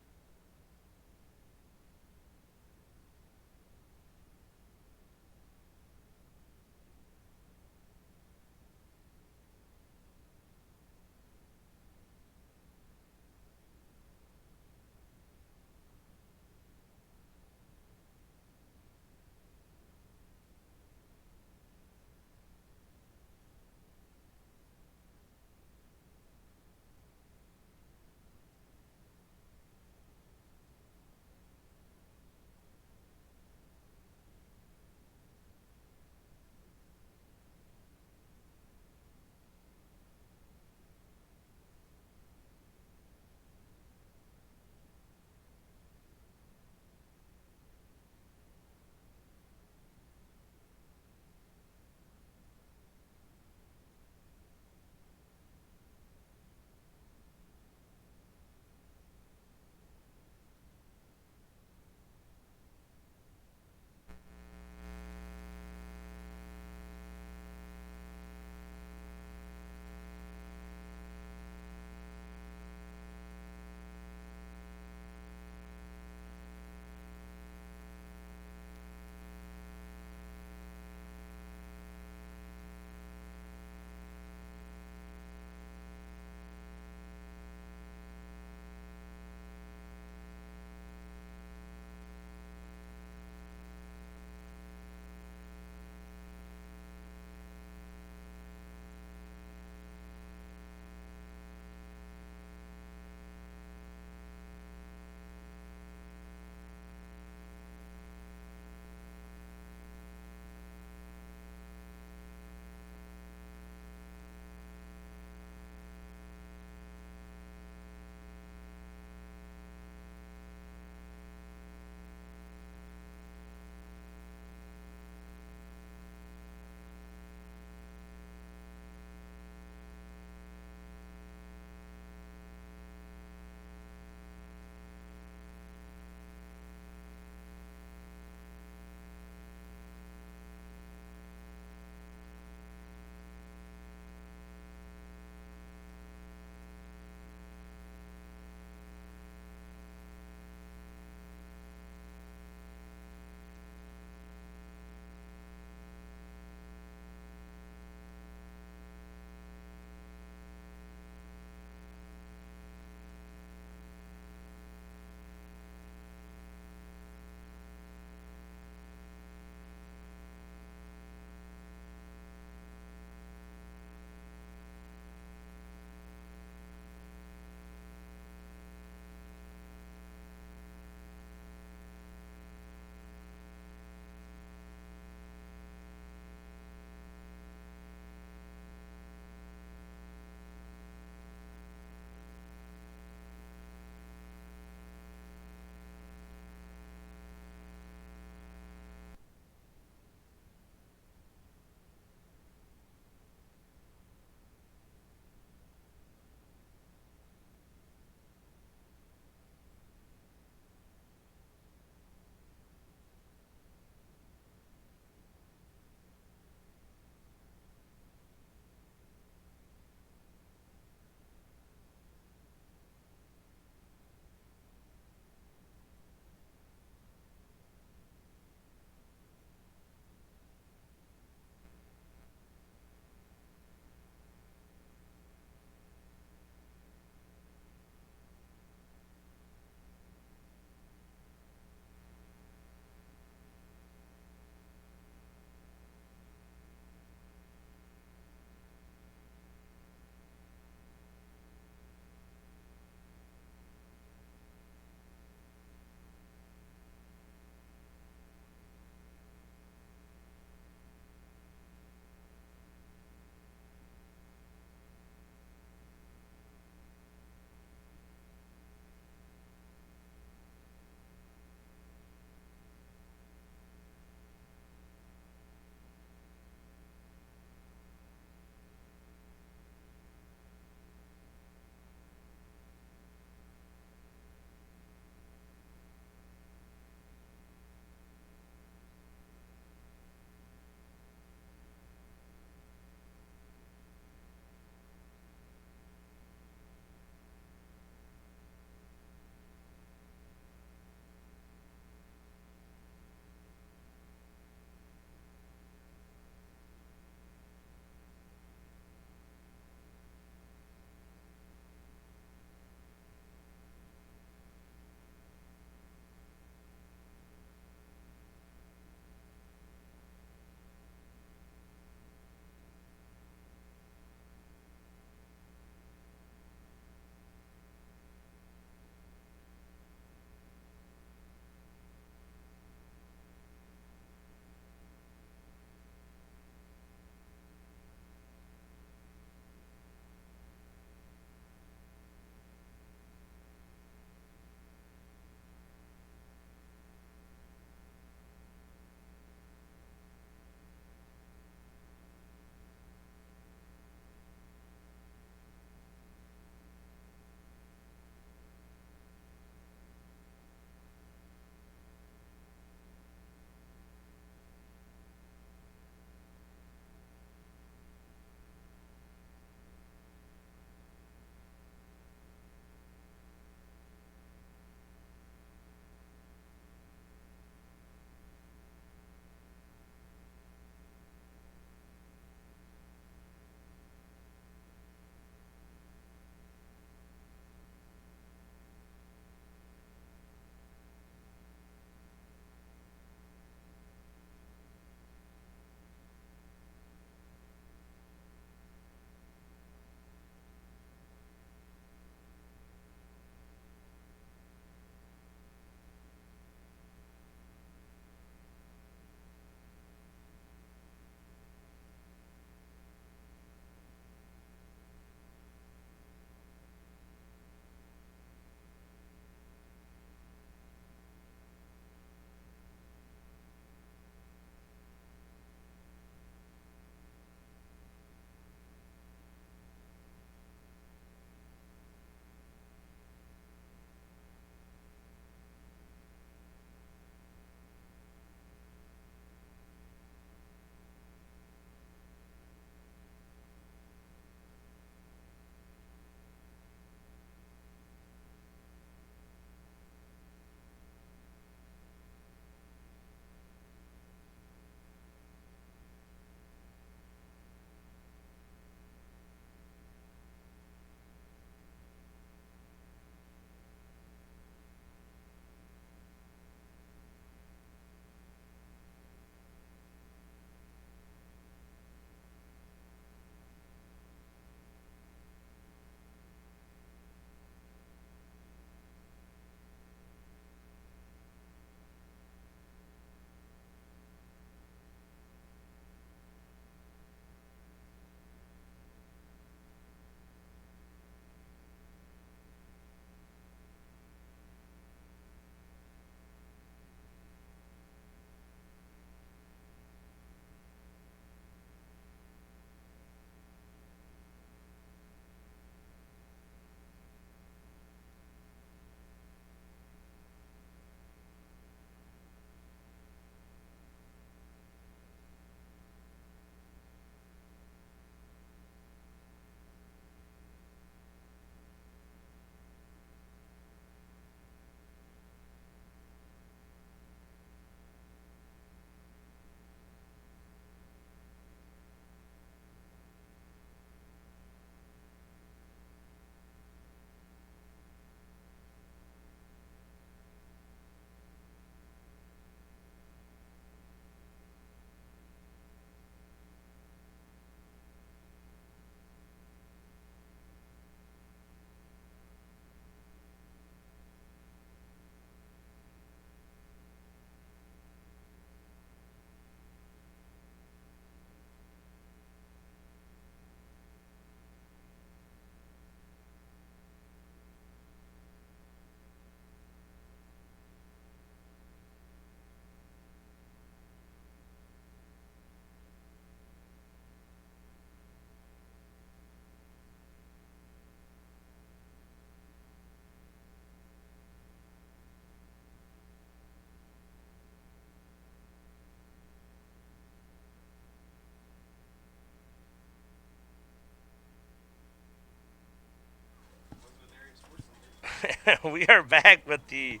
We are back with the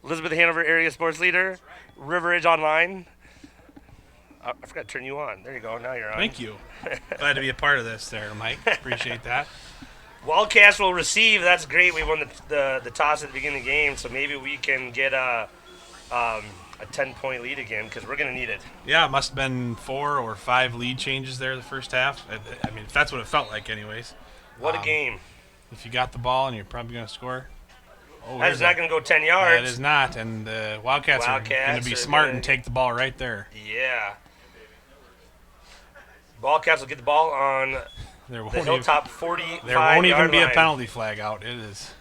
Elizabeth Hanover Area Sports Leader, River Ridge Online. I forgot to turn you on. There you go. Now you're on. Thank you. Glad to be a part of this there, Mike. Appreciate that. Wildcats will receive. That's great. We won the toss at the beginning of the game, so maybe we can get a 10-point lead again because we're going to need it. Yeah, it must have been 4 or 5 lead changes there the first half. I mean, that's what it felt like anyways. What a game. If you got the ball and you're probably going to score. Oh, That is not going to go 10 yards. That is not, and the Wildcats are going to be smart and take the ball right there. Yeah. Wildcats will get the ball on There the won't Hilltop 45 There won't even be a line. penalty flag out. It is.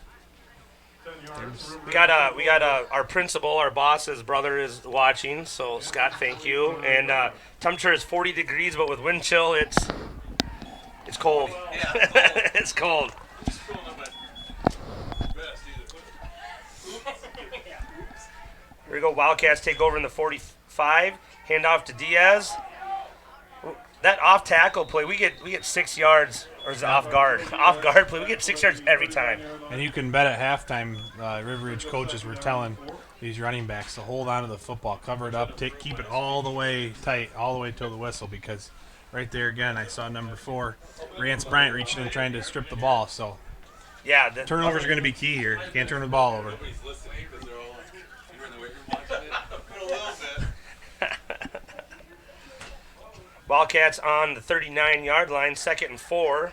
10 yards. We got our principal, our boss's brother is watching. So Scott, thank you. And temperature is 40 degrees, but with wind chill, it's cold. It's cold. Here we go. Wildcats take over in the 45. Hand off to Diaz. That off tackle play, we get 6 yards, or is it off guard? Off guard play, we get 6 yards every time. And you can bet at halftime, River Ridge coaches were telling these running backs to hold on to the football, cover it up, keep it all the way tight, all the way till the whistle, because right there again, I saw number 4, Rance Bryant reaching in trying to strip the ball. So Yeah, turnovers are going to be key here. You can't turn the ball over. Wildcats on the 39-yard line, 2nd and 4.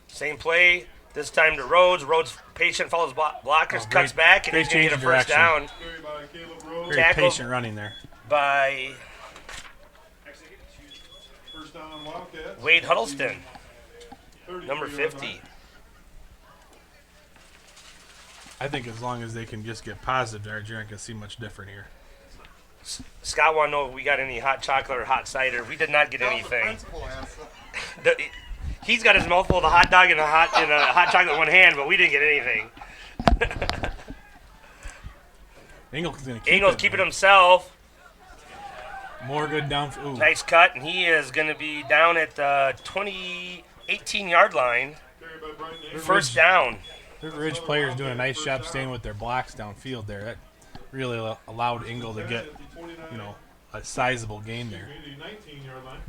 Same play, this time to Rhodes. Rhodes patient, follows blockers, cuts back, and he's going to get a first down. Carried by Caleb Rhodes. Very Tackle. patient running there. By First down on Wildcats. Wade Huddleston, 33 number yard 50. line. I think as long as they can just get positive there, you're not going to see much different here. Scott want to know if we got any hot chocolate or hot cider. We did not get anything. He's got his mouthful of the hot dog and a hot chocolate in one hand, but we didn't get anything. Ingles going to keep Ingles it. keep it himself. More good down. Ooh. Nice cut, and he is going to be down at the 18-yard line. Carried by Brian Davis. First down. River Ridge players doing a nice job staying with their blocks downfield there. That really allowed Ingle to get, a sizable gain there. 19-yard line.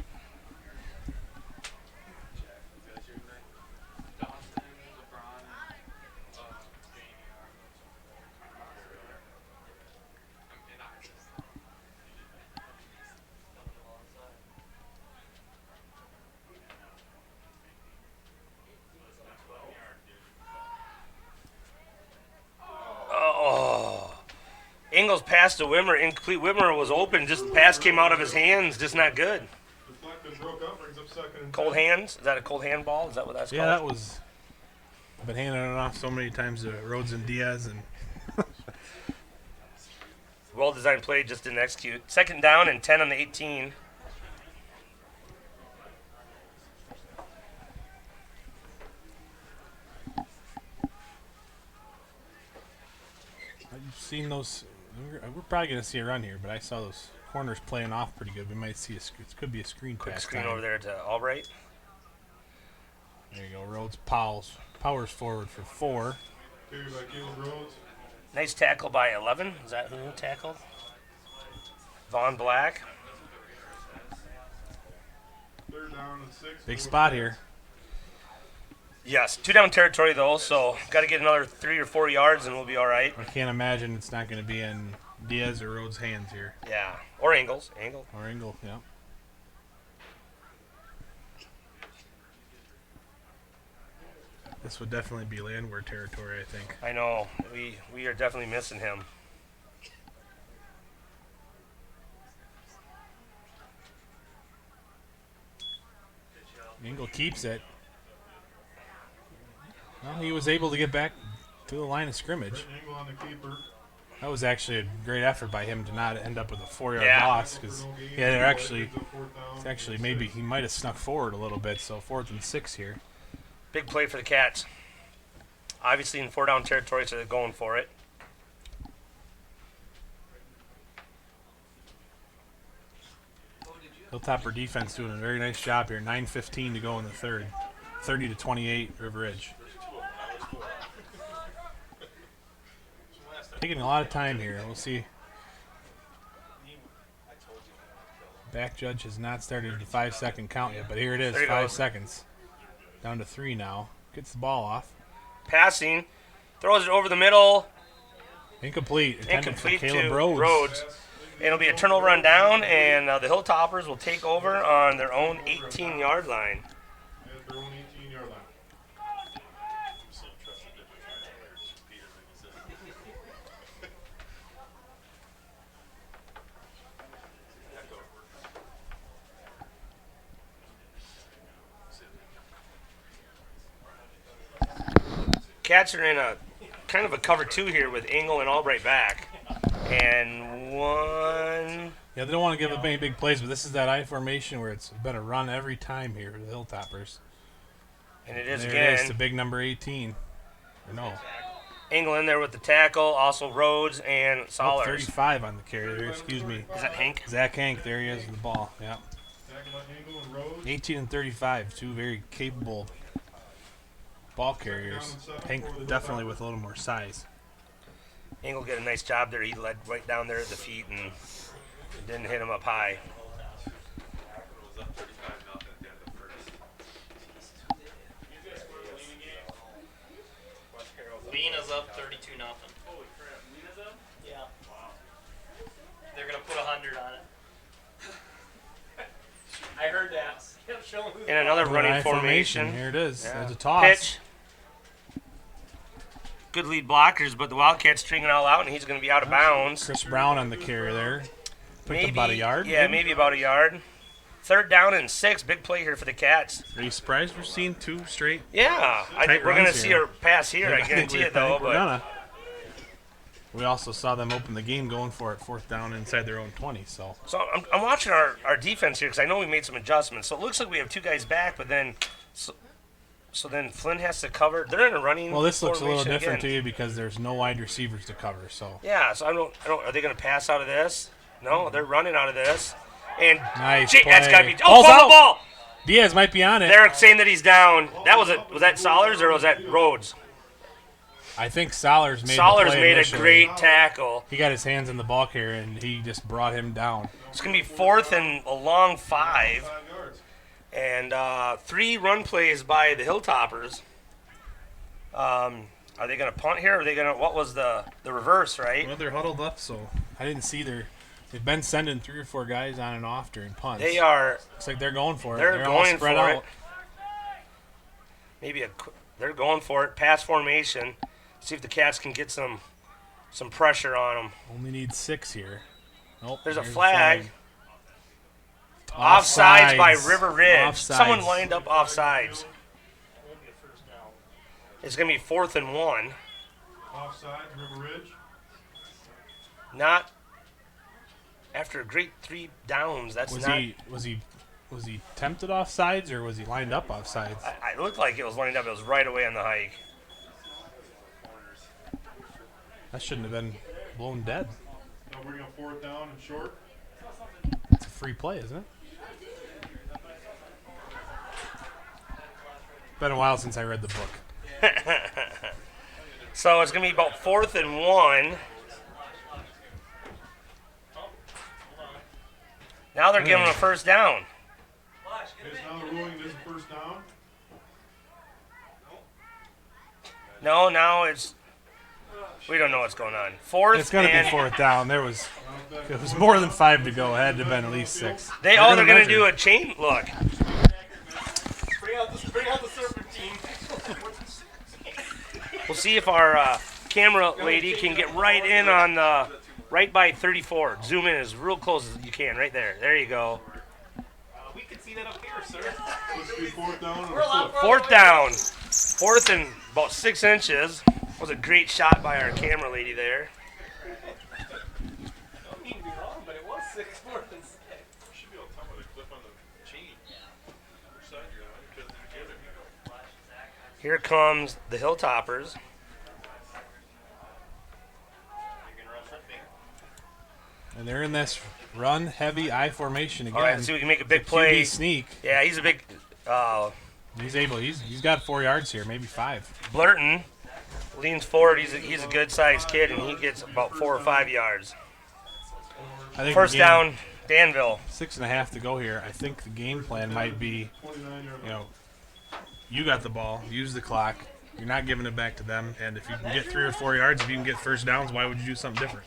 Ingles passed to Wimmer, incomplete. Wimmer was open, just the pass came out of his hands, just not good. Deflected, broke up, brings up 2nd and 10. Cold hands? Is that a cold hand ball? Is that what that's Yeah, called? that was. I've been handing it off so many times to Rhodes and Diaz, and Well-designed play, just didn't execute. 2nd down and 10 on the 18. I've seen those. We're probably going to see a run here, but I saw those corners playing off pretty good. We might see it could be a screen Quick pass. screen time. over there to Albright. There you go. Rhodes powers forward for 4. Carried by Caleb Rhodes. Nice tackle by 11. Is that who tackled? Vaughn Black. 3rd down and 6. Big spot here. Yes, 2-down territory though, so got to get another 3 or 4 yards and we'll be all right. I can't imagine it's not going to be in Diaz or Rhodes' hands here. Yeah, or Ingles. Or Ingle, yeah. This would definitely be landward territory, I think. I know. We are definitely missing him. Ingle keeps it. Well, he was able to get back to the line of scrimmage. Britton Ingle on the keeper. That was actually a great effort by him to not end up with a 4-yard Yeah. loss, because they're actually, Gives up 4th down. it's actually maybe he might have snuck forward a little bit. So 4th and 6 here. Big play for the Cats. Obviously in 4-down territory, so they're going for it. Hilltopper defense doing a very nice job here. 9:15 to go in the third. 30-28 River Ridge. Taking a lot of time here. We'll see. Back judge has not started the 5-second count yet, but here it is, There you 5 go. seconds. Down to 3 now. Gets the ball off. Passing. Throws it over the middle. Incomplete. Intended for Incomplete Caleb to Rhodes. Rhodes. It'll be a turnover on down, and the Hilltoppers will take over on their own 18-yard line. At their own 18-yard line. Cats are in a kind of a cover 2 here with Engel and Albright back. And one. Yeah, they don't want to give up any big plays, but this is that I formation where it's been a run every time here for the Hilltoppers. And it is There again. it is, the big number 18. Or no, Engel in there with the tackle. Also Rhodes and Solers. 35 on the carry there, excuse me. Is that Hank? Zach Hank, there he is with the ball. Yeah. Tackle by Engel and Rhodes. 18 and 35, two very capable ball carriers. Hank definitely with a little more size. Engel did a nice job there. He led right down there at the feet and it didn't hit him up high. Lena's up 32 nothing. Yeah. They're gonna put 100 on it. I heard that. In another running I formation. Here it is. Yeah. There's a toss. Pitch. Good lead blockers, but the Wildcats stringing all out, and he's going to be out of bounds. Chris Brown on the carry there. Picked up about a yard. Yeah, maybe about a yard. 3rd down and 6. Big play here for the Cats. Are you surprised we're seeing 2 straight? Yeah, Tight we're going to runs see here. her pass here, I guarantee it, though. We're But gonna. We also saw them open the game going for it 4th down inside their own 20. So So I'm watching our defense here because I know we made some adjustments. So it looks like we have 2 guys back, but then so then Flynn has to cover. They're in a running. well, this looks a little formation different again. to you because there's no wide receivers to cover. So Yeah, so I don't. Are they going to pass out of this? No, they're running out of this. And Nice that's play. got to be. Ball's Oh, out. fumble ball! Diaz might be on it. They're saying that he's down. That was that Solers or was that Rhodes? I think Solers made the Solers play made initially. a great tackle. He got his hands in the ball carrier and he just brought him down. It's going to be 4th and a long 5. 5 yards. And 3 run plays by the Hilltoppers. Are they going to punt here? Or are they going to? What was the reverse, right? Well, they're huddled up, so I didn't see they've been sending 3 or 4 guys on and off during punts. They are. Looks like they're going for it. They're all going spread for out. it. Maybe they're going for it. Pass formation. See if the Cats can get some pressure on them. Only need 6 here. Nope. There's a the flag. Offsides by River Ridge. Offsides. Someone lined up offsides. Won't be a first down. It's going to be 4th and 1. Offside, River Ridge. Not after a great 3 downs. That's Was not. he tempted off sides or was he lined up off sides? I looked like it was lined up. It was right away on the hike. That shouldn't have been blown dead. Now we're going 4th down and short. It's a free play, isn't it? Been a while since I read the book. So it's going to be about 4th and 1. Now they're giving him a first down. It's now the ruling it is a first down. No, now it's. We don't know what's going on. 4th It's going to and be 4th down. It was more than 5 to go. It had to have been at least 6. they're gonna going to measure. do a chain look. Bring out the serpentine. We'll see if our camera lady can get right in on the right by 34. Zoom in as real close as you can. Right there. There you go. We can see that up here, sir. Let's be 4th down and We're allowed. a foot. 4th down. 4th and about 6 inches. Was a great shot by our camera lady there. I don't mean to be wrong, but it was 6 more than 6. Should be able to tell by the clip on the chain. Which side you're on, because they're together. Here comes the Hilltoppers. And they're in this run heavy I formation again. All right, let's see if we can make a big QB play. sneak. Yeah, he's a big He's got 4 yards here, maybe 5. Blurton leans forward. He's a good sized kid, and he gets about 4 or 5 yards. I think First down, Danville. 6.5 to go here. I think the game plan might be, you got the ball, use the clock. You're not giving it back to them, and if you can get 3 or 4 yards, if you can get first downs, why would you do something different?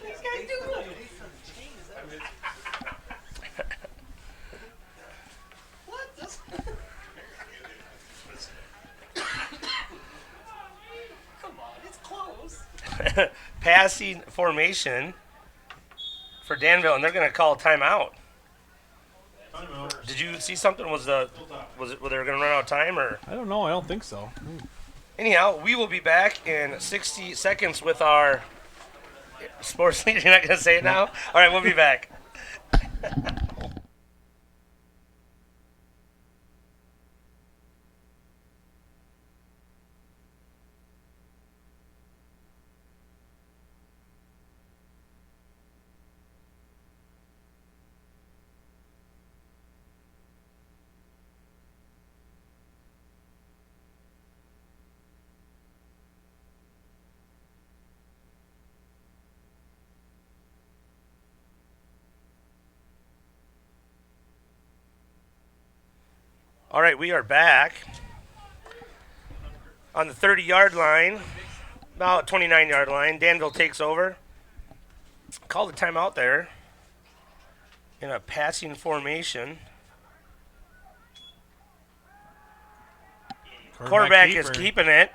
Come on, it's close. Passing formation for Danville, and they're going to call a timeout. Did you see something? Were they going to run out of time, or? I don't know. I don't think so. Anyhow, we will be back in 60 seconds with our sports leader. You're not going to say it now? All right, we'll be back. All right, we are back on the 30-yard line, about 29-yard line. Danville takes over. Called a timeout there in a passing formation. Quarterback is keeping it.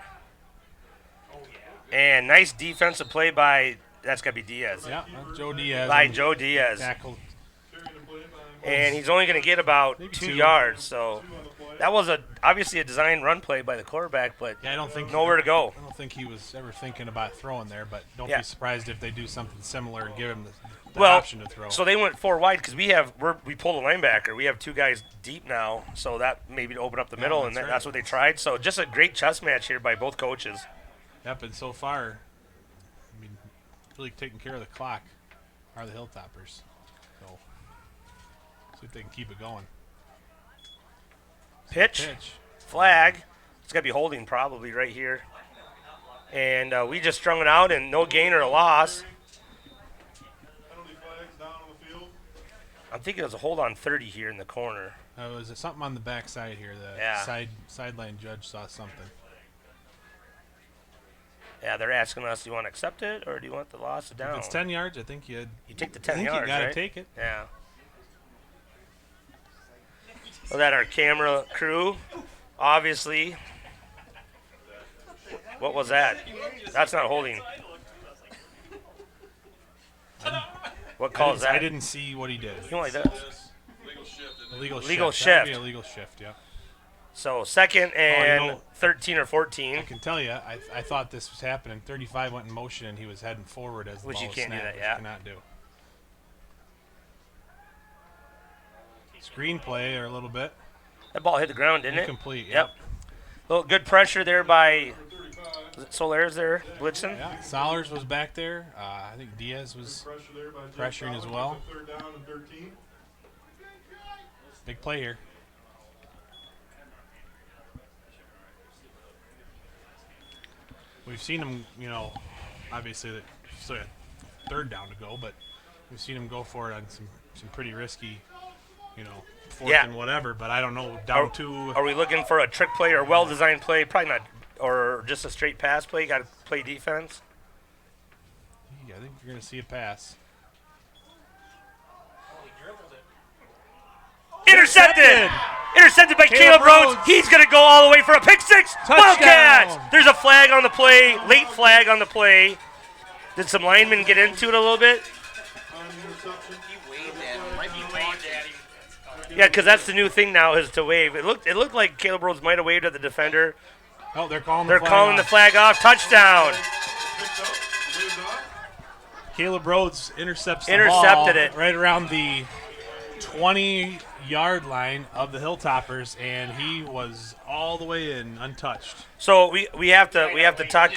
And nice defensive play by, that's got to be Diaz. Yeah, Joe Diaz. By Joe Diaz. Tackled. And he's only going to get about Maybe 2 2. yards. So that was obviously a design run play by the quarterback, but Yeah, I don't think nowhere to go. I don't think he was ever thinking about throwing there, but don't Yeah. be surprised if they do something similar and give him the Well, option to throw. so they went 4 wide because we pulled a linebacker. We have 2 guys deep now, so that maybe to open up the middle, and that's right. that's what they tried. So just a great chess match here by both coaches. Yep, and so far, I mean, really taking care of the clock are the Hilltoppers. So see if they can keep it going. Pitch, flag. It's got to be holding probably right here. And we just strung it out, and no gain or a loss. Penalty flags down on the field. I'm thinking it was a hold on 30 here in the corner. Was it something on the back side here? The Yeah. sideline judge saw something. Yeah, they're asking us, do you want to accept it or do you want the loss down? If it's 10 yards, I think you take the 10 you yards, got to right? take it. Yeah. Well, that our camera crew, obviously. What was that? That's not holding. What call is that? I didn't see what he did. You know like that. Legal shift. Legal That would be shift. a legal shift, yeah. So second and know- 13 or I 14. can tell you, I thought this was happening. 35 went in motion, and he was heading forward as the Which ball you was can't do snapped, that, which yeah. you cannot do. Screenplay or a little bit. That ball hit the ground, didn't it? Incomplete, Yep. Little good pressure there by Solares there, blitzing. Yeah, Solers was back there. I think Diaz was Pressure there by Jeff pressuring as Solomon, well. Third down and 13. Big play here. We've seen him, obviously that still got third down to go, but we've seen him go for it on some pretty risky, fourth Yeah. and whatever. But I don't know down to. Are we looking for a trick play or a well-designed play? Probably not, or just a straight pass play. Got to play defense. I think you're going to see a pass. Intercepted! Intercepted by Caleb Rhodes. He's going to go all the way for a pick six. Touchdown! Wildcats! There's a flag on the play, late flag on the play. Did some linemen get into it a little bit? On the interception. Yeah, because that's the new thing now is to wave. It looked like Caleb Rhodes might have waved at the defender. Oh, they're calling They're the flag calling the off. flag off. Touchdown. Picked up, waved off. Caleb Rhodes intercepts the Intercepted ball it. right around the 20-yard line of the Hilltoppers, and he was all the way in, untouched. So we have to talk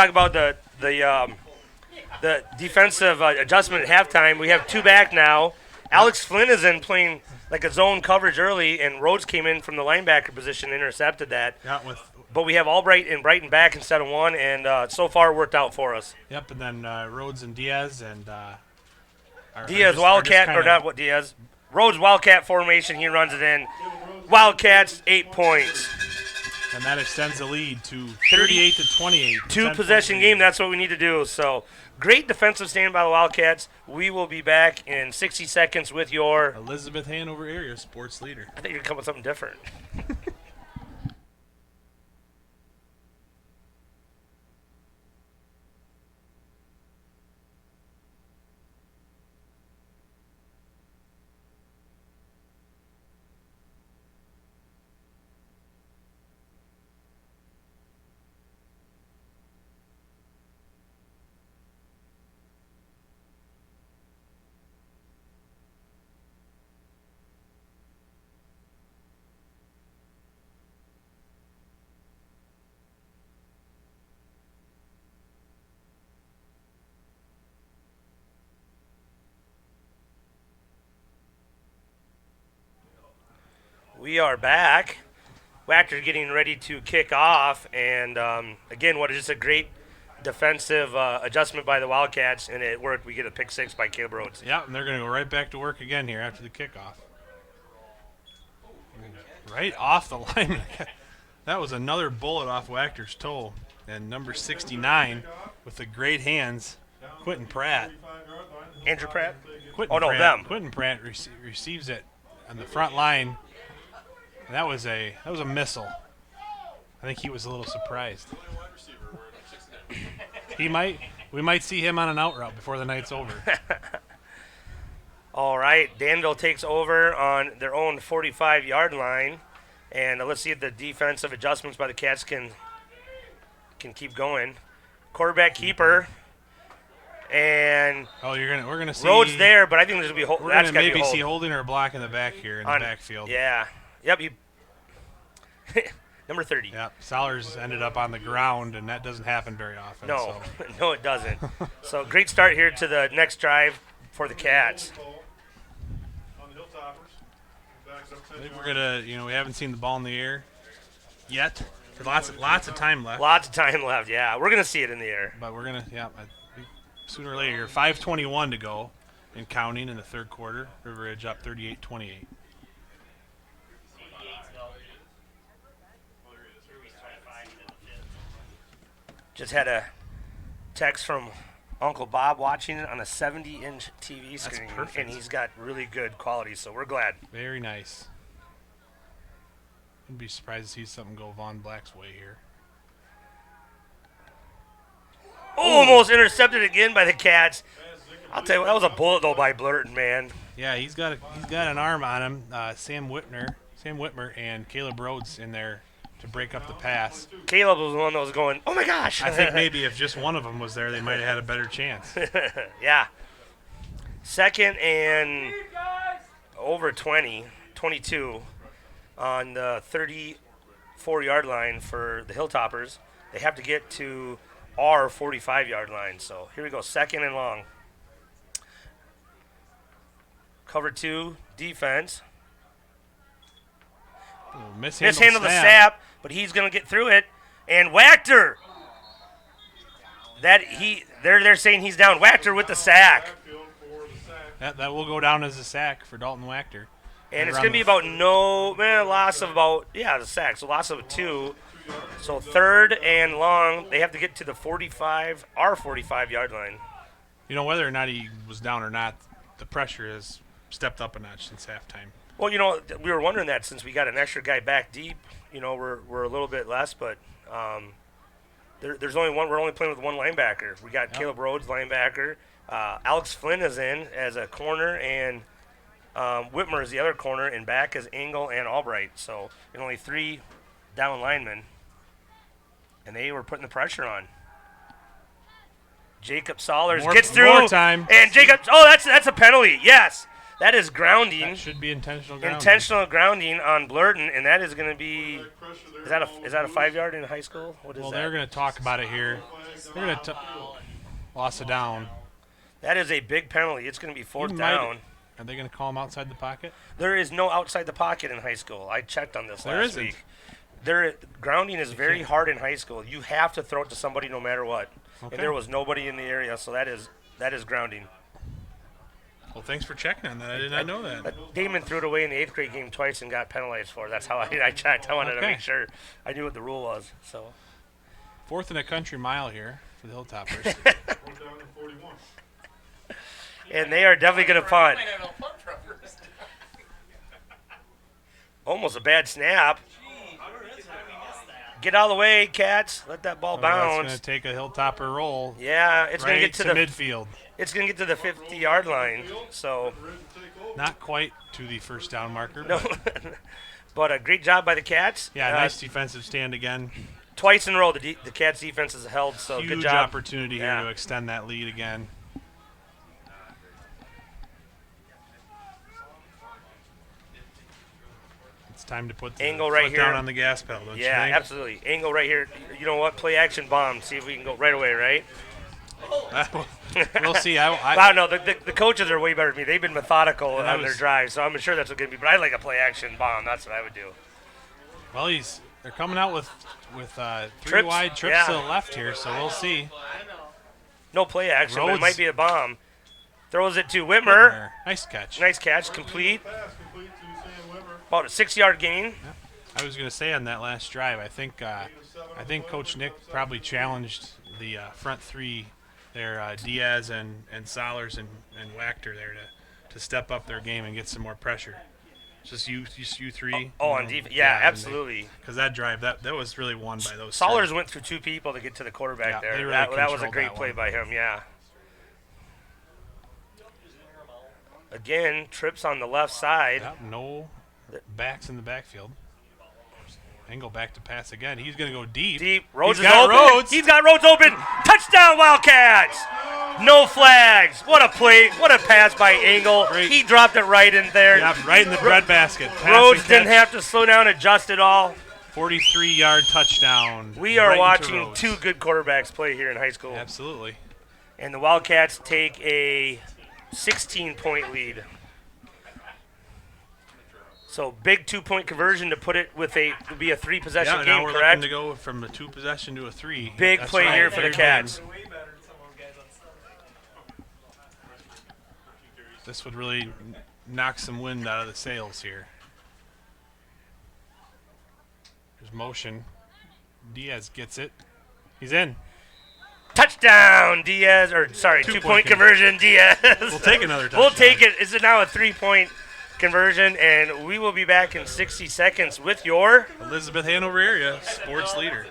about the defensive adjustment at halftime. We have 2 back now Alex Flynn is in playing like a zone coverage early, and Rhodes came in from the linebacker position, intercepted that. Yeah, But we have Albright and Brighton back instead of one, and so far worked out for us. Yep, and then Rhodes and Diaz and Diaz Wildcat, or not what Diaz? Rhodes Wildcat formation, he runs it in. Wildcats 8 points. And that extends the lead to 38 to 28. 2-possession game, that's what we need to do. So great defensive stand by the Wildcats. We will be back in 60 seconds with your Elizabeth Hanover area sports leader. I think you're going to come with something different. We are back. Wactor's getting ready to kick off, and again, what is just a great defensive adjustment by the Wildcats, and it worked. We get a pick 6 by Caleb Rhodes. Yeah, and they're going to go right back to work again here after the kickoff. Right off the line. That was another bullet off Wactor's toe. And number 69 with the great hands, Quentin Pratt. Andrew Pratt? Quentin Oh, no, Pratt, them. Quentin Pratt receives it on the front line. And that was a missile. I think he was a little surprised. We might see him on an out route before the night's over. All right, Danville takes over on their own 45-yard line, and let's see if the defensive adjustments by the Cats can keep going. Quarterback keeper, and we're gonna see Rhodes there, but I think there's gonna be we're gonna maybe see holding or block in the back here in the backfield. Yeah, yep. Number 30. Yep. Solers ended up on the ground, and that doesn't happen very often. No, so. no, it doesn't. So great start here to the next drive for the Cats. I think we're gonna, we haven't seen the ball in the air yet. Lots of time left. Lots of time left. Yeah, we're gonna see it in the air. But we're gonna, sooner or later. 5:21 to go, and counting in the third quarter. River Ridge up 38-28. Just had a text from Uncle Bob watching it on a 70-inch TV screen, and he's got really good quality, so we're glad. Very nice. Wouldn't be surprised to see something go Von Black's way here. Almost intercepted again by the Cats. I'll tell you what, that was a bullet though by Blurton, man. Yeah, he's got an arm on him. Sam Whitmer, and Caleb Rhodes in there to break up the pass. Caleb was the one that was going, oh my gosh. I think maybe if just one of them was there, they might have had a better chance. Yeah. Second and over 22 on the 34-yard line for the Hilltoppers. They have to get to our 45-yard line. So here we go, second and long. Cover 2, defense. Mishandled the snap, but he's going to get through it. And Wachter. They're saying he's down. Wachter with the sack. That will go down as a sack for Dalton Wachter. And it's going to be about loss of about, the sack. So loss of 2. So third and long, they have to get to the our 45-yard line. Whether or not he was down or not, the pressure has stepped up a notch since halftime. Well, we were wondering that since we got an extra guy back deep, we're a little bit less, but there's only one. We're only playing with one linebacker. We got Caleb Rhodes, linebacker. Alex Flynn is in as a corner, and Whitmer is the other corner, and back is Engel and Albright. So only 3 down linemen, and they were putting the pressure on. Jacob Solers gets through, more time. And Jacob. Oh, that's a penalty. Yes. That is grounding. That should be intentional grounding. Intentional grounding on Blurton, and that is going to be. Is that a 5-yard in high school? What is that? Well, they're going to talk about it here. They're going to loss it down. That is a big penalty. It's going to be fourth down. Are they going to call him outside the pocket? There is no outside the pocket in high school. I checked on this There last isn't. week. Grounding is very hard in high school. You have to throw it to somebody no matter what. Okay. And there was nobody in the area, so that is grounding. Well, thanks for checking on that. I did not know that. Damon threw it away in the 8th grade game twice and got penalized for it. That's how I checked. I wanted to Okay. make sure I knew what the rule was. So 4th and a country mile here for the Hilltoppers. 4th down and 41. and they are definitely going to punt. Might have no punt rubbers. Almost a bad snap. Gee, how did we miss that? Get out of the way, Cats. Let that ball That's bounce. going to take a Hilltopper roll. Yeah, it's going Right to get to the midfield. It's going to get to the 50-yard line. So Ready to take over. Not quite to the first down marker. no, But but a great job by the Cats. yeah, nice defensive stand again. Twice in a row, the Cats defense has held. So Huge good job. opportunity Yeah. here to extend that lead again. It's time to put the Angle right foot here. down on the gas pedal, don't Yeah, you think? absolutely. Angle right here. You know what? Play action bomb. See if we can go right away, right? We'll see. I Wow, no, the coaches are way better than me. They've been methodical And I on their was- drives, so I'm sure that's what going to be. But I like a play action bomb. That's what I would do. well, they're coming out with three Trips? wide trips Yeah. to the left here, so we'll see. I know. No play action, but it Rhodes. might be a bomb. Throws it to Whitmer. Nice catch. Nice catch, complete. Pass complete to Sam Weber. About a 6-yard gain. I was going to say on that last drive, I think Coach Nick probably challenged the front three there, Diaz and Solers and Wachter there to step up their game and get some more pressure. Just you three. Oh, on defense. Yeah, absolutely. Because that drive, that was really won by those. Solers three. went through 2 people to get to the quarterback Yeah, there. they really that was a controlled great that play one. by him, yeah. Again, trips on the left side. Yep, no backs in the backfield. Engel back to pass again. He's going to go deep. Deep. Rhodes He's is got open. Rhodes. He's got Rhodes open. Touchdown, Wildcats. No flags. What a play. What a pass by Engel. Great. He dropped it right in there. Yep, right in the breadbasket. Pass Rhodes and didn't catch. have to slow down, adjust at all. 43-yard touchdown. We are right into watching Rhodes. 2 good quarterbacks play here in high school. Absolutely. And the Wildcats take a 16-point lead. So big 2-point conversion to put it with to be a 3-possession Yeah, now game, we're correct? looking to go from a 2-possession to a 3. Big That's play right. here for the Big Cats. win. Way better than some of those guys on Sunday. This would really knock some wind out of the sails here. There's motion. Diaz gets it. He's in. Touchdown, Diaz. Or, sorry, 2-point Two-point conversion, Diaz. We'll take another touchdown. We'll take it. It's now a 3-point conversion, and we will be back in 60 seconds with your... Elizabeth Hanover area sports leader.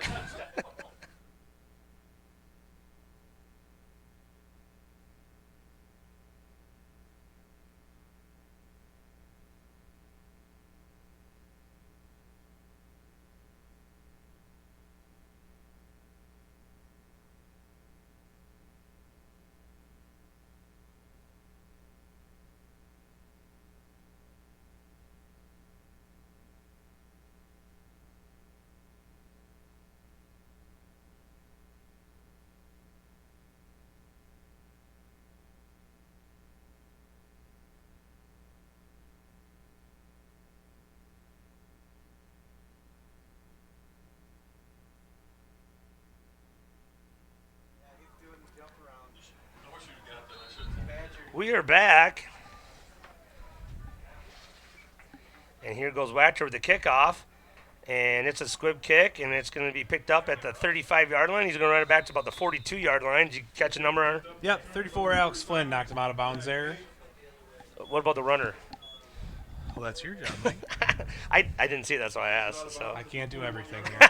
We are back. And here goes Wachter with the kickoff. And it's a squib kick, and it's going to be picked up at the 35-yard line. He's going to run it back to about the 42-yard line. Did you catch a number on it? Yep, 34 Alex Flynn knocked him out of bounds there. What about the runner? Well, that's your job, Mike. I didn't see that, so I asked. So I can't do everything here.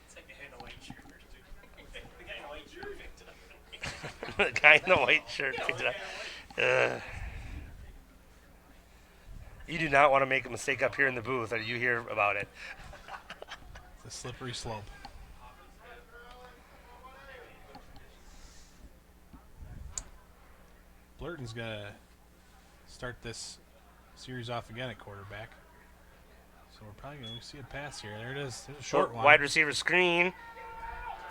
It's like the guy in the white shirt. The guy in the white shirt picked it up. the guy in the white shirt picked it up. You do not want to make a mistake up here in the booth, or you hear about it. It's a slippery slope. Blurton's going to start this series off again at quarterback. So we're probably going to see a pass here. There it is. There's a short one. Wide receiver screen.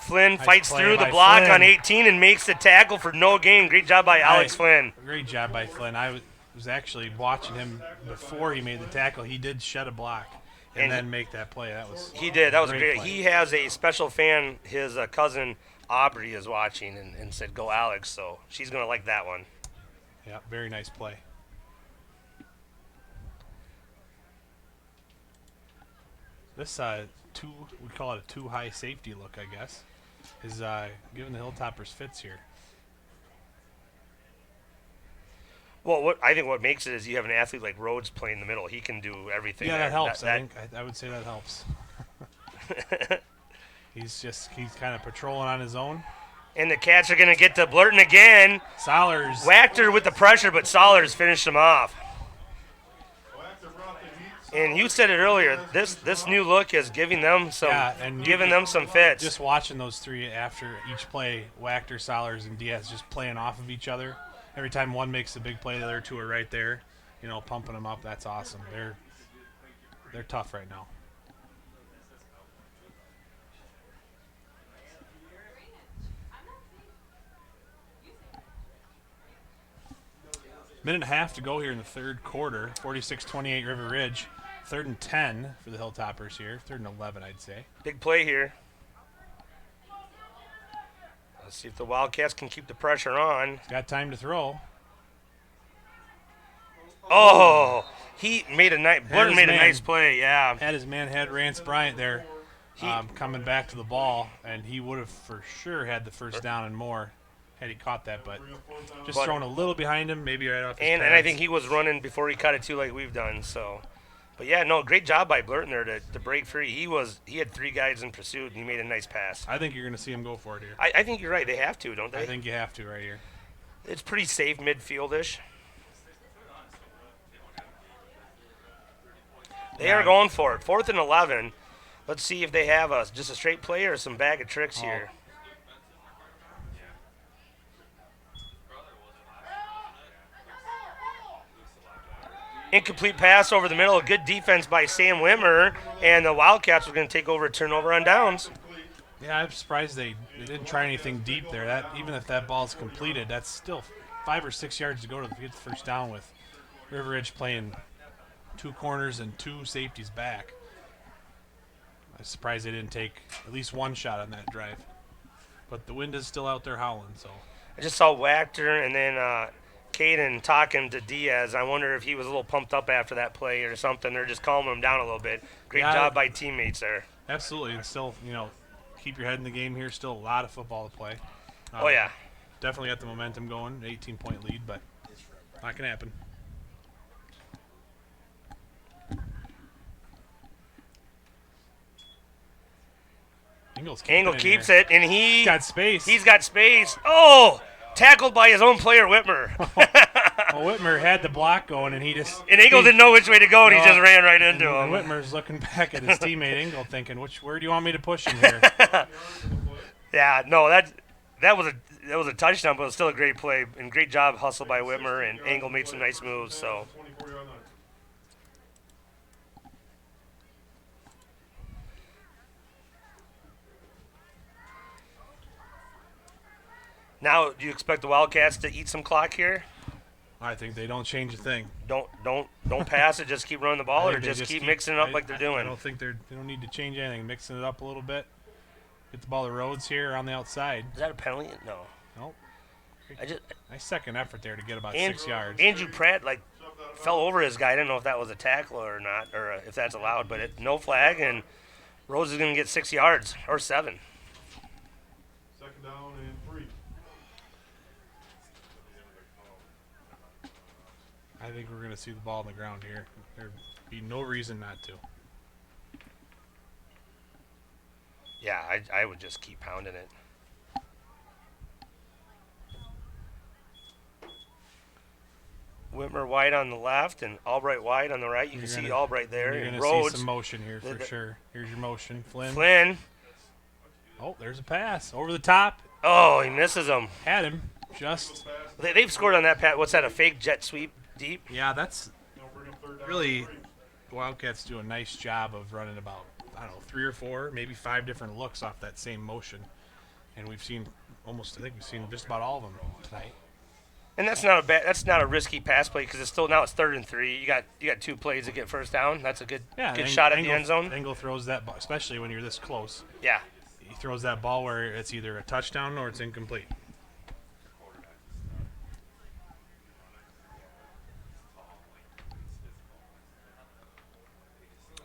Flynn Nice fights play through the by block Flynn. on 18 and makes the tackle for no gain. Great job by Alex Flynn. Great job by Flynn. I was actually watching him before he made the tackle. He did shed a block and then make that play. He did. That was great great. play. He has a special fan. His cousin Aubrey is watching and said, "Go Alex." So she's going to like that one. Yeah, very nice play. This we call it a too high safety look, I guess, is giving the Hilltoppers fits here. Well, I think what makes it is you have an athlete like Rhodes playing in the middle. He can do everything. Yeah, that helps. I would say that helps. He's kind of patrolling on his own. And the Cats are going to get to Blurton again. Sollers Whacked her with the pressure, but Sollers finished him off. And you said it earlier. This new look is giving them some fits. Just watching those three after each play, Wachter, Sollers, and Diaz just playing off of each other. Every time one makes a big play, the other two are right there, pumping them up. That's awesome. They're tough right now. Minute and a half to go here in the third quarter. 46-28 River Ridge. 3rd and 10 for the Hilltoppers here. 3rd and 11, I'd say. Big play here. Let's see if the Wildcats can keep the pressure on. Got time to throw. Oh, he made a nice play. Yeah, Had his man had Rance Bryant there coming back to the ball, and he would have for sure had the first down and more had he caught that, but just thrown a little behind him, maybe right off his and pads. I think he was running before he cut it too, like we've done. So, but yeah, no, great job by Blurton there to break free. He had 3 guys in pursuit, and he made a nice pass. I think you're going to see him go for it here. I think you're right. They have to, don't they? I think you have to right here. It's pretty safe midfieldish. They are going for it. 4th and 11. Let's see if they have just a straight play or some bag of tricks here. Incomplete pass over the middle. Good defense by Sam Wimmer, and the Wildcats are going to take over a turnover on downs. Yeah, I'm surprised they didn't try anything deep there. That even if that ball's completed, that's still 5 or 6 yards to go to get the first down with River Ridge playing 2 corners and 2 safeties back. I'm surprised they didn't take at least one shot on that drive. But the wind is still out there howling, so. I just saw Wachter and then Caden talking to Diaz. I wonder if he was a little pumped up after that play or something. They're just calming him down a little bit. Great job by teammates there. Absolutely, and still, keep your head in the game here. Still a lot of football to play. Oh, yeah. Definitely got the momentum going. 18-point lead, but not gonna happen. Engel keeps it, and he's got space. He's got space. Oh, tackled by his own player, Whitmer. Well, Whitmer had the block going, and And Engel didn't know which way to go, and he just ran right into him. And Whitmer's looking back at his teammate Engel, thinking, where do you want me to push him here? Yeah, no, that was a touchdown, but it was still a great play and great job hustle by Whitmer, and Engel made some nice moves. So. Now, do you expect the Wildcats to eat some clock here? I think they don't change a thing. Don't pass it. Just keep running the ball, or just keep mixing it up like they're doing. I don't think they don't need to change anything. Mixing it up a little bit. Get the ball to Rhodes here on the outside. Is that a penalty? No. Nope. Nice second effort there to get about 6 yards. Andrew Pratt fell over his guy. I didn't know if that was a tackle or not, or if that's allowed. But no flag, and Rhodes is going to get 6 yards or 7. Second down and 3. I think we're going to see the ball on the ground here. There'd be no reason not to. Yeah, I would just keep pounding it. Whitmer wide on the left and Albright wide on the right. You can see Albright there. You're and going to Rhodes. see some motion here for sure. Here's your motion. Flynn. Oh, there's a pass. Over the top. Oh, he misses him. Had him. Just. They've scored on that pass. What's that, a fake jet sweep deep? Yeah, that's really Wildcats do a nice job of running about, 3 or 4, maybe 5 different looks off that same motion. and we've seen almost. I think we've seen just about all of them tonight. And that's not a bad. That's not a risky pass play because it's still now it's 3rd and 3. You got 2 plays to get first down. That's a good shot at the end zone. Engel throws that ball, especially when you're this close. Yeah. He throws that ball where it's either a touchdown or it's incomplete.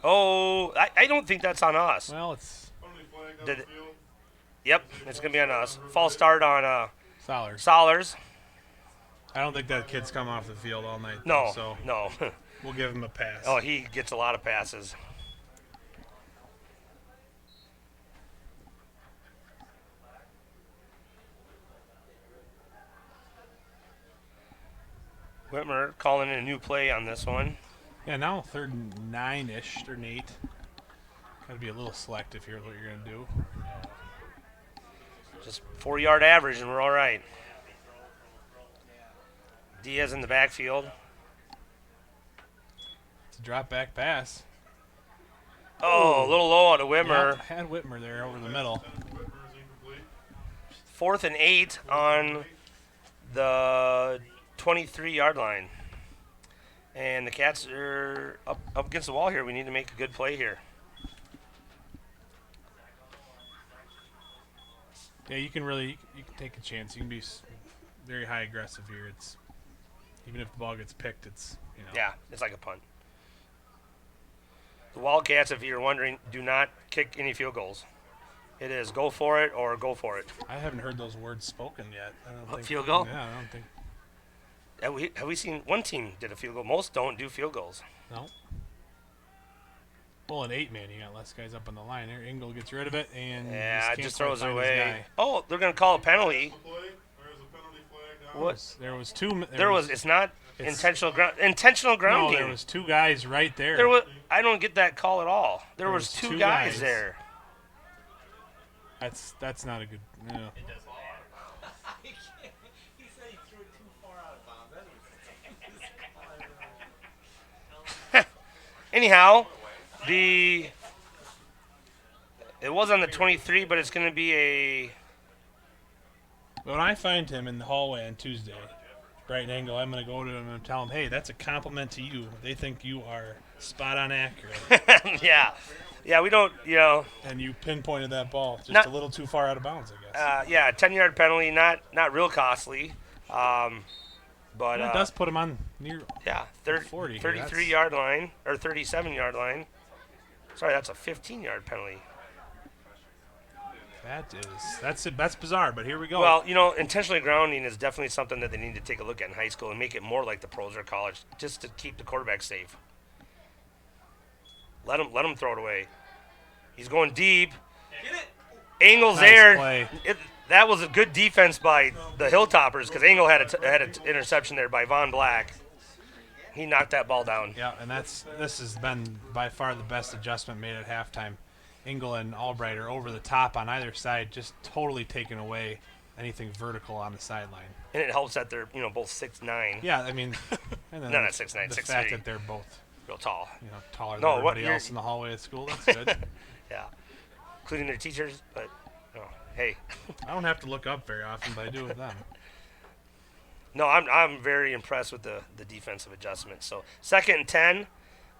Oh, I don't think that's on us. Well, it's Penalty flag down Did the it- field. Yep, it's gonna be on us. False start on Solars. Solars. I don't think that kid's come off the field all night. No, So no. we'll give him a pass. Oh, he gets a lot of passes. Whitmer calling in a new play on this one. Yeah, now 3rd and 9-ish, 3rd and 8. Got to be a little selective here what you're going to do. Just 4-yard average, and we're all right. Diaz in the backfield. It's a drop back pass. Oh, a little low on a Whitmer. Yeah, had Whitmer there over the middle. Whitmer is incomplete. 4th and 8 on the 23-yard line. And the Cats are up against the wall here. We need to make a good play here. Yeah, you can take a chance. You can be very high aggressive here. It's even if the ball gets picked, it's Yeah, it's like a punt. The Wildcats, if you're wondering, do not kick any field goals. It is go for it or go for it. I haven't heard those words spoken yet. I don't think field goal? Yeah, I don't think. Have we seen one team did a field goal? Most don't do field goals. No. Well, an 8-man, you got less guys up on the line. There, Engel gets rid of it and Yeah, it can't just throws it quite find his away. guy. Oh, they're going to call a penalty. Play. There's a penalty flag down. What? There was two. It's not It's- intentional No, grounding. there was two guys right there. There was. I don't get that call at all. There was was two two guys guys. there. That's not a good. Yeah. He said he threw it too far out of bounds. That was Anyhow, it was on the 23, but it's going to be a. When I find him in the hallway on Tuesday, right angle, I'm going to go to him and tell him, hey, that's a compliment to you. They think you are spot on accurate. Yeah, we don't, And you pinpointed that ball just Not- a little too far out of bounds, I guess. 10-yard penalty, not real costly. But It does put him on near. yeah, 40 here, 33-yard line or 37-yard line. Sorry, that's a 15-yard penalty. That's bizarre, but here we go. Well, intentionally grounding is definitely something that they need to take a look at in high school and make it more like the pros or college, just to keep the quarterback safe. Let him throw it away. He's going deep. Engel's Nice there. play. That was a good defense by the Hilltoppers because Engel had an interception there by Von Black. He knocked that ball down. Yeah, and this has been by far the best adjustment made at halftime. Engel and Albright are over the top on either side, just totally taking away anything vertical on the sideline. And it helps that they're both 6'9", Yeah, I mean, and then No, not 6'9", the 6'3". fact that they're both real tall. taller No, than what everybody you're- else in the hallway at school. That's good. Yeah, including their teachers. But hey, I don't have to look up very often, but I do with them. no, I'm very impressed with the defensive adjustment. So 2nd and 10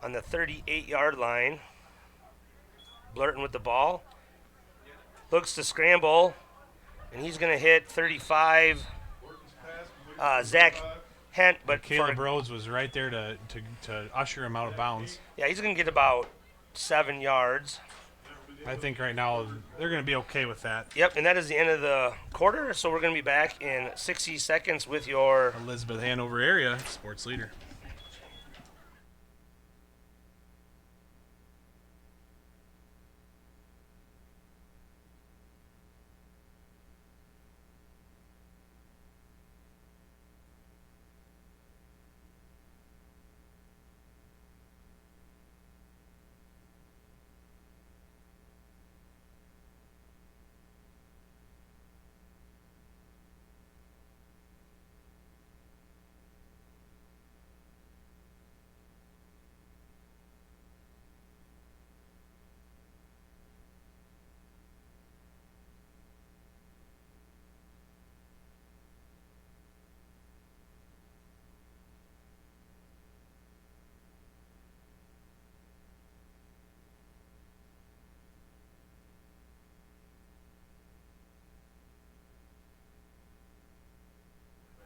on the 38-yard line. Blurton with the ball. Looks to scramble, and he's going to hit 35. Zach Hent, but Caleb Rhodes was right there to usher him out of bounds. yeah, he's going to get about 7 yards. I think right now they're going to be okay with that. Yep, and that is the end of the quarter. So we're going to be back in 60 seconds with your Elizabeth Hanover area sports leader.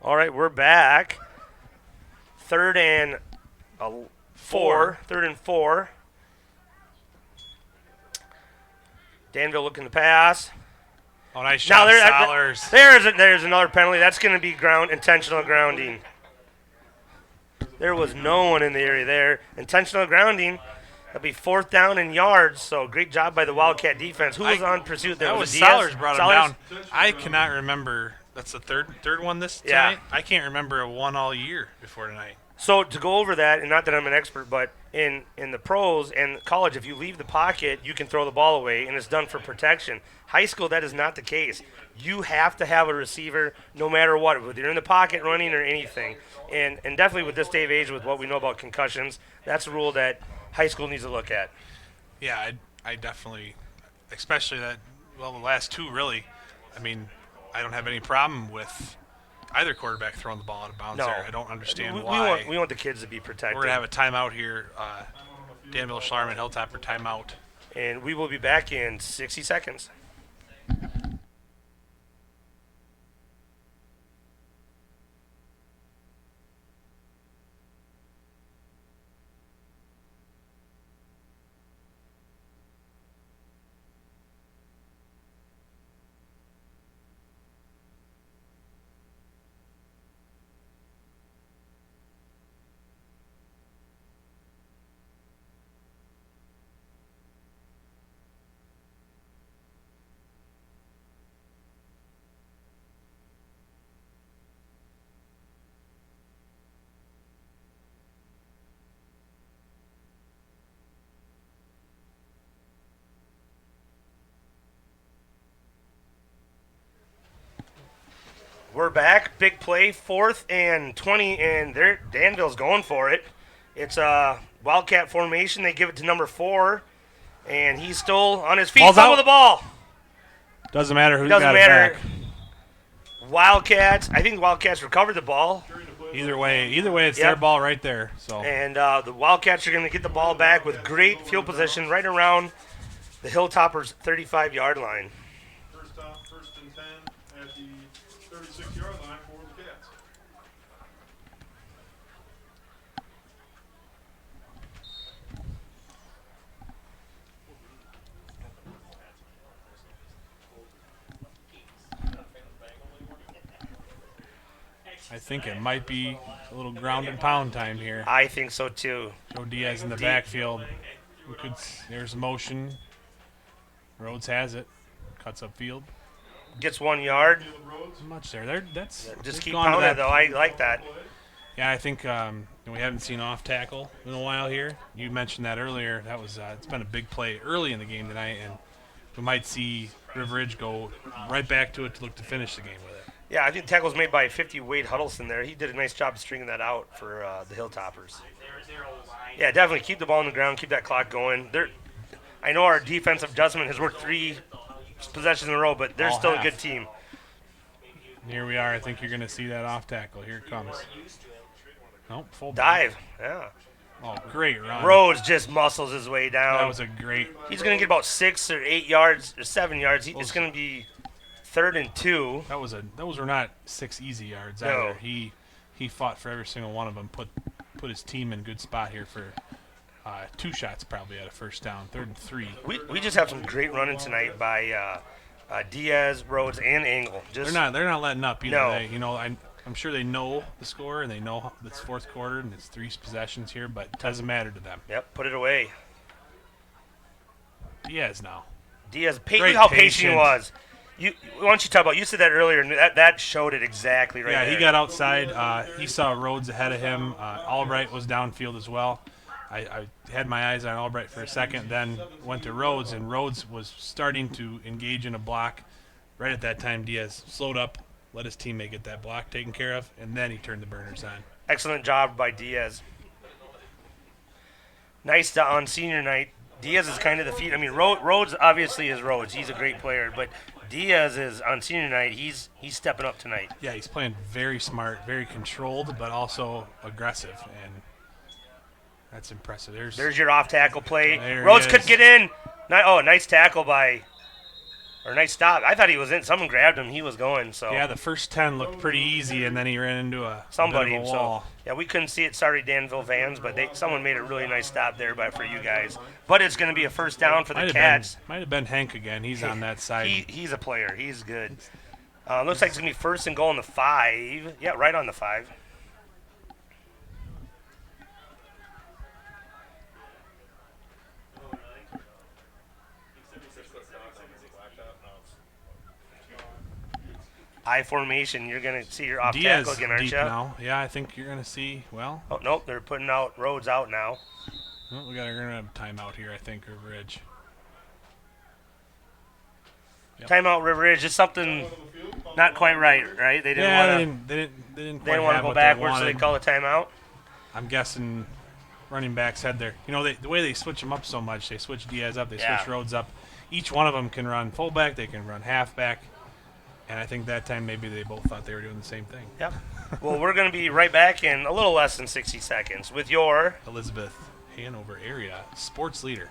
All right, we're back. Third and 4. Third and 4. Danville looking to pass. Oh, nice Now shot, Solers. there's another penalty. That's going to be intentional grounding. There was no one in the area there. Intentional grounding. That'll be 4th down and yards. So great job by the Wildcat defense. Who was on pursuit there? That Was was it Diaz? Solers brought him down. I cannot remember. That's the third one this Yeah. tonight. I can't remember a one all year before tonight. So to go over that, and not that I'm an expert, but in the pros and college, if you leave the pocket, you can throw the ball away, and it's done for protection. High school, that is not the case. You have to have a receiver no matter what, whether you're in the pocket running or anything. And definitely with this day of age, with what we know about concussions, that's a rule that high school needs to look at. Yeah, I definitely, especially that, well, the last two really. I mean, I don't have any problem with either quarterback throwing the ball out of bounds No. there. I don't understand we why. we want the kids to be protected. We're going to have a timeout here. Danville, Schlarman, Hilltopper timeout. And we will be back in 60 seconds. We're back. Big play, 4th and 20, and Danville's going for it. It's a Wildcat formation. They give it to number 4, and he's still on his feet. Ball's Fumble out. the ball. Doesn't matter who Doesn't got matter. it back. Wildcats. I think the Wildcats recovered the ball, Either way, it's Yep. their ball right there. So and the Wildcats are going to get the ball back with great field position right around the Hilltoppers' 35-yard line. First and 10 at the 36-yard line for the Cats. I think it might be a little ground and pound time here. I think so too. Joe Diaz in the backfield. There's motion. Rhodes has it. Cuts upfield. Gets 1 yard. Not much there. That's Just they've keep gone to pounding it, that- though. I like that. Yeah, I think we haven't seen off tackle in a while here. You mentioned that earlier. That was it's been a big play early in the game tonight, and we might see River Ridge go right back to it to look to finish the game with it. Yeah, I think the tackle was made by 50 Wade Huddleston there. He did a nice job stringing that out for the Hilltoppers. Yeah, definitely keep the ball on the ground, keep that clock going. I know our defensive adjustment has worked 3 possessions in a row, but they're All still half. a good team. And here we are. I think you're going to see that off tackle. Here it comes. Nope, full Dive, yeah. Oh, great run. Rhodes just muscles his way down. That was a great. He's going to get about 6 or 8 yards or 7 yards. It's going to be 3rd and 2. Those were not 6 easy yards No. either. He fought for every single one of them. Put his team in good spot here for 2 shots probably at a first down. 3rd and 3. We just have some great running tonight by Diaz, Rhodes, and Engel. Just They're not letting up either. No. I'm sure they know the score and they know it's 4th quarter and it's 3 possessions here, but it doesn't matter to them. Yep, put it away. Diaz now. Diaz, Great look how patient he patience. was. Why don't you talk about? You said that earlier, and that showed it exactly right Yeah, there. he got outside. He saw Rhodes ahead of him. Albright was downfield as well. I had my eyes on Albright for a second, then went to Rhodes, and Rhodes was starting to engage in a block. Right at that time, Diaz slowed up, let his teammate get that block taken care of, and then he turned the burners on. Excellent job by Diaz. Nice on senior night. Diaz is kind of the feet. I mean, Rhodes obviously is Rhodes. He's a great player, but Diaz is on senior night. He's stepping up tonight. Yeah, he's playing very smart, very controlled, but also aggressive, and that's impressive. There's your off tackle play. There Rhodes he could is. get in. Nice tackle by Or nice stop. I thought he was in. Someone grabbed him. He was going. So Yeah, the first 10 looked pretty easy, and then he ran into a somebody. bit of a So wall. yeah, we couldn't see it. Sorry, Danville fans, but someone made a really nice stop there, but for you guys. But it's going to be a first down for the Cats. Might have been Hank again. He's on that side. He's a player. He's good. Looks like it's going to be first and goal on the 5. Yeah, right on the 5. I formation. You're going to see your off Diaz tackle again, aren't deep you? now. Yeah, I think you're going to see, well, Oh, nope. They're putting out Rhodes out now. we're going to have timeout here, I think, or Ridge. Yep. Timeout River Ridge. Just something not quite right? They didn't want to. They didn't They didn't want to go what backwards, so they wanted. call a timeout. I'm guessing running backs had their, the way they switch them up so much, they switch Diaz up, they Yeah. switch Rhodes up. Each one of them can run fullback, they can run halfback, and I think that time maybe they both thought they were doing the same thing. Yep. Well, we're going to be right back in a little less than 60 seconds with your Elizabeth Hanover area sports leader.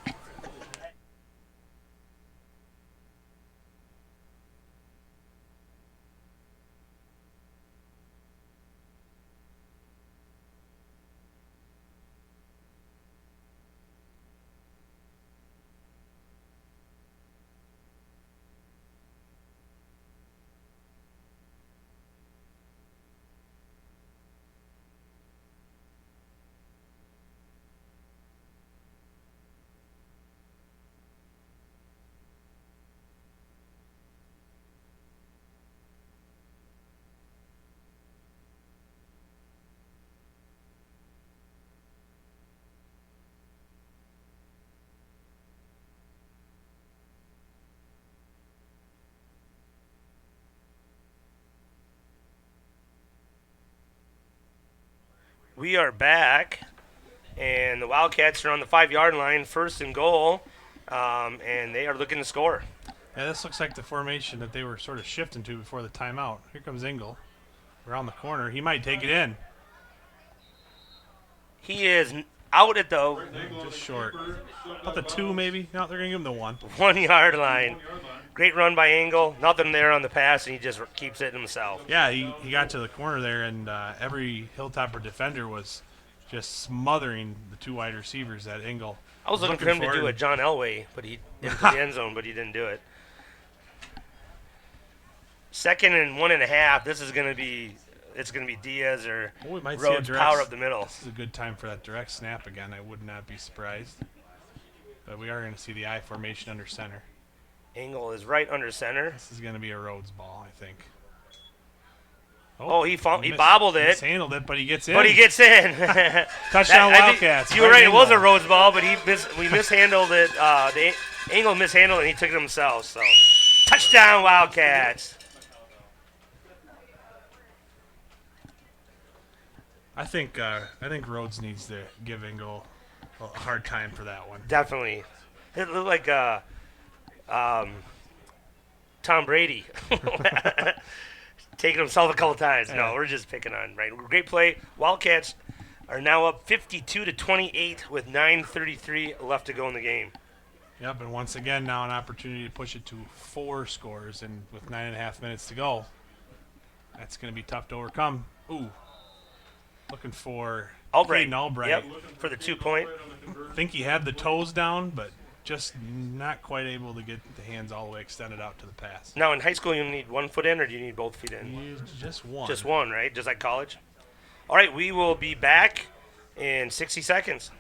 We are back, and the Wildcats are on the 5-yard line, first and goal, and they are looking to score. Yeah, this looks like the formation that they were sort of shifting to before the timeout. Here comes Engel around the corner. He might take it in. He is out at the Just short. About the 2 maybe. No, they're going to give him the 1. 1-yard line. Great run by Engel. Nothing there on the pass, and he just keeps it himself. Yeah, he got to the corner there, and every Hilltopper defender was just smothering the 2 wide receivers that Engel. I was looking for him to do a John Elway, but he into the end zone, but he didn't do it. 2nd and 1.5. This is going to be. It's going to be Diaz or We might see a Rhodes direct, power up the middle. This is a good time for that direct snap again. I would not be surprised. But we are going to see the I formation under center. Engel is right under center. This is going to be a Rhodes ball, I think. Oh, he bobbled it. Mishandled it, but he gets in. But he gets in. Touchdown I think Wildcats. You were right. It was a Engel. Rhodes ball, but we mishandled it. The Engel mishandled it, and he took it himself. So, touchdown Wildcats. I think Rhodes needs to give Engel a hard time for that one. Definitely. It looked like Tom Brady taking himself a couple times. No, we're just picking on, right? Great play. Wildcats are now up 52-28 with 9:33 left to go in the game. Yep, and once again now an opportunity to push it to 4 scores, and with 9.5 minutes to go, that's going to be tough to overcome. Ooh, looking for Albright. Caden Albright. Yep, for the 2-point. I think he had the toes down, but just not quite able to get the hands all the way extended out to the pass. Now, in high school, you need 1 foot in, or do you need both feet in? Just one. Just one, right? Just like college. All right, we will be back in 60 seconds.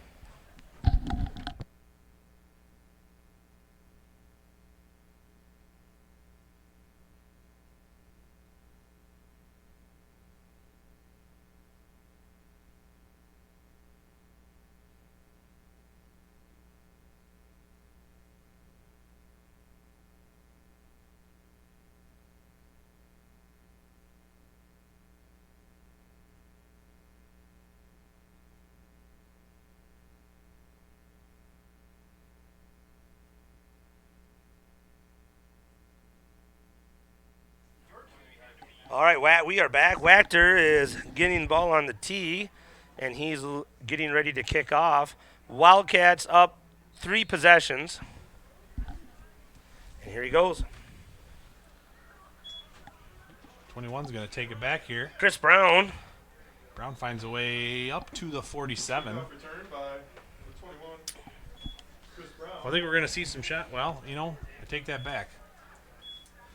All right, we are back. Wachter is getting the ball on the tee, and he's getting ready to kick off. Wildcats up 3 possessions. And here he goes. 21's going to take it back here. Chris Brown. Brown finds a way up to the 47. Off return by the 21. Chris Brown. I think we're going to see some shot. Well, I take that back.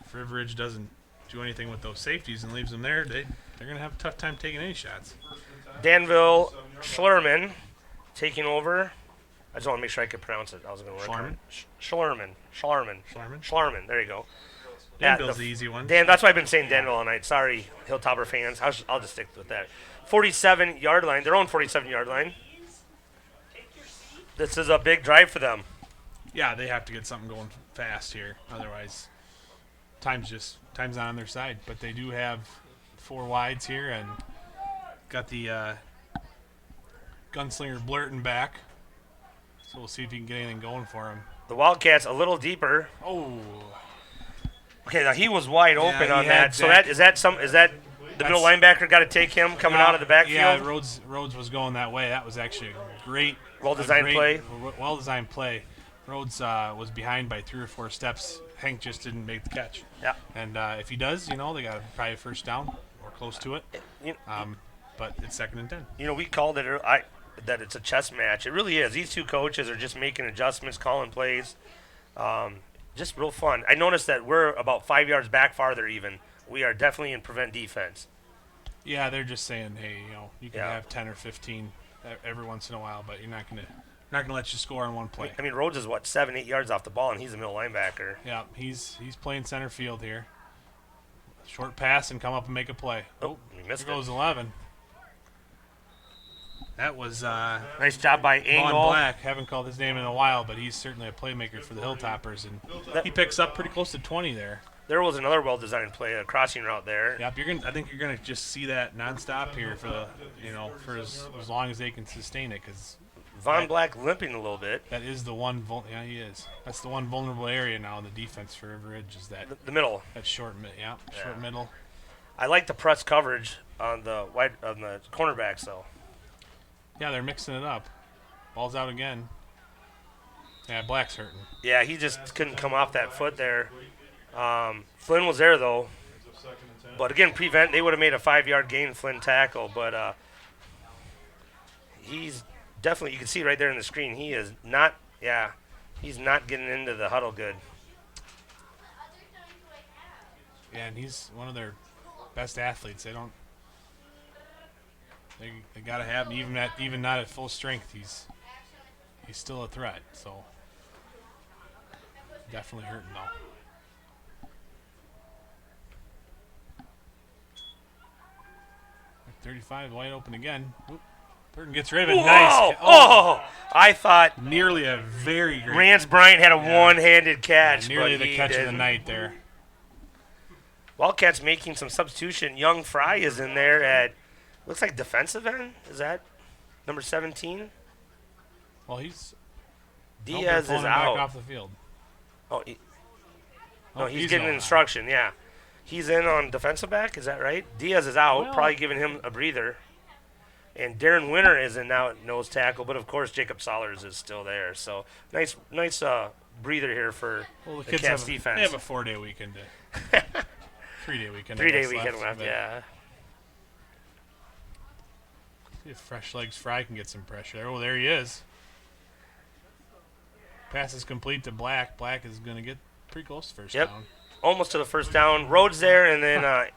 If River Ridge doesn't do anything with those safeties and leaves them there, they're going to have a tough time taking any shots. Danville Schlarman taking over. I just want to make sure I could pronounce it. I was going to work on it. Schlarman. There you go. Danville's the easy one. That's why I've been saying Danville all night. Sorry, Hilltopper fans. I'll just stick with that. 47-yard line. Their own 47-yard line. This is a big drive for them. Yeah, they have to get something going fast here. Otherwise, time's not on their side. But they do have 4 wides here and got the gunslinger Blurton back. So we'll see if he can get anything going for him. The Wildcats a little deeper. Oh. Okay, now he was wide open he on had that. So Zach- is that the middle linebacker got to take him coming out of the backfield? Yeah, Rhodes was going that way. That was actually a great, Well-designed play. Well-designed play. Rhodes was behind by 3 or 4 steps. Hank just didn't make the catch. Yeah. And if he does, they got probably a first down or close to it. But it's 2nd and 10. We called it that it's a chess match. It really is. These two coaches are just making adjustments, calling plays. Just real fun. I noticed that we're about 5 yards back farther even. We are definitely in prevent defense. Yeah, they're just saying, hey, you can Yeah. have 10 or 15 every once in a while, but you're not gonna let you score on one play. I mean, Rhodes is 7-8 yards off the ball, and he's a middle linebacker. Yeah, he's playing center field here. Short pass and come up and make a play. Oh, he missed There goes it. 11. That was Nice job by Vaughn Angle. Black. Haven't called his name in a while, but he's certainly a playmaker for the Hilltoppers, and he picks up pretty close to 20 there. There was another well-designed play, a crossing route there. Yep, I think you're gonna just see that nonstop here for for as long as they can sustain it, because Von Black limping a little bit. that is the one. Yeah, he is. That's the one vulnerable area now in the defense for River Ridge is that The middle. that short middle. I like the press coverage on the cornerbacks, though. Yeah, they're mixing it up. Ball's out again. Yeah, Black's hurting. Yeah, he just couldn't come off that foot there. Flynn was there, though. But again, prevent, they would have made a 5-yard gain, Flynn tackle. But he's definitely, you can see right there in the screen, he is not, he's not getting into the huddle good. Yeah, and he's one of their best athletes. They gotta have him even not at full strength. He's still a threat. So definitely hurting though. 35 wide open again. Whoop. Burton gets rid of it. Whoa! Nice. Oh! I thought Nearly a very great. Rance Bryant had a one-handed catch. Nearly but the he catch of the didn't. night there. Wildcats making some substitution. Young Fry is in there at, looks like defensive end. Is that number 17? Well, he's Diaz is pulling him back out. off the field. Oh, no, Oh, he's getting going instruction, yeah. He's in on defensive back, is that right? Diaz is out, Well- probably giving him a breather. And Darren Winter is in now at nose tackle, but of course Jacob Sollers is still there. So nice breather here for Well, the kids Cats have defense. They have a 4-day weekend. 3-day weekend. I 3-day guess, weekend left, but yeah. See if Fresh Legs Fry can get some pressure. Oh, there he is. Pass is complete to Black. Black is going to get pretty close to first Yep. down. Almost to the first down. Rhodes there, and then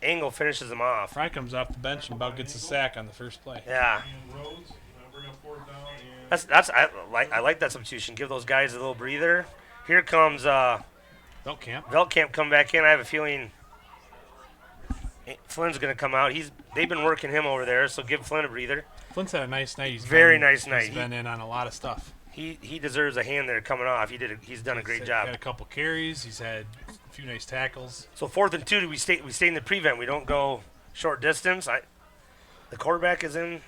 Angle finishes him off. Fry comes off the bench and about gets a sack on the first play. Yeah. And Rhodes, bring up 4th down. And I like that substitution. Give those guys a little breather. Here comes Veltkamp. Veltkamp come back in. I have a feeling Flynn's going to come out. They've been working him over there, so give Flynn a breather. Flynn's had a nice night. Very nice night. He's been in on a lot of stuff. He deserves a hand there coming off. He's done a great job. Had a couple carries. He's had a few nice tackles. So 4th and 2, we stay in the prevent. We don't go short distance. The quarterback is in.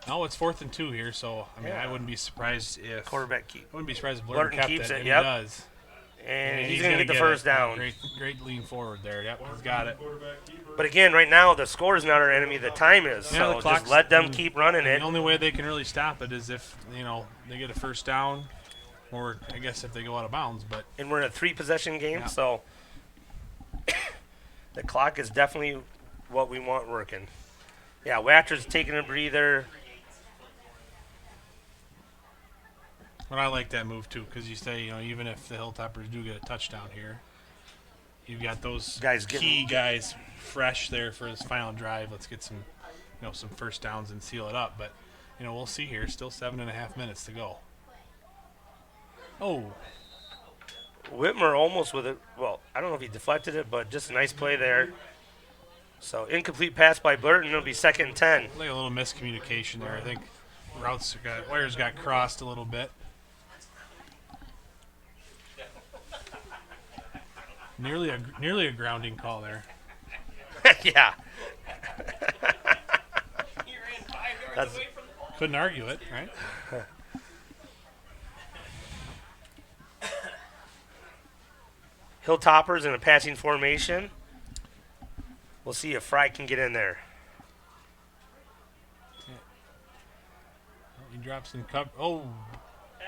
No, it's 4th and 2 here, so I mean Yeah. I wouldn't be surprised if Quarterback keep. I wouldn't be surprised if Blurton Blurton kept keeps it. it, And yep. he does. And he's going to get the first it. down. Great lean forward there. Yep, he's got it. quarterback keeper. But again, right now, the score is not our enemy. The time is. Yeah, the So clock's- just let them keep running it. The only way they can really stop it is if they get a first down, or I guess if they go out of bounds. But And we're in a 3-possession game, Yeah. so The clock is definitely what we want working. Yeah, Watcher's taking a breather. But I like that move too, because you say, even if the Hilltoppers do get a touchdown here, you've got those Guys key guys fresh there for this final drive. Let's get some, some first downs and seal it up. But, we'll see here. Still 7.5 minutes to go. Oh, Whitmer almost with it. Well, I don't know if he deflected it, but just a nice play there. So incomplete pass by Blurton. It'll be 2nd and 10. like a little miscommunication there. I think wires got crossed a little bit. Nearly a grounding call there. Yeah. He ran 5 yards That's- away from the ball. Couldn't argue it, right? Hilltoppers in a passing formation. We'll see if Fry can get in there. He drops in cover. Oh,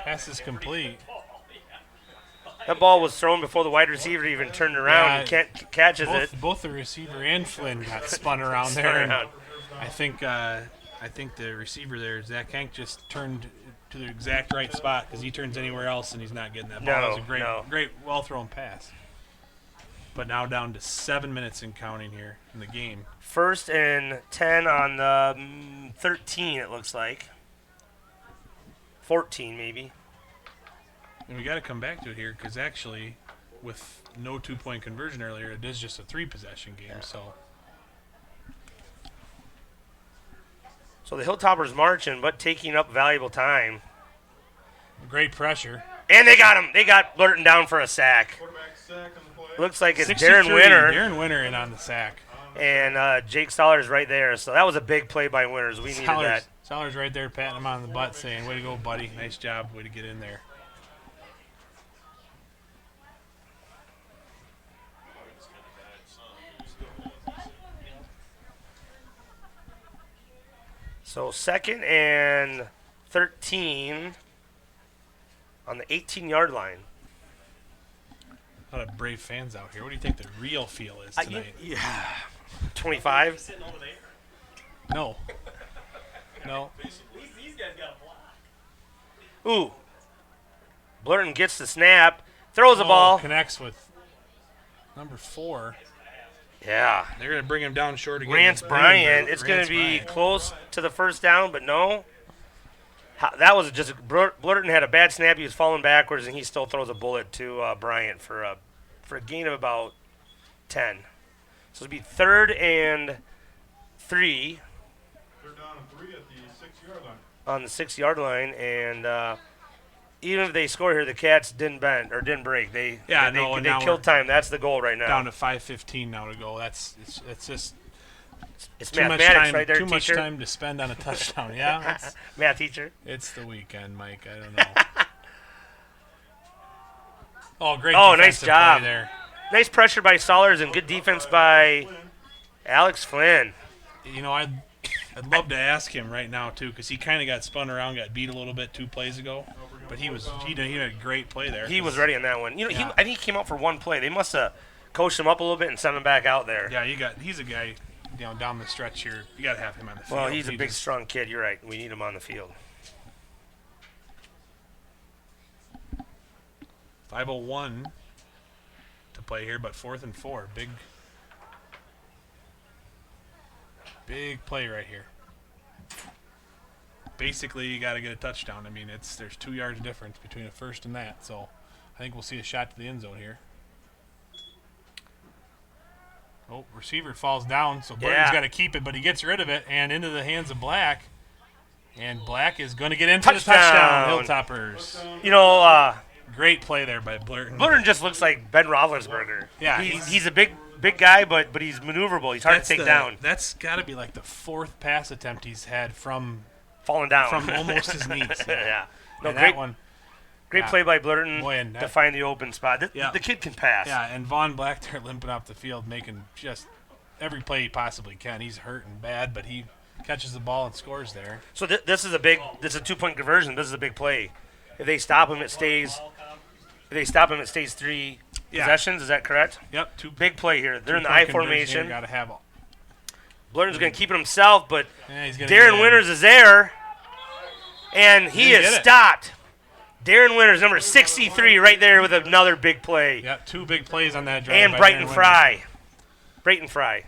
pass is complete. That ball was thrown before the wide receiver even turned around Yeah, and catches it. Both the receiver and Flynn got spun around there. Spun and around. I think the receiver there, Zach Hank, just turned to the exact right spot because he turns anywhere else and he's not getting that ball. No, That was a great, no. well thrown pass. But now down to 7 minutes and counting here in the game. 1st and 10 on the 13, it looks like. 14, maybe. And we got to come back to it here because actually, with no 2-point conversion earlier, it is just a 3-possession game. So So the Hilltoppers marching, but taking up valuable time. great pressure. And they got him. They got Blurton down for a sack. Quarterback sack on the play. Looks like it's 63, Darren Winter. Darren Winter in on the sack. And Jake Stoller's right there. So that was a big play by Winters. We needed that. Soller's right there patting him on the butt saying, way to go, buddy. Nice job. Way to get in there. So 2nd and 13 on the 18-yard line. A lot of brave fans out here. What do you think the real feel is tonight? 25. Sitting over there. No. No. These guys got a block. Ooh. Blurton gets the snap, throws the ball. Connects with number 4. Yeah. They're going to bring him down short again. Rance Bryant. It's going to be close to the first down, but no. That was just Blurton had a bad snap. He was falling backwards, and he still throws a bullet to Bryant for a gain of about 10. So it'll be 3rd and 3 They're down and 3 at the 6-yard line. on the 6-yard line, and even if they score here, the Cats didn't bend or didn't break. They killed time. That's the goal right now. Down to 5:15 now to go. It's just It's too much mathematics time. right there, Too much teacher. time to spend on a touchdown. Yeah, Math teacher. it's the weekend, Mike. I don't know. Oh, great! Oh, nice defensive job. play there. Nice pressure by Sollers and good defense by Alex Flynn. I'd love to ask him right now too, because he kind of got spun around, got beat a little bit 2 plays ago. But he had a great play there. He was ready on that one. Yeah. I think he came out for one play. They must have coached him up a little bit and sent him back out there. Yeah, he's a guy, down the stretch here. You got to have him on the field. Well, he's a big, strong kid. You're right. We need him on the field. 5:01 to play here, but 4th and 4. Big play right here. Basically, you got to get a touchdown. I mean, there's 2 yards difference between a first and that. So I think we'll see a shot to the end zone here. Oh, receiver falls down, so Burton's got to keep it, but he gets rid of it and into the hands of Black. And Black is going to get into the touchdown. Hilltoppers. Great play there by Blurton. Blurton just looks like Ben Roethlisberger. Yeah, he's a big guy, but he's maneuverable. He's hard to take down. That's got to be like the 4th pass attempt he's had from Falling down. from almost his knees. Yeah. No, And great that one. Great play by Blurton Boy, and to that- find the open spot. The kid can pass. Yeah, and Vaughn Black there limping off the field, making just every play he possibly can. He's hurting bad, but he catches the ball and scores there. So this is a 2-point conversion. This is a big play. If they stop him, it stays. If they stop him, it stays 3. possessions. Is that correct? Yep. Two Big play here. They're in the two-point I conversion formation. here, gotta have. Blurton's going to keep it himself, but Yeah, he's gonna Darren get in. Winters is there, and he Didn't is get it. stopped. Darren Winters, number 63, right there with another big play. Got 2 big plays on that drive. And by Brighton Darren Fry. Brayton Fry.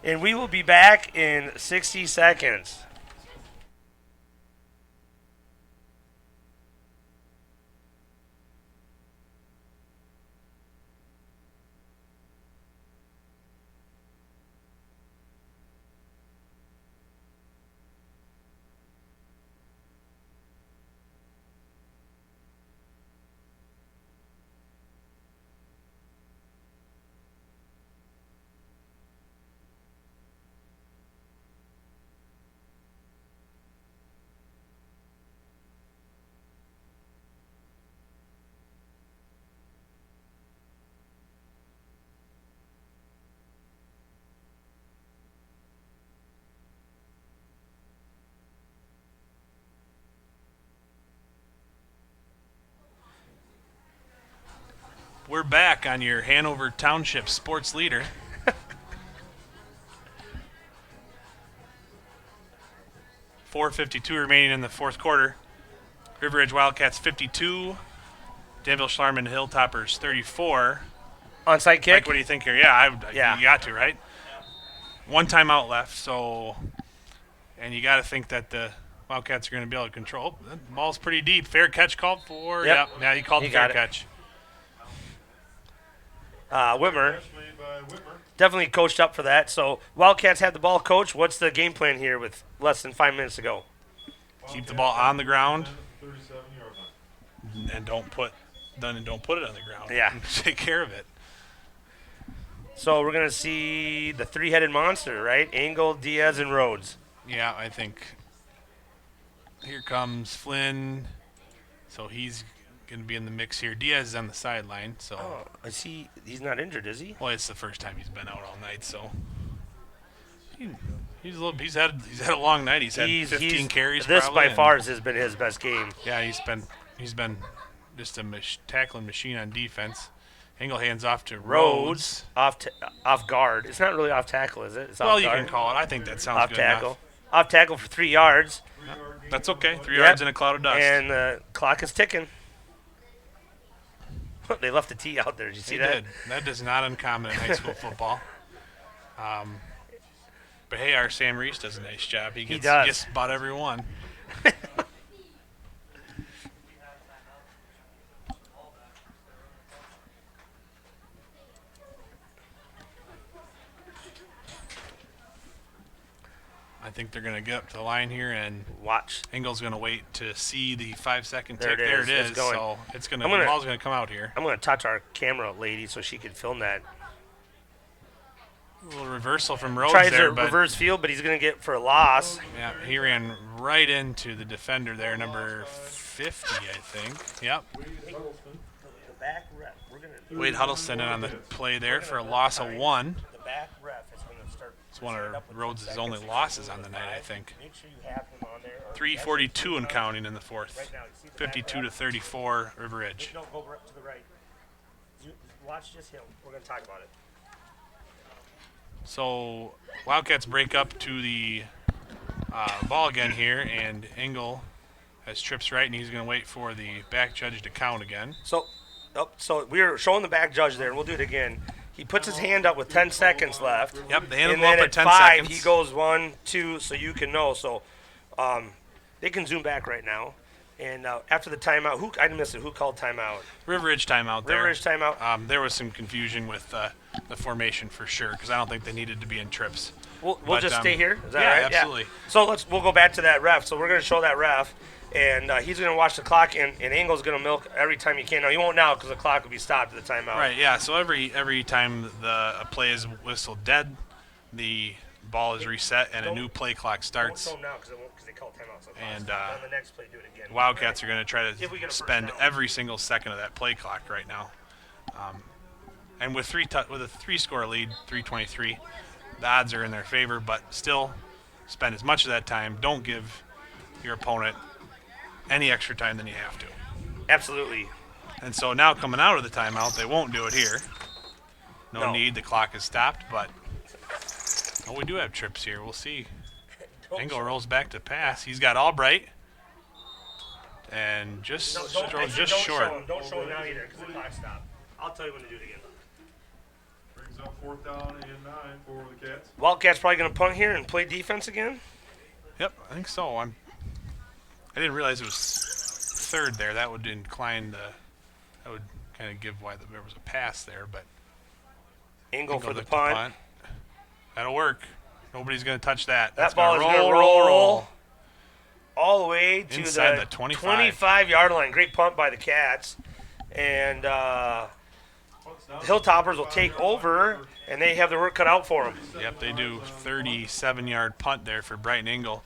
And we will be back in 60 seconds. We're back on your Hanover Township sports leader. .452 remaining in the fourth quarter. River Ridge Wildcats 52. Danville Schlarman Hilltoppers 34. Onside kick. Mike, what do you think here? Yeah, Yeah. You got to, right? 1 timeout left, so, and you got to think that the Wildcats are going to be able to control. The ball's pretty deep. Fair catch called for. Yep. Yeah, he called He the fair got it. catch. Whitmer Catch made by Whitmer. definitely coached up for that. So Wildcats had the ball, coach. What's the game plan here with less than 5 minutes to go? Keep the ball on the ground 37-yard line. and don't put it on the ground. Yeah. Take care of it. So we're going to see the three-headed monster, right? Engel, Diaz, and Rhodes. Yeah, I think here comes Flynn. So he's going to be in the mix here. Diaz is on the sideline, so Oh, he's not injured, is he? well, it's the first time he's been out all night, so he's had a long night. He's had 15 carries. This probably, by and- far has been his best game. Yeah, he's been just a tackling machine on defense. Engel hands off to Rhodes. Rhodes off guard. It's not really off tackle, is it? It's Well, off you guard. can call it. I think that sounds Off good tackle. enough. Off tackle for 3 yards, That's okay. 3 Yep. yards in a cloud of dust. and the clock is ticking. They left the tee out there. Did you see They that? did. That is not uncommon in high school football. But hey, our Sam Reese does a nice job. He does. gets about every one. I think they're going to get up to the line here, and Watch. Engel's going to wait to see the 5-second There tick. it There is. it It's is. going. So it's going to. I'm gonna- The ball's going to come out here. I'm going to touch our camera lady so she can film that. A little reversal from Rhodes Tries there, to but reverse field, but he's going to get for a loss. yeah, he ran right into the defender there, number 50, I think. Yep. The back ref. We're going to. Wade Huddleston in on the play there for a loss of 1. The back ref is going to start. It's one of Rhodes' only losses on the night, I think. Make sure you have him on there. or- 3:42 and counting in the fourth. Right now, you see the back 52 to ref? 34, River Ridge. Don't go to the right. Watch just him. We're going to talk about it. So Wildcats break up to the ball again here, and Engel has trips right, and he's going to wait for the back judge to count again. So we're showing the back judge there, and we'll do it again. He puts his hand up with 10 seconds left. Yep, the hand And will go then up at at 10 5, seconds. he goes 1, 2, so you can know. So they can zoom back right now. And after the timeout, I missed it. Who called timeout? River Ridge timeout there. River Ridge timeout. There was some confusion with the formation for sure, because I don't think they needed to be in trips. We'll But, just stay here. Is that yeah, right? absolutely. Yeah. So we'll go back to that ref. So we're going to show that ref. And he's going to watch the clock, and Engel's going to milk every time he can. Now, he won't now because the clock will be stopped at the timeout. Right, yeah. So every time a play is whistled dead, the ball is reset and a new play clock Don't starts. show him now because they call timeout. So And, on the next play, do it again. Wildcats are going to try If we get to a first spend down. every single second of that play clock right now. And with a 3-score lead, 3:23, the odds are in their favor. But still, spend as much of that time. Don't give your opponent any extra time than you have to. Absolutely. And so now coming out of the timeout, they won't do it here. No need. The clock is stopped, but we do have trips here. We'll see. Engel rolls back to pass. He's got Albright. And just throws just short. Don't show him now either because the clock stopped. I'll tell you when to do it again. Brings up 4th down and 9 for the Cats. Wildcat's probably going to punt here and play defense again. Yep, I think so. I didn't realize it was third there. That would incline the. That would kind of give why there was a pass there, but. Engel for the punt. That'll work. Nobody's going to touch that. That ball is going to roll all the way to inside the 25-yard line. Great punt by the Cats. And the Hilltoppers will take over, and they have their work cut out for them. Yep, they do 37-yard punt there for Brighton Engel,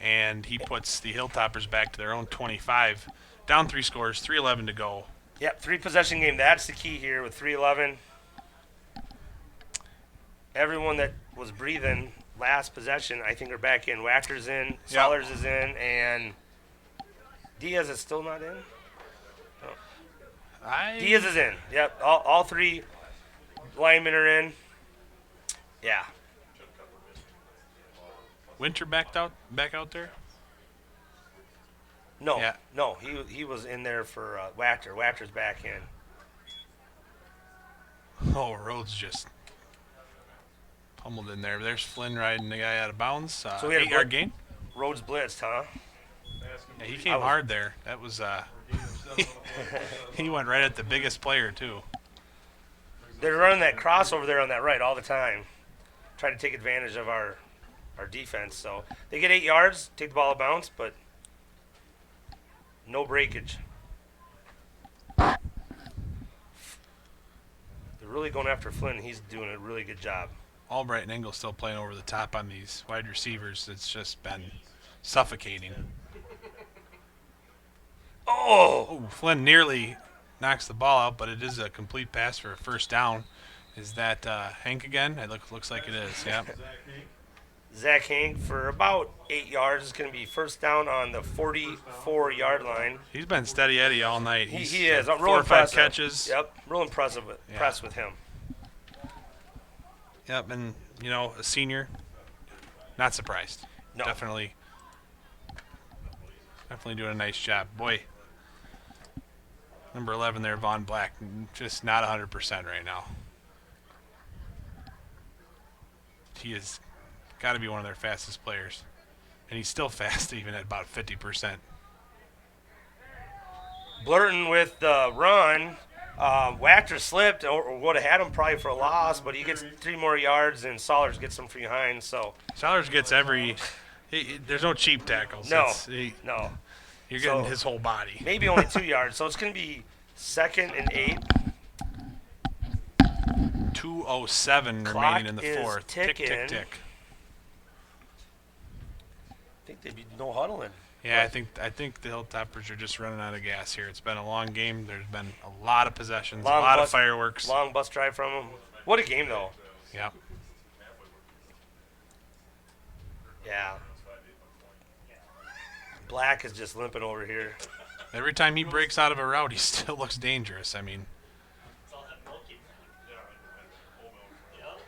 and he puts the Hilltoppers back to their own 25. Down 3 scores, 3:11 to go. Yep, 3-possession game. That's the key here with 3:11. Everyone that was breathing last possession, I think, are back in. Wachter's in, Sellers is in, and Diaz is still not in. Diaz is in. Yep, all 3 linemen are in. Yeah. Winter back out there? No, Yeah. no, he was in there for Wachter. Wachter's back in. Oh, Rhodes just pummeled in there. There's Flynn riding the guy out of bounds. So we had 8-yard gain. Rhodes blitzed, huh? Yeah, he came hard there. That was he went right at the biggest player too. They're running that crossover there on that right all the time, trying to take advantage of our defense. So they get 8 yards, take the ball out of bounds, but no breakage. They're really going after Flynn. He's doing a really good job. Albright and Engel still playing over the top on these wide receivers. It's just been suffocating. Oh, Flynn nearly knocks the ball out, but it is a complete pass for a first down. Is that Hank again? It looks like it is. Yeah. Zach Hank for about 8 yards. It's going to be first down on the 44-yard line. He's been steady Eddie all night. He is. Had Real 4 or 5 impressive. catches. Yep, real impressive with him. Yep, and a senior. Not surprised. No. Definitely doing a nice job. Boy, number 11 there, Von Black, just not 100% right now. He has got to be one of their fastest players, and he's still fast even at about 50%. Blurton with the run. Wachter slipped or would have had him probably for a loss, but he gets 3 more yards, and Sellers gets him from behind. So Sellers gets there's no cheap tackles. No. No. You're getting So, his whole body. maybe only 2 yards. So it's going to be 2nd and 8. 2:07 Clock remaining in the is 4th. Tick, tick, ticking. tick. I think they'd be no huddling. Yeah, I think the Hilltoppers are just running out of gas here. It's been a long game. There's been a lot of possessions, a lot of fireworks. Long bus drive from them. What a game, though. Yeah. Yeah. Black is just limping over here. Every time he breaks out of a route, he still looks dangerous. I mean, It's all that milking. Yep.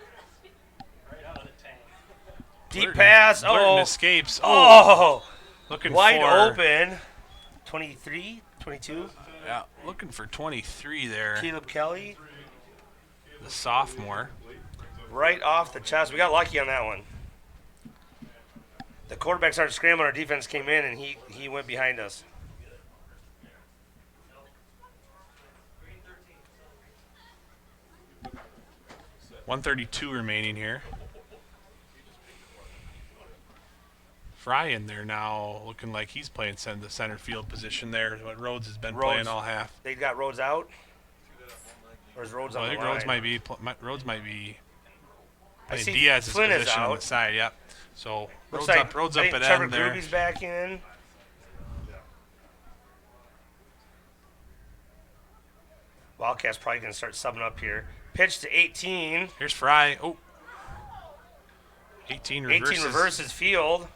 Right out of the tank. Deep pass. Blurton Oh. escapes. Oh. Looking Wide for open. 23, 22. Yeah, looking for 23 there. Caleb Kelly. The sophomore. Right off the chest. We got lucky on that one. The quarterback started scrambling. Our defense came in, and he went behind us. .132 remaining here. Fry in there now, looking like he's playing the center field position there. What Rhodes has been playing all half. They got Rhodes out? Or is Rhodes on I the think line? Rhodes might be I playing see Diaz's Flynn is position on out. the side. Yep. So Looks Rhodes like up at Trevor end there. Gruby's back in. Wildcat's probably going to start subbing up here. Pitch to 18. Here's Fry. Oh. 18 reverses. 18 reverses field.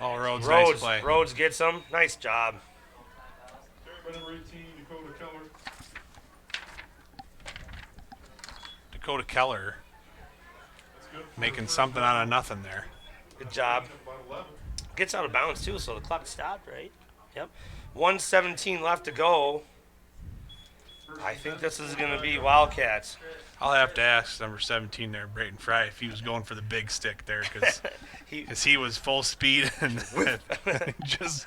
Oh, Rhodes, nice play. Rhodes gets him. Nice job. by number 18, Dakota Keller. Dakota Keller That's good. For making first something down. out of nothing there. Good job. About 11. Gets out of bounds too, so the clock stopped, right? Yep. 1:17 left to go. I think this is going to be Wildcats. I'll have to ask number 17 there, Brayton Fry, if he was going for the big stick there, because he was full speed and just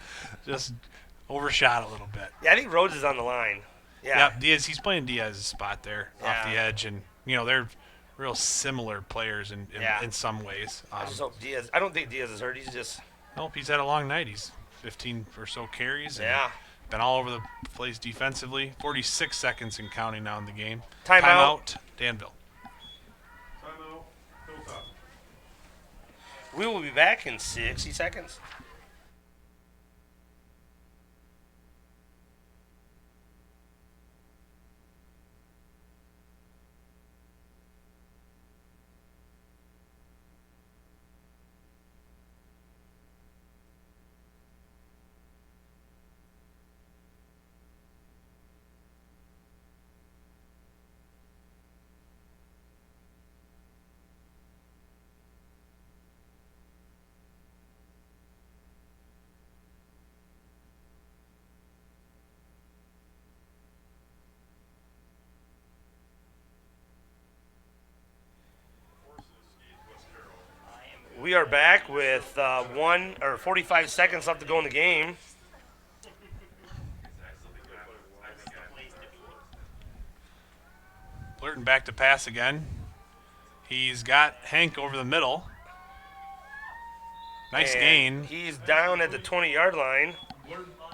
overshot a little bit. Yeah, I think Rhodes is on the line. Yeah. Yeah, Diaz. He's playing Diaz's spot there off the Yeah. edge, and they're real similar players in some ways. I just hope Diaz. I don't think Diaz is hurt. He's just. Nope, he's had a long night. He's 15 or so carries. And Yeah. Been all over the place defensively. 46 seconds and counting now in the game. Timeout. Danville. Timeout. Hilltop. We will be back in 60 seconds. We are back with 45 seconds left to go in the game. Blurton back to pass again. He's got Hank over the middle. Nice And gain. He's down at the 20-yard line.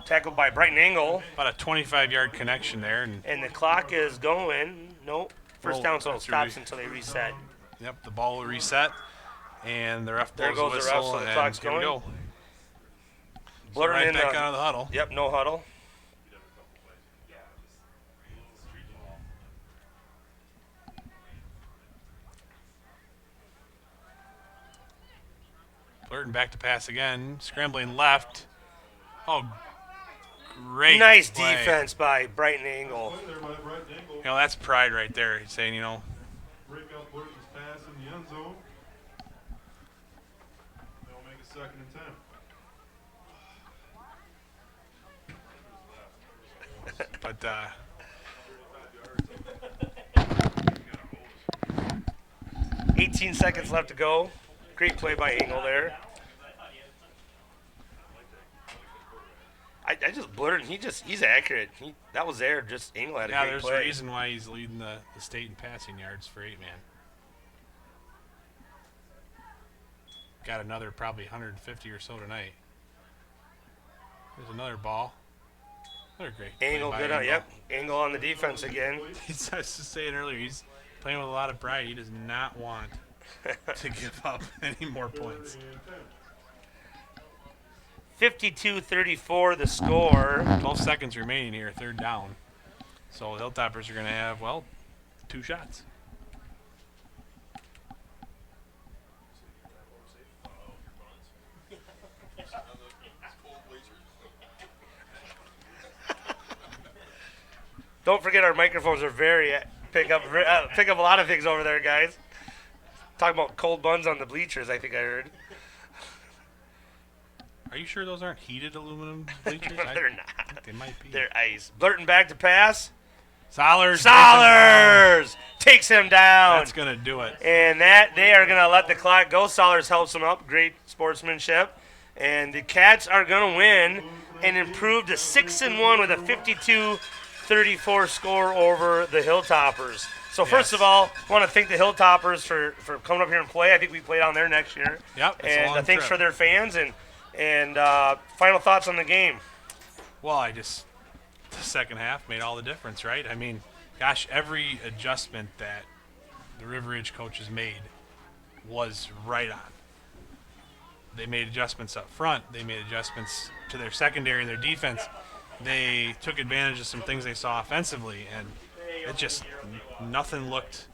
Tackled by Brighton Angle. About a 25-yard connection there. And the clock is going. Nope. First Oh, down, so it that's stops right. until they reset. Yep, the ball will reset. And the ref There blows goes the the ref, whistle. so the and clock's here we going. go. So Blurting right in back the- out of the huddle. Yep, no huddle. Blurton back to pass again. Scrambling left. Oh, great. Nice play. defense by Brighton Angle. Play there by Bright Dangle. That's pride right there. He's saying, Break up Blurton's pass in the end zone. They'll make it 2nd and 10. but 18 seconds left to go. Great play by Angle there. I just blurted. He's accurate. That was there. Just Angle had a great there's play. a reason why he's leading the state in passing yards for 8-man. Got another probably 150 or so tonight. There's another ball. Another great play Angle by good on. Angle. Yep. Angle on the defense again. I was just saying earlier, he's playing with a lot of pride. He does not want to give up any more points. 52-34 the score. 12 seconds remaining here, 3rd down. So the Hilltoppers are going to have, 2 shots. Don't forget our microphones are very pick up a lot of things over there, guys. Talking about cold buns on the bleachers, I think I heard. Are you sure those aren't heated aluminum bleachers? They're I not. think they might be. They're ice. Blurton back to pass. Solers. Solers takes him down. That's going to do it. And that they are going to let the clock go. Solers helps him up. Great sportsmanship. And the Cats are going to win and improve to 6-1 with a 52-34 score over the Hilltoppers. So first of all, I want to thank the Hilltoppers for coming up here and play. I think we play down there next year. Yep, it's a And long thanks trip. for their fans and final thoughts on the game. Well, the second half made all the difference, right? I mean, gosh, every adjustment that the River Ridge coaches made was right on. They made adjustments up front. They made adjustments to their secondary and their defense. They took advantage of some things they saw offensively, and it just nothing looked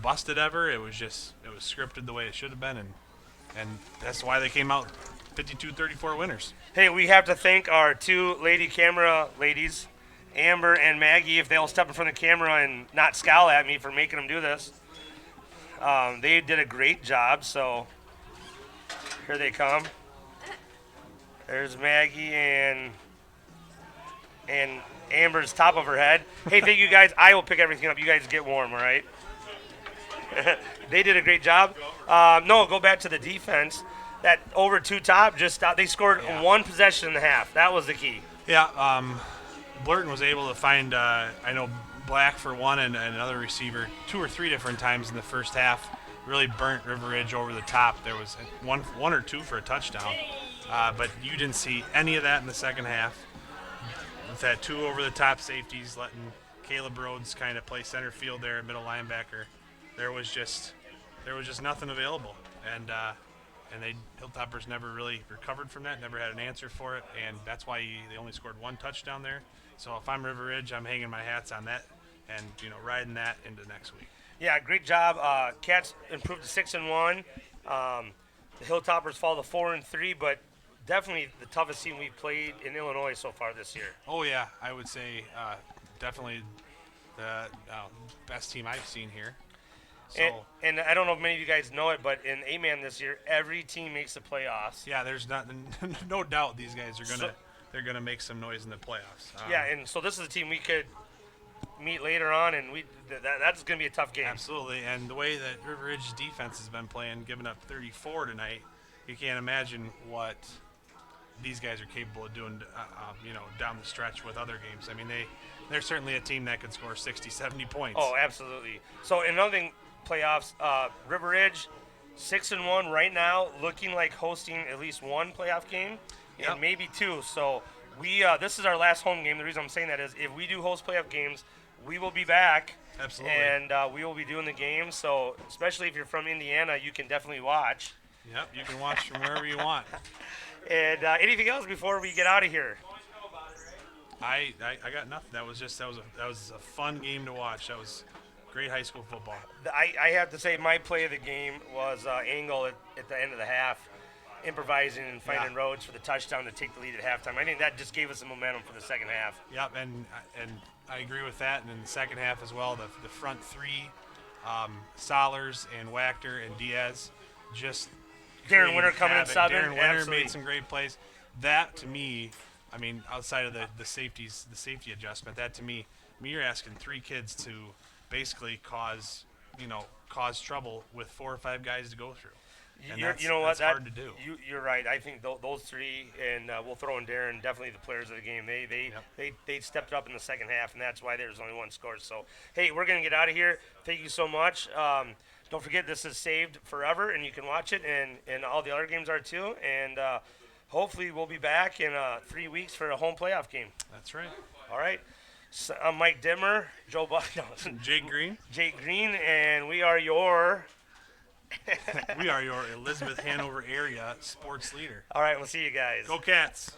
busted ever. It was scripted the way it should have been, and that's why they came out 52-34 winners. Hey, we have to thank our 2 lady camera ladies, Amber and Maggie, if they'll step in front of the camera and not scowl at me for making them do this. They did a great job, so here they come. There's Maggie and Amber's top of her head. Hey, thank you guys. I will pick everything up. You guys get warm, all right? They did a great job. No, go back to the defense. That over 2 top just stopped. They scored 1 possession in the half. That was the key. Yeah, Blurton was able to find, I know, Black for one and another receiver 2 or 3 different times in the first half. Really burnt River Ridge over the top. There was one or 2 for a touchdown, but you didn't see any of that in the second half. With that 2 over-the-top safeties, letting Caleb Rhodes kind of play center field there, middle linebacker, there was just nothing available, and Hilltoppers never really recovered from that, never had an answer for it, and that's why they only scored 1 touchdown there. So if I'm River Ridge, I'm hanging my hats on that, and riding that into next week. Yeah, great job. Cats improved to 6-1. The Hilltoppers fall to 4-3, but definitely the toughest team we've played in Illinois so far this year. Oh yeah, I would say definitely the best team I've seen here. So, and I don't know if many of you guys know it, but in A-Man this year, every team makes the playoffs. Yeah, there's no doubt these guys are they're gonna make some noise in the playoffs. Yeah, and so this is a team we could meet later on, and that's gonna be a tough game. Absolutely, and the way that River Ridge's defense has been playing, giving up 34 tonight, you can't imagine what these guys are capable of doing, down the stretch with other games. I mean, they're certainly a team that could score 60, 70 points. Oh, absolutely. So another thing, playoffs, River Ridge, 6-1 right now, looking like hosting at least 1 playoff game, and maybe 2. So this is our last home game. The reason I'm saying that is if we do host playoff games, we will be back. Absolutely. And we will be doing the game. So especially if you're from Indiana, you can definitely watch. Yep, you can watch from wherever you want. And anything else before we get out of here? I got nothing. That was a fun game to watch. That was great high school football. I have to say my play of the game was Angle at the end of the half, improvising and finding Rhodes for the touchdown to take the lead at halftime. I think that just gave us some momentum for the second half. Yep, and I agree with that. And in the second half as well, the front 3, Solers and Wachter and Diaz, just Darren Winter coming in subbing. Darren Winter made some great plays. That to me, I mean, outside of the safety adjustment, that to me, you're asking 3 kids to basically cause trouble with 4 or 5 guys to go through. And that's hard to do. You're right. I think those 3, and we'll throw in Darren, definitely the players of the game. They stepped up in the second half, and that's why there's only 1 score. So, hey, we're going to get out of here. Thank you so much. Don't forget, this is saved forever, and you can watch it, and all the other games are too. And hopefully we'll be back in 3 weeks for a home playoff game. That's right. All right. So, I'm Mike Dimmer, Jake Green. Jake Green, and we are your Elizabeth Hanover area sports leader. All right, we'll see you guys. Go Cats.